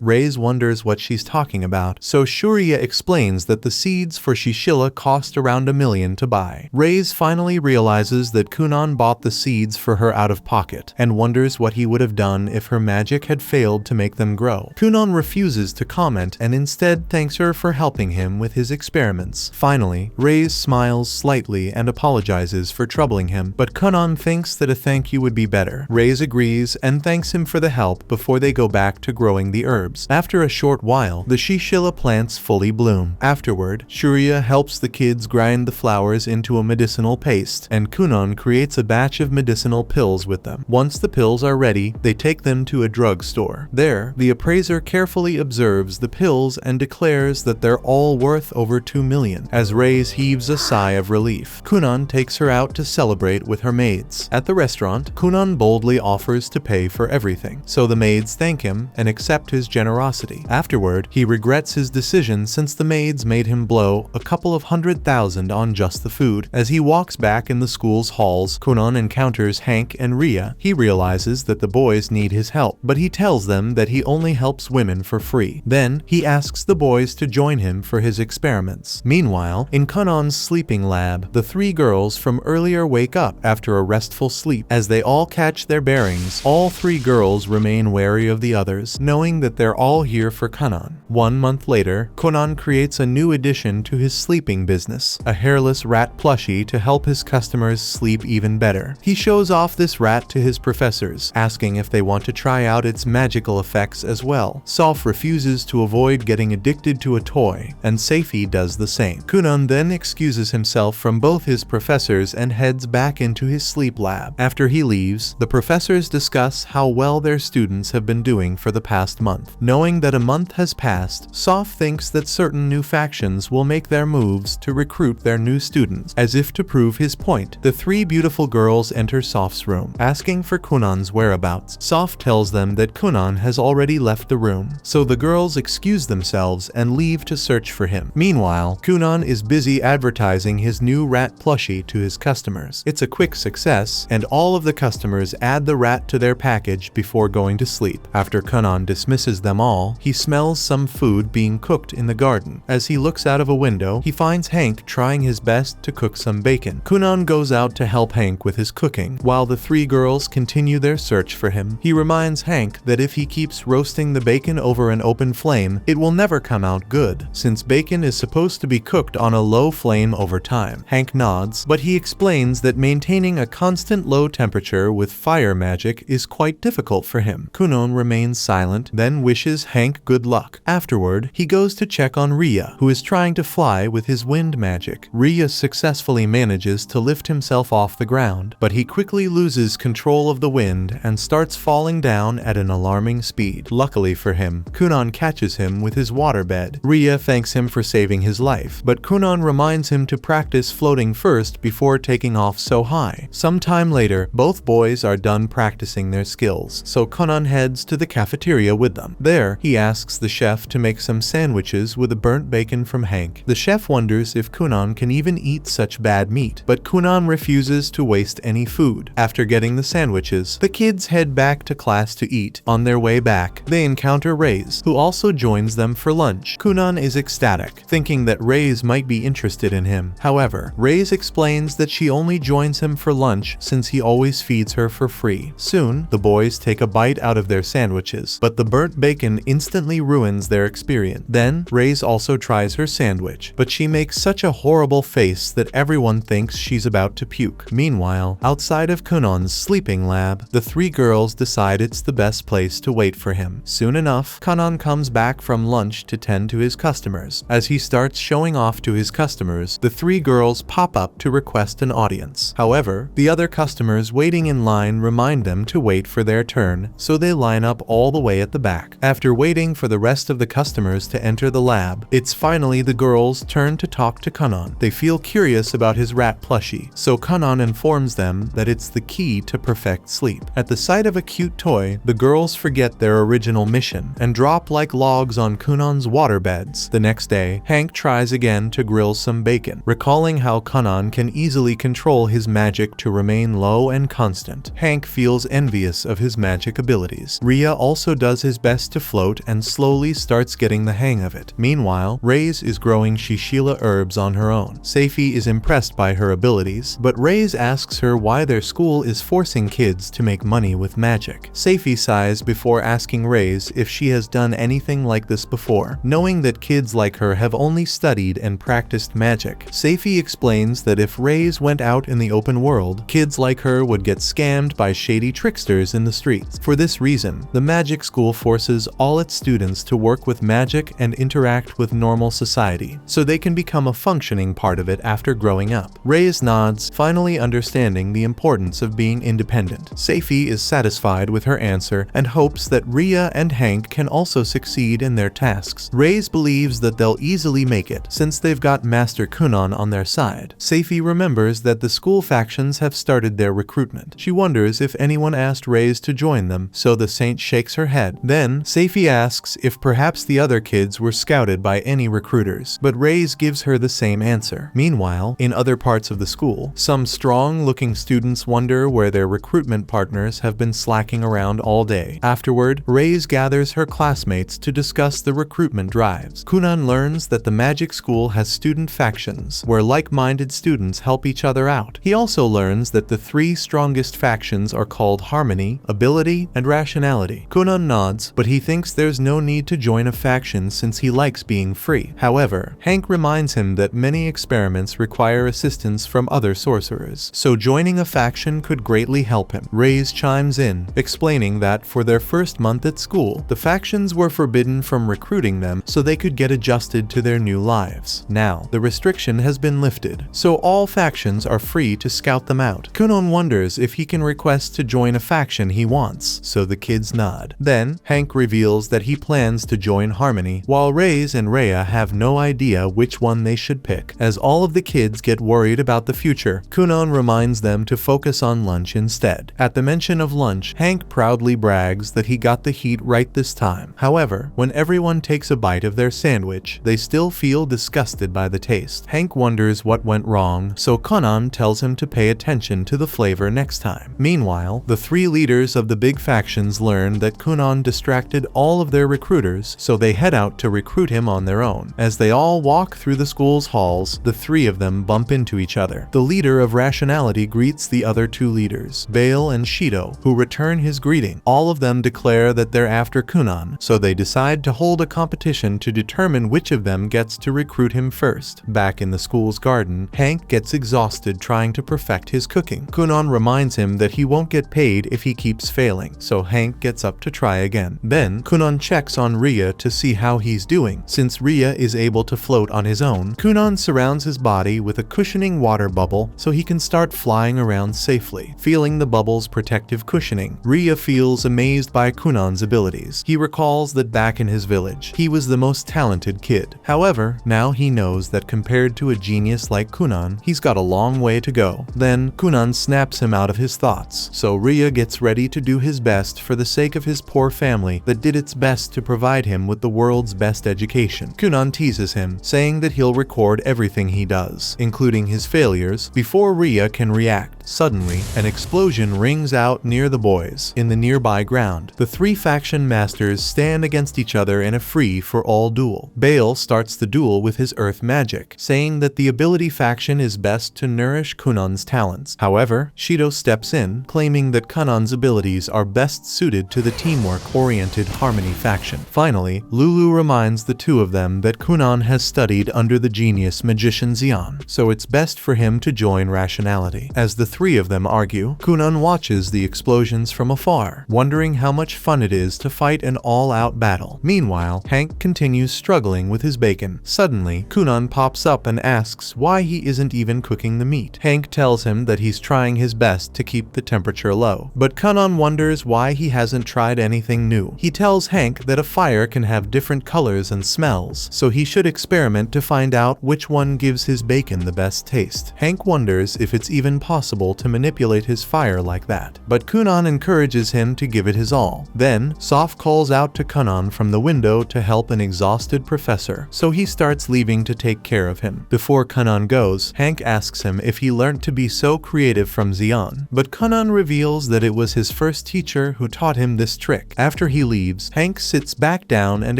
Speaker 1: Reyes wonders what she's talking about, so Shuriya explains that the seeds for Shishila cost around $1 million to buy. Reyes finally realizes that Kunan bought the seeds for her out of pocket, and wonders what he would have done if her magic had failed to make them grow. Kunan refuses to comment and instead thanks her for helping him with his experiments. Finally, Reyes smiles slightly and apologizes for troubling him, but Kunan thinks that a thank you would be better. Reyes agrees and thanks him for the help before they go back to growing the herbs. After a short while, the Shishila plants fully bloom. Afterward, Shuriya helps the kids grind the flowers into a medicinal paste, and Kunan creates a batch of medicinal pills with them. Once the pills are ready, they take them to a drugstore. There, the appraiser carefully observes the pills and declares that they're all worth over $2 million. As Reyes heaves a sigh of relief, Kunan takes her out to celebrate with her maids. At the restaurant, Kunan boldly offers to pay for everything, so the maids thank him and accept his generosity. Afterward, he regrets his decision since the maids made him blow a couple of $100,000 on just the food. As he walks back in the school's halls, Kunan encounters Hank and Rhea. He realizes that the boys need his help, but he tells them that he only helps women for free. Then, he asks the boys to join him for his experiments. Meanwhile, in Kunan's sleeping lab, the three girls from earlier wake up after a restful sleep. As they all catch their bearings, all three girls remain wary of the others, knowing that they're all here for Kunan. 1 month later, Kunan creates a new addition to his sleeping business, a hairless rat plushie to help his customers sleep even better. He shows off this rat to his professors, asking if they want to try out its magical effects as well. Soph refuses to avoid getting addicted to a toy, and Seifi does the same. Kunan then excuses himself from both his professors and heads back into his sleep lab. After he leaves, the professors discuss how well their students have been doing for the past month. Knowing that a month has passed, Soph thinks that certain new factions will make their moves to recruit their new students. As if to prove his point, the three beautiful girls enter Soph's room, asking for Kunan's whereabouts. Soph tells them that Kunan has already left the room, so the girls excuse themselves and leave to search for him. Meanwhile, Kunan is busy advertising his new rat plushie to his customers. It's a quick success, and all of the customers add the rat to their package before going to sleep. After Kunan dismisses them all, he smells some food being cooked in the garden. As he looks out of a window, he finds Hank trying his best to cook some bacon. Kunan goes out to help Hank with his cooking, while the three girls continue their search for him. He reminds Hank that if he keeps roasting the bacon over an open flame, it will never come out good, since bacon is supposed to be cooked on a low flame over time. Hank nods, but he explains that maintaining a constant low temperature with fire magic is quite difficult for him. Kunan remains silent, then wishes Hank good luck. Afterward, he goes to check on Rhea, who is trying to fly with his wind magic. Rhea successfully manages to lift himself off the ground, but he quickly loses control of the wind and starts falling down at an alarming speed. Luckily for him, Kunan catches him with his waterbed. Rhea thanks him for saving his life, but Kunan reminds him to practice floating first before taking off so high. Some time later, both boys are done practicing their skills, so Conan heads to the cafeteria with them. There, he asks the chef to make some sandwiches with the burnt bacon from Hank. The chef wonders if Conan can even eat such bad meat, but Conan refuses to waste any food. After getting the sandwiches, the kids head back to class to eat. On their way back, they encounter Reyes, who also joins them for lunch. Conan is ecstatic, thinking that Reyes might be interested in him. However, Reyes explains that she only joins him for lunch since he always feeds her for free. Soon, the boys take a bite out of their sandwiches, but the burnt bacon instantly ruins their experience. Then, Reyes also tries her sandwich, but she makes such a horrible face that everyone thinks she's about to puke. Meanwhile, outside of Conan's sleeping lab, the three girls decide it's the best place to wait for him. Soon enough, Conan comes back from lunch to tend to his customers. As he starts showing off to his customers, the three girls pop up to request an audience. However, the other customers waiting in line remind them to wait for their turn, so they line up all the way at the back. After waiting for the rest of the customers to enter the lab, it's finally the girls' turn to talk to Conan. They feel curious about his rat plushie, so Conan informs them that it's the key to perfect sleep. At the sight of a cute toy, the girls forget their original mission and drop like logs on Conan's waterbeds. The next day, Hank tries again to grill some bacon, recalling how Conan can easily control his magic to remain low and constant. Hank feels envious of his magic abilities. Rhea also does his best to float and slowly starts getting the hang of it. Meanwhile, Reyes is growing shishila herbs on her own. Seifi is impressed by her abilities, but Reyes asks her why their school is forcing kids to make money with magic. Seifi sighs before asking Reyes if she has done anything like this before. Knowing that kids like her have only studied and practiced magic, Seifi explains that if Reyes went out in the open world, kids like her would get scammed by shady tricksters in the streets. For this reason, the magic school forces all its students to work with magic and interact with normal society, so they can become a functioning part of it after growing up. Reyes nods, finally understanding the importance of being independent. Seifi is satisfied with her answer and hopes that Rhea and Hank can also succeed in their tasks. Reyes believes that they'll easily make it, since they've got Master Conan on their side. Seifi remembers that the school factions have started their recruitment. She wonders if anyone asked Reyes to join them, so the saint shakes her head. Then, Seifi asks if perhaps the other kids were scouted by any recruiters, but Reyes gives her the same answer. Meanwhile, in other parts of the school, some strong-looking students wonder where their recruitment partners have been slacking around all day. Afterward, Reyes gathers her classmates to discuss the recruitment drives. Conan learns that the magic school has student factions, where like-minded students help each other out. He also learns that the three strongest factions are called Harmony, Ability, and Rationality. Conan nods, but he thinks there's no need to join a faction since he likes being free. However, Hank reminds him that many experiments require assistance from other sorcerers, so joining a faction could greatly help him. Reyes chimes in, explaining that for their first month at school, the factions were forbidden from recruiting them so they could get adjusted to their new lives. Now, the restriction has been lifted, so all factions are free to scout them out. Conan wonders if he can request to join a faction he wants, so the kids nod. Then, Hank reveals that he plans to join Harmony, while Reyes and Rhea have no idea which one they should pick. As all of the kids get worried about the future, Conan reminds them to focus on lunch instead. At the mention of lunch, Hank proudly brags that he got the heat right this time. However, when everyone takes a bite of their sandwich, they still feel disgusted by the taste. Hank wonders what went wrong, so Conan tells him to pay attention to the flavor next time. Meanwhile, the three leaders of the big factions learn that Conan distracted all of their recruiters, so they head out to recruit him on their own. As they all walk through the school's halls, the three of them bump into each other. The leader of Rationality greets the other two leaders, Bale and Shido, who return his greeting. All of them declare that they're after Conan, so they decide to hold a competition to determine which of them gets to recruit him first. Back in the school's garden, Hank gets exhausted trying to perfect his cooking. Conan reminds him that he won't get paid if he keeps failing, so Hank gets up to try again. Then, Conan checks on Rhea to see how he's doing. Since Rhea is able to float on his own, Conan surrounds his body with a cushioning water bubble so he can start flying around safely. Feeling the bubble's protective cushioning, Rhea feels amazed by Conan's abilities. He recalls that back in his village, he was the most talented kid. However, now he knows that compared to a genius like Conan, he's got a long way to go. Then, Kunan snaps him out of his thoughts, so Rhea gets ready to do his best for the sake of his poor family that did its best to provide him with the world's best education. Kunan teases him, saying that he'll record everything he does, including his failures, before Rhea can react. Suddenly, an explosion rings out near the boys. In the nearby ground, the three faction masters stand against each other in a free-for-all duel. Bale starts the duel with his earth magic, saying that the ability faction is best to nourish Kunan's talents. However, Shido steps in, claiming that Kunan's abilities are best suited to the teamwork-oriented harmony faction. Finally, Lulu reminds the two of them that Kunan has studied under the genius magician Xian, so it's best for him to join rationality. As the three of them argue, Kunan watches the explosions from afar, wondering how much fun it is to fight an all-out battle. Meanwhile, Hank continues struggling with his bacon. Suddenly, Kunan pops up and asks why he isn't even cooking the meat. Hank tells him that he's trying his best to keep the temperature low, but Kunan wonders why he hasn't tried anything new. He tells Hank that a fire can have different colors and smells, so he should experiment to find out which one gives his bacon the best taste. Hank wonders if it's even possible to manipulate his fire like that, but Kunan encourages him to give it his all. Then, Soph calls out to Kunan from the window to help an exhausted professor, so he starts leaving to take care of him. Before Kunan goes, Hank asks him if he learned to be so creative from Xian, but Kunan reveals that it was his first teacher who taught him this trick. After he leaves, Hank sits back down and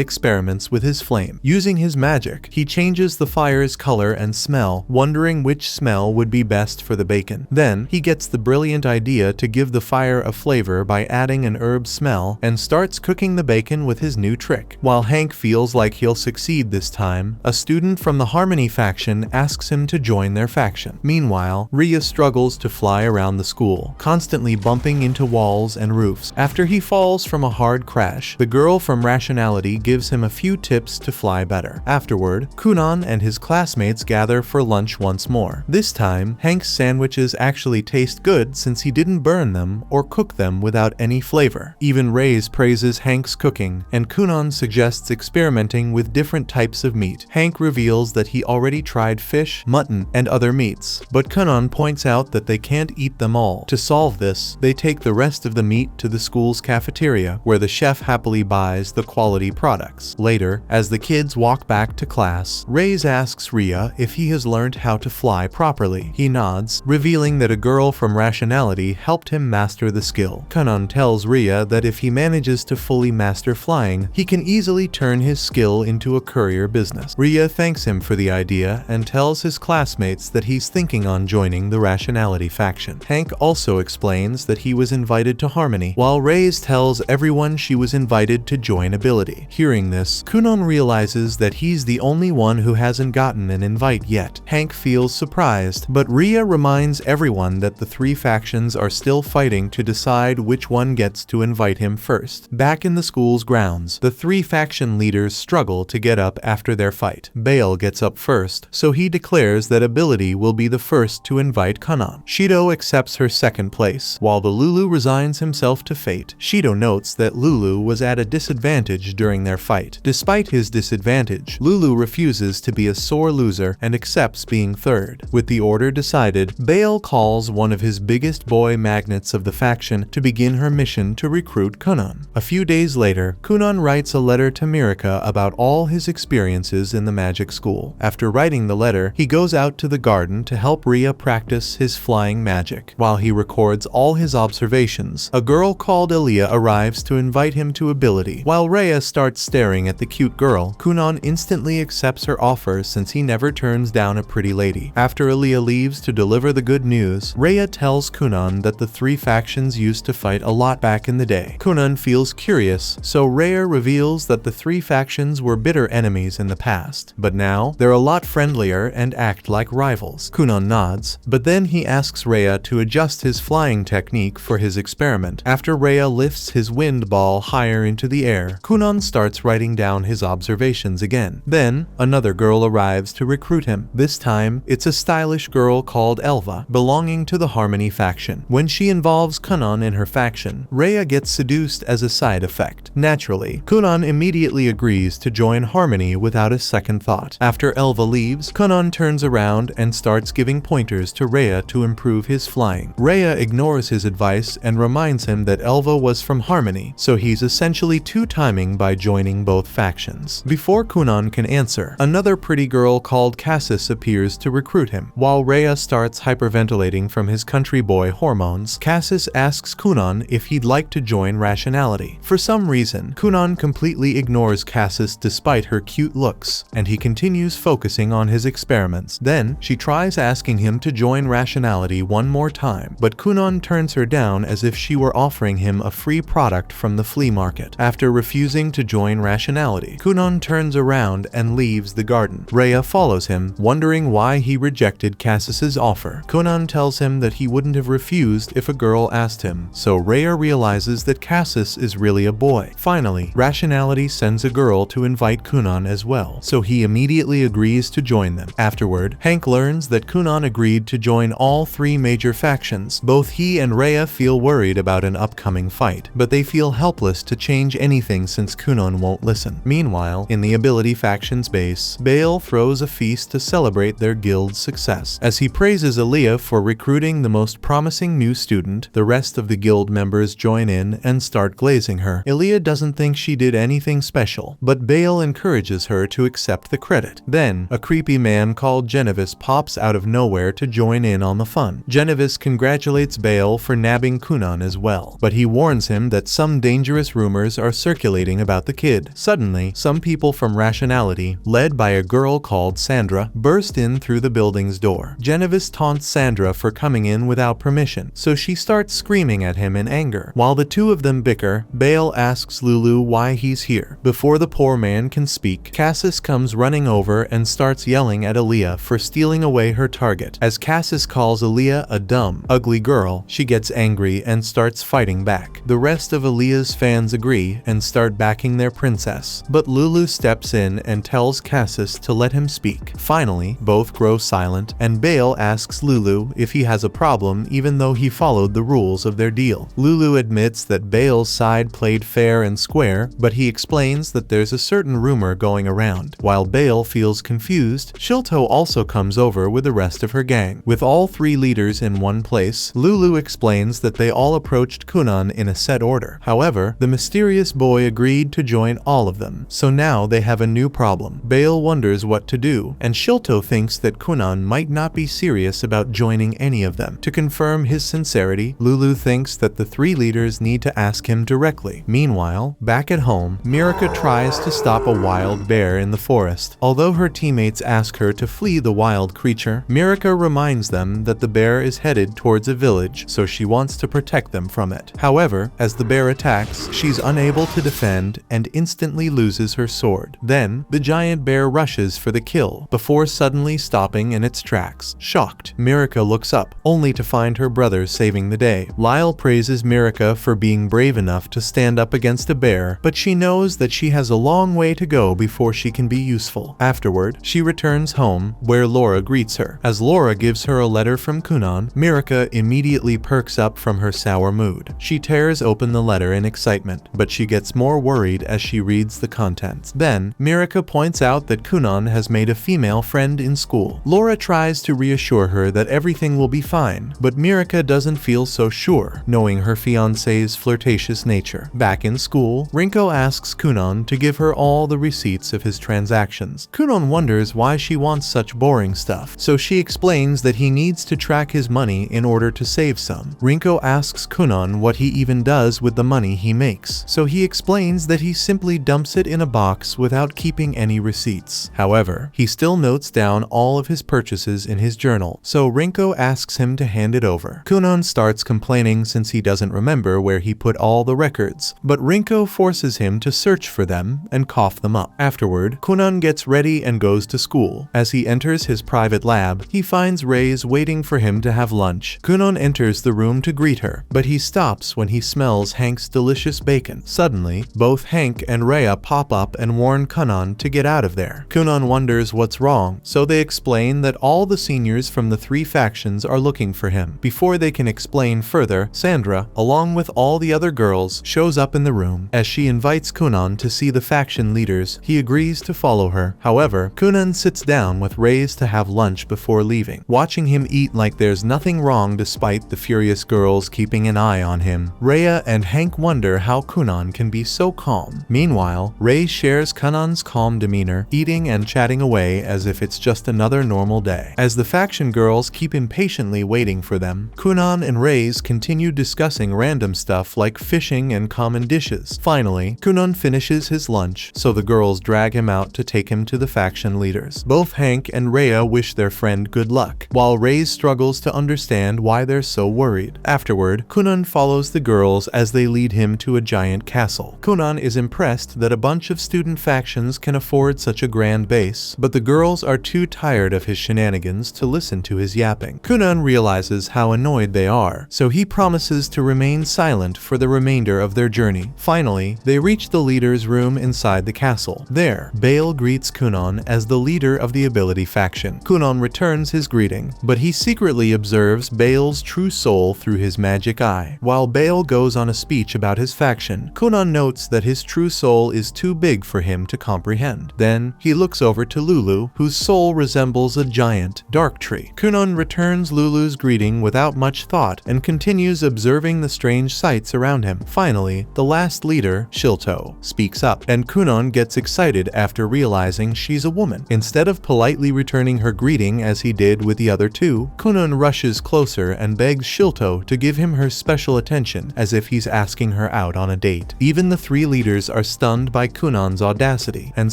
Speaker 1: experiments with his flame. Using his magic, he changes the fire's color and smell, wondering which smell would be best for the bacon. Then, he gets the brilliant idea to give the fire a flavor by adding an herb smell and starts cooking the bacon with his new trick. While Hank feels like he'll succeed this time, a student from the Harmony faction asks him to join their faction. Meanwhile, Rhea struggles to fly around the school, constantly bumping into walls and roofs. After he falls from a hard crash, the girl from Rationality gives him a few tips to fly better. Afterward, Kunan and his classmates gather for lunch once more. This time, Hank's sandwiches actually taste good since he didn't burn them or cook them without any flavor. Even Reyes praises Hank's cooking, and Kunan suggests experimenting with different types of meat. Hank reveals that he already tried fish, mutton, and other meats, but Kunan points out that they can't eat them all. To solve this, they take the rest of the meat to the school's cafeteria, where the chef happily buys the quality products. Later, as the kids walk back to class, Reyes asks Rhea if he has learned how to fly properly. He nods, revealing that a girl from Rationality helped him master the skill. Kunan tells Rhea that if he manages to fully master flying, he can easily turn his skill into a courier business. Rhea thanks him for the idea and tells his classmates that he's thinking on joining the Rationality faction. Hank also explains that he was invited to Harmony, while Reyes tells everyone she was invited to join Ability. Hearing this, Kunan realizes that he's the only one who hasn't gotten an invite yet. Hank feels surprised, but Rhea reminds everyone that the three factions are still fighting to decide which one gets to invite him first. Back in the school's grounds, the three faction leaders struggle to get up after their fight. Bale gets up first, so he declares that Ability will be the first to invite Kunan. Shido accepts her second place, while the Lulu resigns himself to fate. Shido notes that Lulu was at a disadvantage during their fight. Despite his disadvantage, Lulu refuses to be a sore loser and accepts being third. With the order decided, Bale calls one of his biggest boy magnets of the faction to begin her mission to recruit Kunan. A few days later, Kunan writes a letter to Mirika about all his experiences in the magic school. After writing the letter, he goes out to the garden to help Rhea practice his flying magic. While he records all his observations, a girl called Elia arrives to invite him to Ability. While Rhea starts staring at the cute girl, Kunan instantly accepts her offer since he never turns down a pretty lady. After Elia leaves to deliver the good news, Rhea tells Kunan that the three factions used to fight a lot back in the day. Kunan feels curious, so Rhea reveals that the three factions were bitter enemies in the past, but now they're a lot friendlier and act like rivals. Kunan nods, but then he asks Rhea to adjust his flying technique for his experiment. After Rhea lifts his wind ball higher into the air, Kunan starts writing down his observations again. Then, another girl arrives to recruit him. This time, it's a stylish girl called Elva, belonging to the Harmony faction. When she involves Kunan in her faction, Rhea gets seduced as a side effect. Naturally, Kunan immediately agrees to join Harmony without a second thought. After Elva leaves, Kunan turns around and starts giving pointers to Rhea to to improve his flying. Rhea ignores his advice and reminds him that Elva was from Harmony, so he's essentially two-timing by joining both factions. Before Kunan can answer, another pretty girl called Cassis appears to recruit him. While Rhea starts hyperventilating from his country boy hormones, Cassis asks Kunan if he'd like to join Rationality. For some reason, Kunan completely ignores Cassis despite her cute looks, and he continues focusing on his experiments. Then, she tries asking him to join Rationality one more time, but Kunan turns her down as if she were offering him a free product from the flea market. After refusing to join Rationality, Kunan turns around and leaves the garden. Rhea follows him, wondering why he rejected Cassis's offer. Kunan tells him that he wouldn't have refused if a girl asked him, so Rhea realizes that Cassis is really a boy. Finally, Rationality sends a girl to invite Kunan as well, so he immediately agrees to join them. Afterward, Hank learns that Kunan agreed to join all three major factions. Both he and Rhea feel worried about an upcoming fight, but they feel helpless to change anything since Kunan won't listen. Meanwhile, in the Ability faction's base, Bale throws a feast to celebrate their guild's success. As he praises Aaliyah for recruiting the most promising new student, the rest of the guild members join in and start glazing her. Aaliyah doesn't think she did anything special, but Bale encourages her to accept the credit. Then, a creepy man called Genevis pops out of nowhere to join in on the fun. Genevis congratulates Bale for nabbing Kunan as well, but he warns him that some dangerous rumors are circulating about the kid. Suddenly, some people from Rationality, led by a girl called Sandra, burst in through the building's door. Genevis taunts Sandra for coming in without permission, so she starts screaming at him in anger. While the two of them bicker, Bale asks Lulu why he's here. Before the poor man can speak, Cassis comes running over and starts yelling at Aaliyah for stealing away her target. As Cassis calls Aaliyah a dumb, ugly girl, she gets angry and starts fighting back. The rest of Aaliyah's fans agree and start backing their princess, but Lulu steps in and tells Cassis to let him speak. Finally, both grow silent, and Bale asks Lulu if he has a problem even though he followed the rules of their deal. Lulu admits that Bale's side played fair and square, but he explains that there's a certain rumor going around. While Bale feels confused, Shilto also comes over with the rest of her gang. With all three leaders in one place, Lulu explains that they all approached Kunan in a set order. However, the mysterious boy agreed to join all of them, so now they have a new problem. Bale wonders what to do, and Shilto thinks that Kunan might not be serious about joining any of them. To confirm his sincerity, Lulu thinks that the three leaders need to ask him directly. Meanwhile, back at home, Mirka tries to stop a wild bear in the forest. Although her teammates ask her to flee the wild creature, Mirka reminds them that the bear is headed towards a village, so she wants to protect them from it. However, as the bear attacks, she's unable to defend and instantly loses her sword. Then, the giant bear rushes for the kill, before suddenly stopping in its tracks. Shocked, Mirka looks up, only to find her brother saving the day. Lyle praises Mirka for being brave enough to stand up against a bear, but she knows that she has a long way to go before she can be useful. Afterward, she returns home, where Laura greets her. As Laura gives her a letter from Kunan, Mirka immediately perks up from her sour mood. She tears open the letter in excitement, but she gets more worried as she reads the contents. Then, Mirka points out that Kunan has made a female friend in school. Laura tries to reassure her that everything will be fine, but Mirka doesn't feel so sure, knowing her fiancé's flirtatious nature. Back in school, Rinko asks Kunan to give her all the receipts of his transactions. Kunan wonders why she wants such boring stuff, so she explains that he needs to track his money in order to save some. Rinko asks Kunan what he even does with the money he makes, so he explains that he simply dumps it in a box without keeping any receipts. However, he still notes down all of his purchases in his journal, so Rinko asks him to hand it over. Kunan starts complaining since he doesn't remember where he put all the records, but Rinko forces him to search for them and cough them up. Afterward, Kunan gets ready and goes to school. As he enters his private lab, he finds Reyes waiting for him to have lunch. Kunan enters the room to greet her, but he stops when he smells Hank's delicious bacon. Suddenly, both Hank and Rhea pop up and warn Kunan to get out of there. Kunan wonders what's wrong, so they explain that all the seniors from the three factions are looking for him. Before they can explain further, Sandra, along with all the other girls, shows up in the room. As she invites Kunan to see the faction leaders, he agrees to follow her. However, Kunan sits down with Reyes to have lunch before leaving. Watching him eat eat like there's nothing wrong despite the furious girls keeping an eye on him. Rhea and Hank wonder how Kunan can be so calm. Meanwhile, Ray shares Kunan's calm demeanor, eating and chatting away as if it's just another normal day. As the faction girls keep impatiently waiting for them, Kunan and Ray's continue discussing random stuff like fishing and common dishes. Finally, Kunan finishes his lunch, so the girls drag him out to take him to the faction leaders. Both Hank and Rhea wish their friend good luck, while Ray struggles to understand why they're so worried. Afterward, Kunan follows the girls as they lead him to a giant castle. Kunan is impressed that a bunch of student factions can afford such a grand base, but the girls are too tired of his shenanigans to listen to his yapping. Kunan realizes how annoyed they are, so he promises to remain silent for the remainder of their journey. Finally, they reach the leader's room inside the castle. There, Bale greets Kunan as the leader of the ability faction. Kunan returns his greeting, but he secretly observes Bale's true soul through his magic eye. While Bale goes on a speech about his faction, Kunan notes that his true soul is too big for him to comprehend. Then, he looks over to Lulu, whose soul resembles a giant, dark tree. Kunan returns Lulu's greeting without much thought and continues observing the strange sights around him. Finally, the last leader, Shilto, speaks up, and Kunan gets excited after realizing she's a woman. Instead of politely returning her greeting as he did with the other two, Kunan rushes closer and begs Shilto to give him her special attention, as if he's asking her out on a date. Even the three leaders are stunned by Kunan's audacity, and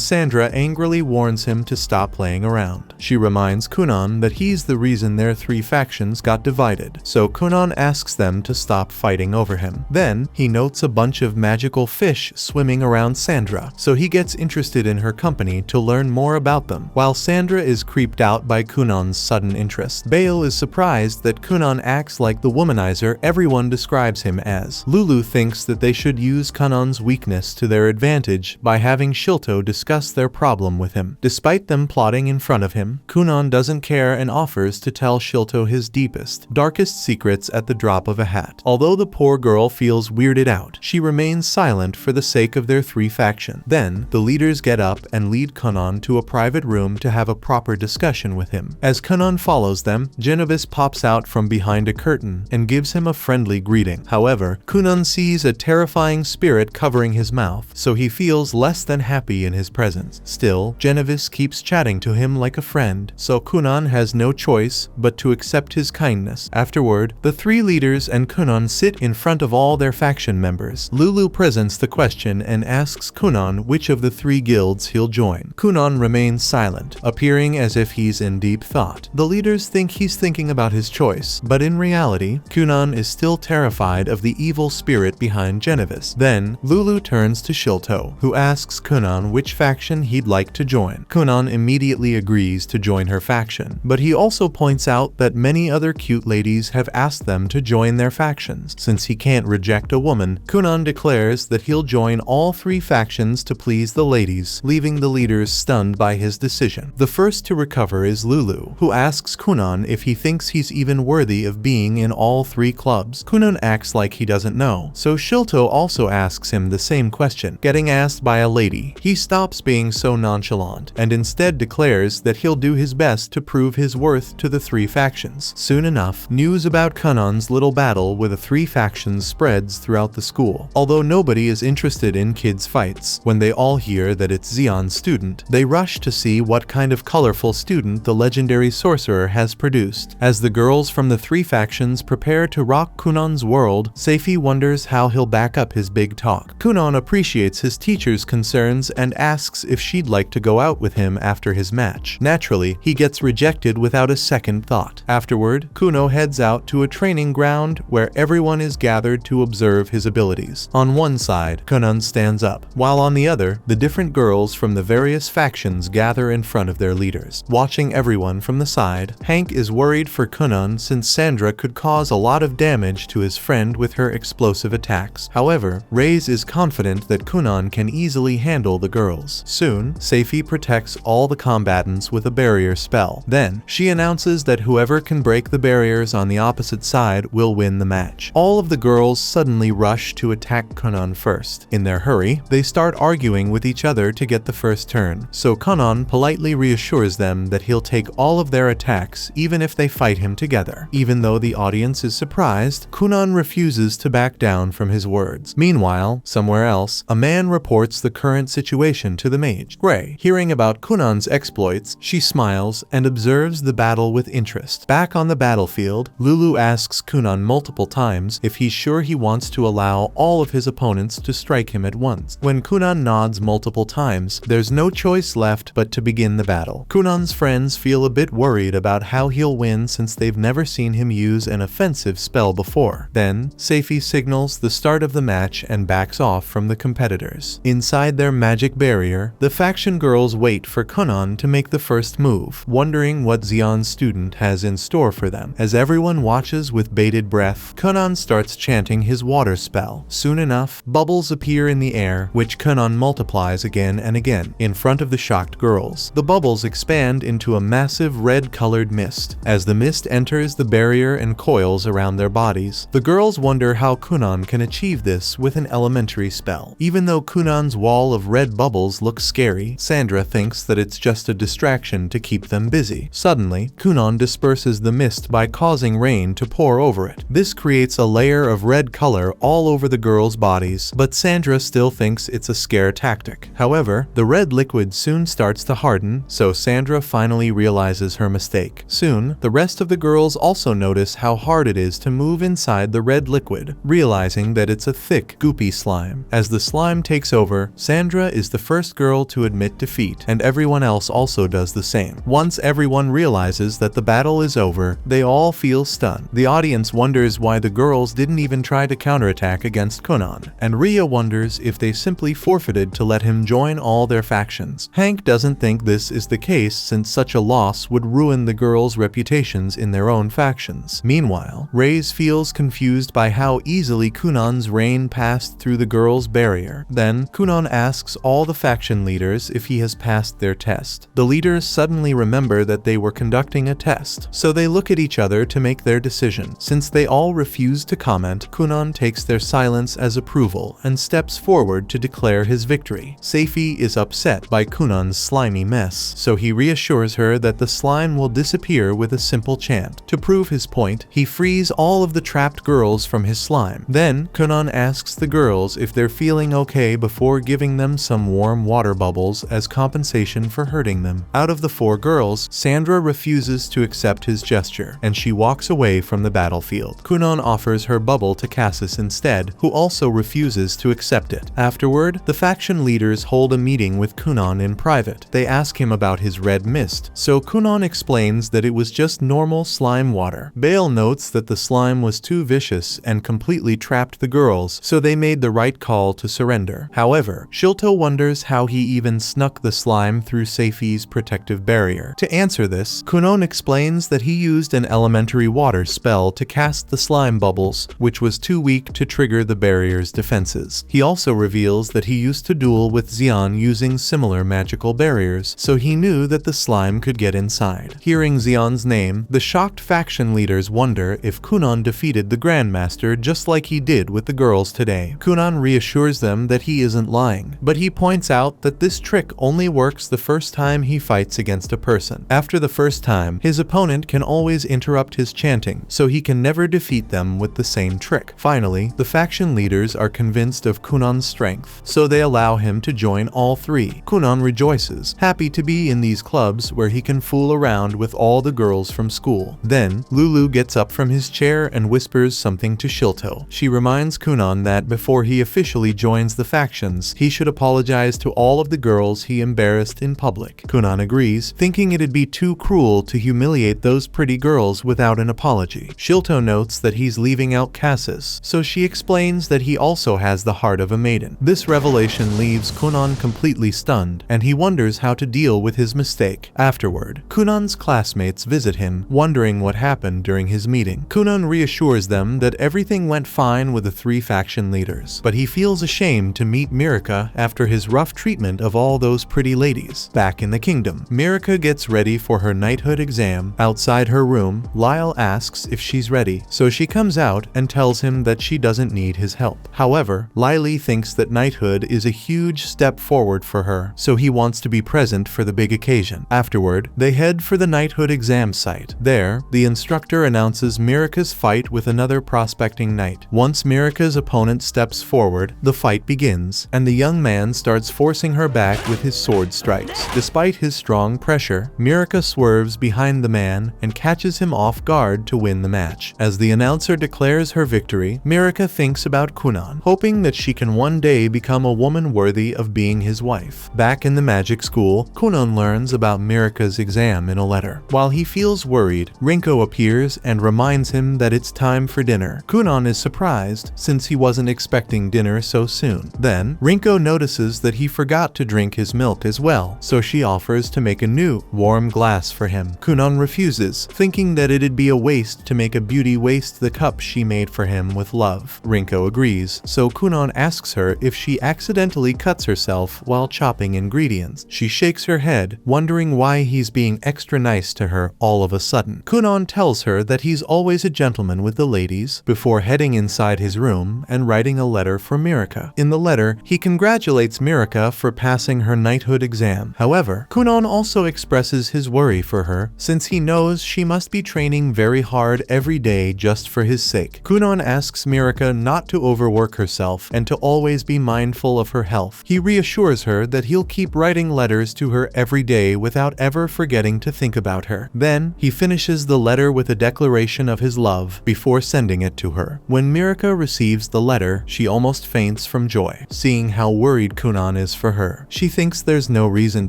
Speaker 1: Sandra angrily warns him to stop playing around. She reminds Kunan that he's the reason their three factions got divided, so Kunan asks them to stop fighting over him. Then, he notes a bunch of magical fish swimming around Sandra, so he gets interested in her company to learn more about them. While Sandra is creeped out by Kunan's sudden interest, Bale is surprised that Kunan acts like the womanizer everyone describes him as. Lulu thinks that they should use Kunan's weakness to their advantage by having Shilto discuss their problem with him. Despite them plotting in front of him, Kunan doesn't care and offers to tell Shilto his deepest, darkest secrets at the drop of a hat. Although the poor girl feels weirded out, she remains silent for the sake of their three factions. Then, the leaders get up and lead Kunan to a private room to have a proper discussion with him. As Kunan follows them, Genevieve pops out from behind a curtain and gives him a friendly greeting. However, Kunan sees a terrifying spirit covering his mouth, so he feels less than happy in his presence. Still, Genevieve keeps chatting to him like a friend, so Kunan has no choice but to accept his kindness. Afterward, the three leaders and Kunan sit in front of all their faction members. Lulu presents the question and asks Kunan which of the three guilds he'll join. Kunan remains silent, appearing as if he's in deep thought. The leaders think he's thinking about his choice, but in reality, Kunan is still terrified of the evil spirit behind Genevieve. Then, Lulu turns to Shilto, who asks Kunan which faction he'd like to join. Kunan immediately agrees to join her faction, but he also points out that many other cute ladies have asked them to join their factions. Since he can't reject a woman, Kunan declares that he'll join all three factions to please the ladies, leaving the leaders stunned by his decision. The first to recover is Lulu, who asks Kunan if he thinks he's even worthy of being in all three clubs. Kunan acts like he doesn't know, so Shilto also asks him the same question. Getting asked by a lady, he stops being so nonchalant and instead declares that he'll do his best to prove his worth to the three factions. Soon enough, news about Kunan's little battle with the three factions spreads throughout the school. Although nobody is interested in kids' fights, when they all hear that it's Xion's student, they rush to see what kind of colorful student the legendary sorcerer has produced. As the girls from the three factions prepare to rock Kunan's world, Seifi wonders how he'll back up his big talk. Kunan appreciates his teacher's concerns and asks if she'd like to go out with him after his match. Naturally, he gets rejected without a second thought. Afterward, Kuno heads out to a training ground where everyone is gathered to observe his abilities. On one side, Kunan stands up, while on the other, the different girls from the various factions gather in front of their leaders. Watching everyone from the side, Hank is worried for Kunan since Sandra could cause a lot of damage to his friend with her explosive attacks. However, Reyes is confident that Kunan can easily handle the girls. Soon, Seifi protects all the combatants with a barrier spell. Then, she announces that whoever can break the barriers on the opposite side will win the match. All of the girls suddenly rush to attack Kunan first. In their hurry, they start arguing with each other to get the first turn, so Kunan politely reassures them that he'll take all of their attacks even if they fight him together. Even though the audience is surprised, Kunan refuses to back down from his words. Meanwhile, somewhere else, a man reports the current situation to the mage. Gray, hearing about Kunan's exploits, she smiles and observes the battle with interest. Back on the battlefield, Lulu asks Kunan multiple times if he's sure he wants to allow all of his opponents to strike him at once. When Kunan nods multiple times, there's no choice left but to begin the battle. Kunan's friends feel a bit worried about how he'll win since they've never seen him use an offensive spell before. Then, Seifi signals the start of the match and backs off from the competitors. Inside their magic barrier, the faction girls wait for Kunan to make the first move, wondering what Xian's student has in store for them. As everyone watches with bated breath, Kunan starts chanting his water spell. Soon enough, bubbles appear in the air, which Kunan multiplies again and again in front of the shocked girls. The bubbles expand into a massive red-colored mist. As the mist enters the barrier and coils around their bodies, the girls wonder how Kunan can achieve this with an elementary spell. Even though Kunan's wall of red bubbles looks scary, Sandra thinks that it's just a distraction to keep them busy. Suddenly, Kunan disperses the mist by causing rain to pour over it. This creates a layer of red color all over the girls' bodies, but Sandra still thinks it's a scare tactic. However, the red liquid soon starts to harden, so Sandra finally realizes her mistake. Soon, the rest of the girls also notice how hard it is to move inside the red liquid, realizing that it's a thick, goopy slime. As the slime takes over, Sandra is the first girl to admit defeat, and everyone else also does the same. Once everyone realizes that the battle is over, they all feel stunned. The audience wonders why the girls didn't even try to counterattack against Kunan, and Ria wonders if they simply forfeited to let him join all their factions. Hank doesn't think this is the case since such a loss would ruin the girls' reputations in their own factions. Meanwhile, Reyes feels confused by how easily Kunan's rain passed through the girls' barrier. Then, Kunan asks all the faction leaders if he has passed their test. The leaders suddenly remember that they were conducting a test, so they look at each other to make their decision. Since they all refuse to comment, Kunan takes their silence as approval and steps forward to declare his victory. Seifi is upset by Kunan's slimy mess, so he reassures her that the slime will disappear with a simple chant. To prove his point, he frees all of the trapped girls from his slime. Then, Kunan asks the girls if they're feeling okay before giving them some warm water bubbles as compensation for hurting them. Out of the 4 girls, Sandra refuses to accept his gesture, and she walks away from the battlefield. Kunan offers her bubble to Cassis instead, who also refuses to accept it. Afterward, the faction leaders hold a meeting with Kunan in private. They ask him about his red mist, so Kunan explains that it was just normal slime water. Bale notes that the slime was too vicious and completely trapped the girls, so they made the right call to surrender. However, Shilto wonders how he even snuck the slime through Seifi's protective barrier. To answer this, Kunan explains that he used an elementary water spell to cast the slime bubbles, which was too weak to trigger the barrier's defenses. He also reveals that he used to duel with Xian using similar magical barriers, so he knew that the slime could get inside. Hearing Xian's name, the shocked faction leaders wonder if Kunan defeated the Grandmaster just like he did with the girls today. Kunan reassures them that he isn't lying, but he points out that this trick only works the first time he fights against a person. After the first time, his opponent can always interrupt his chanting, so he can never defeat them with the same trick. Finally, the faction leaders are convinced of Kunan's strength, so they allow him to join all 3. Kunan rejoices, happy to be in these clubs where he can fool around with all the girls from school. Then, Lulu gets up from his chair and whispers something to Shilto. She reminds Kunan that before he officially joins the factions, he should apologize to all of the girls he embarrassed in public. Kunan agrees, thinking it'd be too cruel to humiliate those pretty girls without an apology. Shilto notes that he's leaving out Cassis, so she explains that he also has the heart of a maiden. This revelation leaves Kunan completely stunned, and he wonders how to deal with his mistake. Afterward, Kunan's classmates visit him, wondering what happened during his meeting. Kunan reassures them that everything went fine with the 3 faction leaders, but he feels ashamed to meet Mirika after his rough treatment of all those pretty ladies. Back in the kingdom, Mirika gets ready for her knighthood exam. Outside her room, Lyle asks if she's ready, so she comes out and tells him that she doesn't need his help. However, Lily thinks that knighthood is a huge step forward for her, so he wants to be present for the big occasion. Afterward, they head for the knighthood exam campsite. There, the instructor announces Mirika's fight with another prospecting knight. Once Mirika's opponent steps forward, the fight begins, and the young man starts forcing her back with his sword strikes. Despite his strong pressure, Mirika swerves behind the man and catches him off guard to win the match. As the announcer declares her victory, Mirika thinks about Kunan, hoping that she can one day become a woman worthy of being his wife. Back in the magic school, Kunan learns about Mirika's exam in a letter. While he feels worried, Rinko appears and reminds him that it's time for dinner. Kunan is surprised since he wasn't expecting dinner so soon. Then, Rinko notices that he forgot to drink his milk as well, so she offers to make a new, warm glass for him. Kunan refuses, thinking that it'd be a waste to make a beauty waste the cup she made for him with love. Rinko agrees, so Kunan asks her if she accidentally cuts herself while chopping ingredients. She shakes her head, wondering why he's being extra nice to her all of a sudden. Kunan tells her that he's always a gentleman with the ladies, before heading inside his room and writing a letter for Mirika. In the letter, he congratulates Mirika for passing her knighthood exam. However, Kunan also expresses his worry for her, since he knows she must be training very hard every day just for his sake. Kunan asks Mirika not to overwork herself and to always be mindful of her health. He reassures her that he'll keep writing letters to her every day without ever forgetting to think about her. Then, he finishes the letter with a declaration of his love before sending it to her. When Mirika receives the letter, she almost faints from joy, seeing how worried Kunan is for her. She thinks there's no reason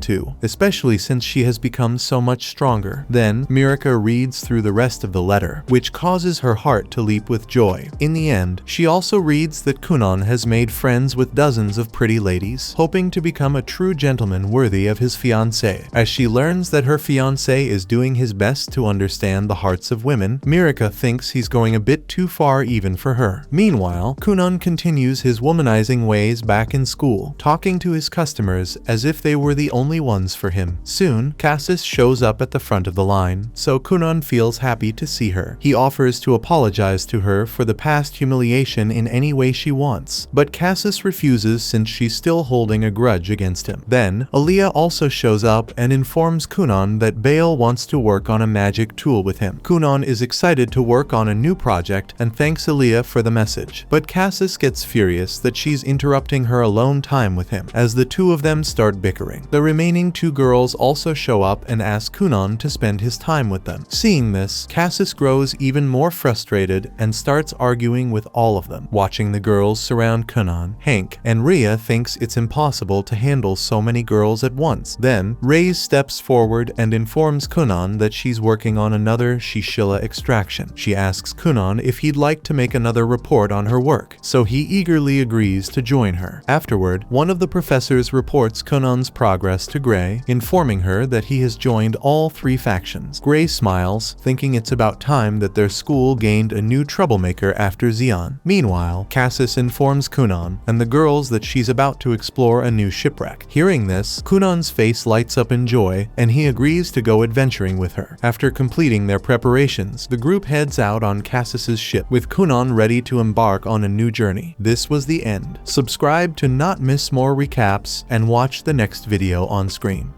Speaker 1: to, especially since she has become so much stronger. Then, Mirika reads through the rest of the letter, which causes her heart to leap with joy. In the end, she also reads that Kunan has made friends with dozens of pretty ladies, hoping to become a true gentleman worthy of his fiancée. As she learns that her fiancé is doing his best to understand the hearts of women, Mirika thinks he's going a bit too far even for her. Meanwhile, Kunan continues his womanizing ways back in school, talking to his customers as if they were the only ones for him. Soon, Cassis shows up at the front of the line, so Kunan feels happy to see her. He offers to apologize to her for the past humiliation in any way she wants, but Cassis refuses since she's still holding a grudge against him. Then, Aaliyah also shows up and informs Kunan that Bale wants to work on a magic tool with him. Kunan is excited to work on a new project and thanks Aaliyah for the message, but Cassis gets furious that she's interrupting her alone time with him. As the two of them start bickering, the remaining two girls also show up and ask Kunan to spend his time with them. Seeing this, Cassis grows even more frustrated and starts arguing with all of them. Watching the girls surround Kunan, Hank and Rhea thinks it's impossible to handle so many girls at once. Then, Reyes steps forward and informs Kunan that she's working on another Shishila extraction. She asks Kunan if he'd like to make another report on her work, so he eagerly agrees to join her. Afterward, one of the professors reports Kunan's progress to Gray, informing her that he has joined all three factions. Gray smiles, thinking it's about time that their school gained a new troublemaker after Xian. Meanwhile, Cassis informs Kunan and the girls that she's about to explore a new shipwreck. Hearing this, Kunan's face lights up in joy, and he agrees to go adventuring with her. After completing their preparations, the group heads out on Cassis's ship, with Kunan ready to embark on a new journey. This was the end. Subscribe to not miss more recaps and watch the next video on screen.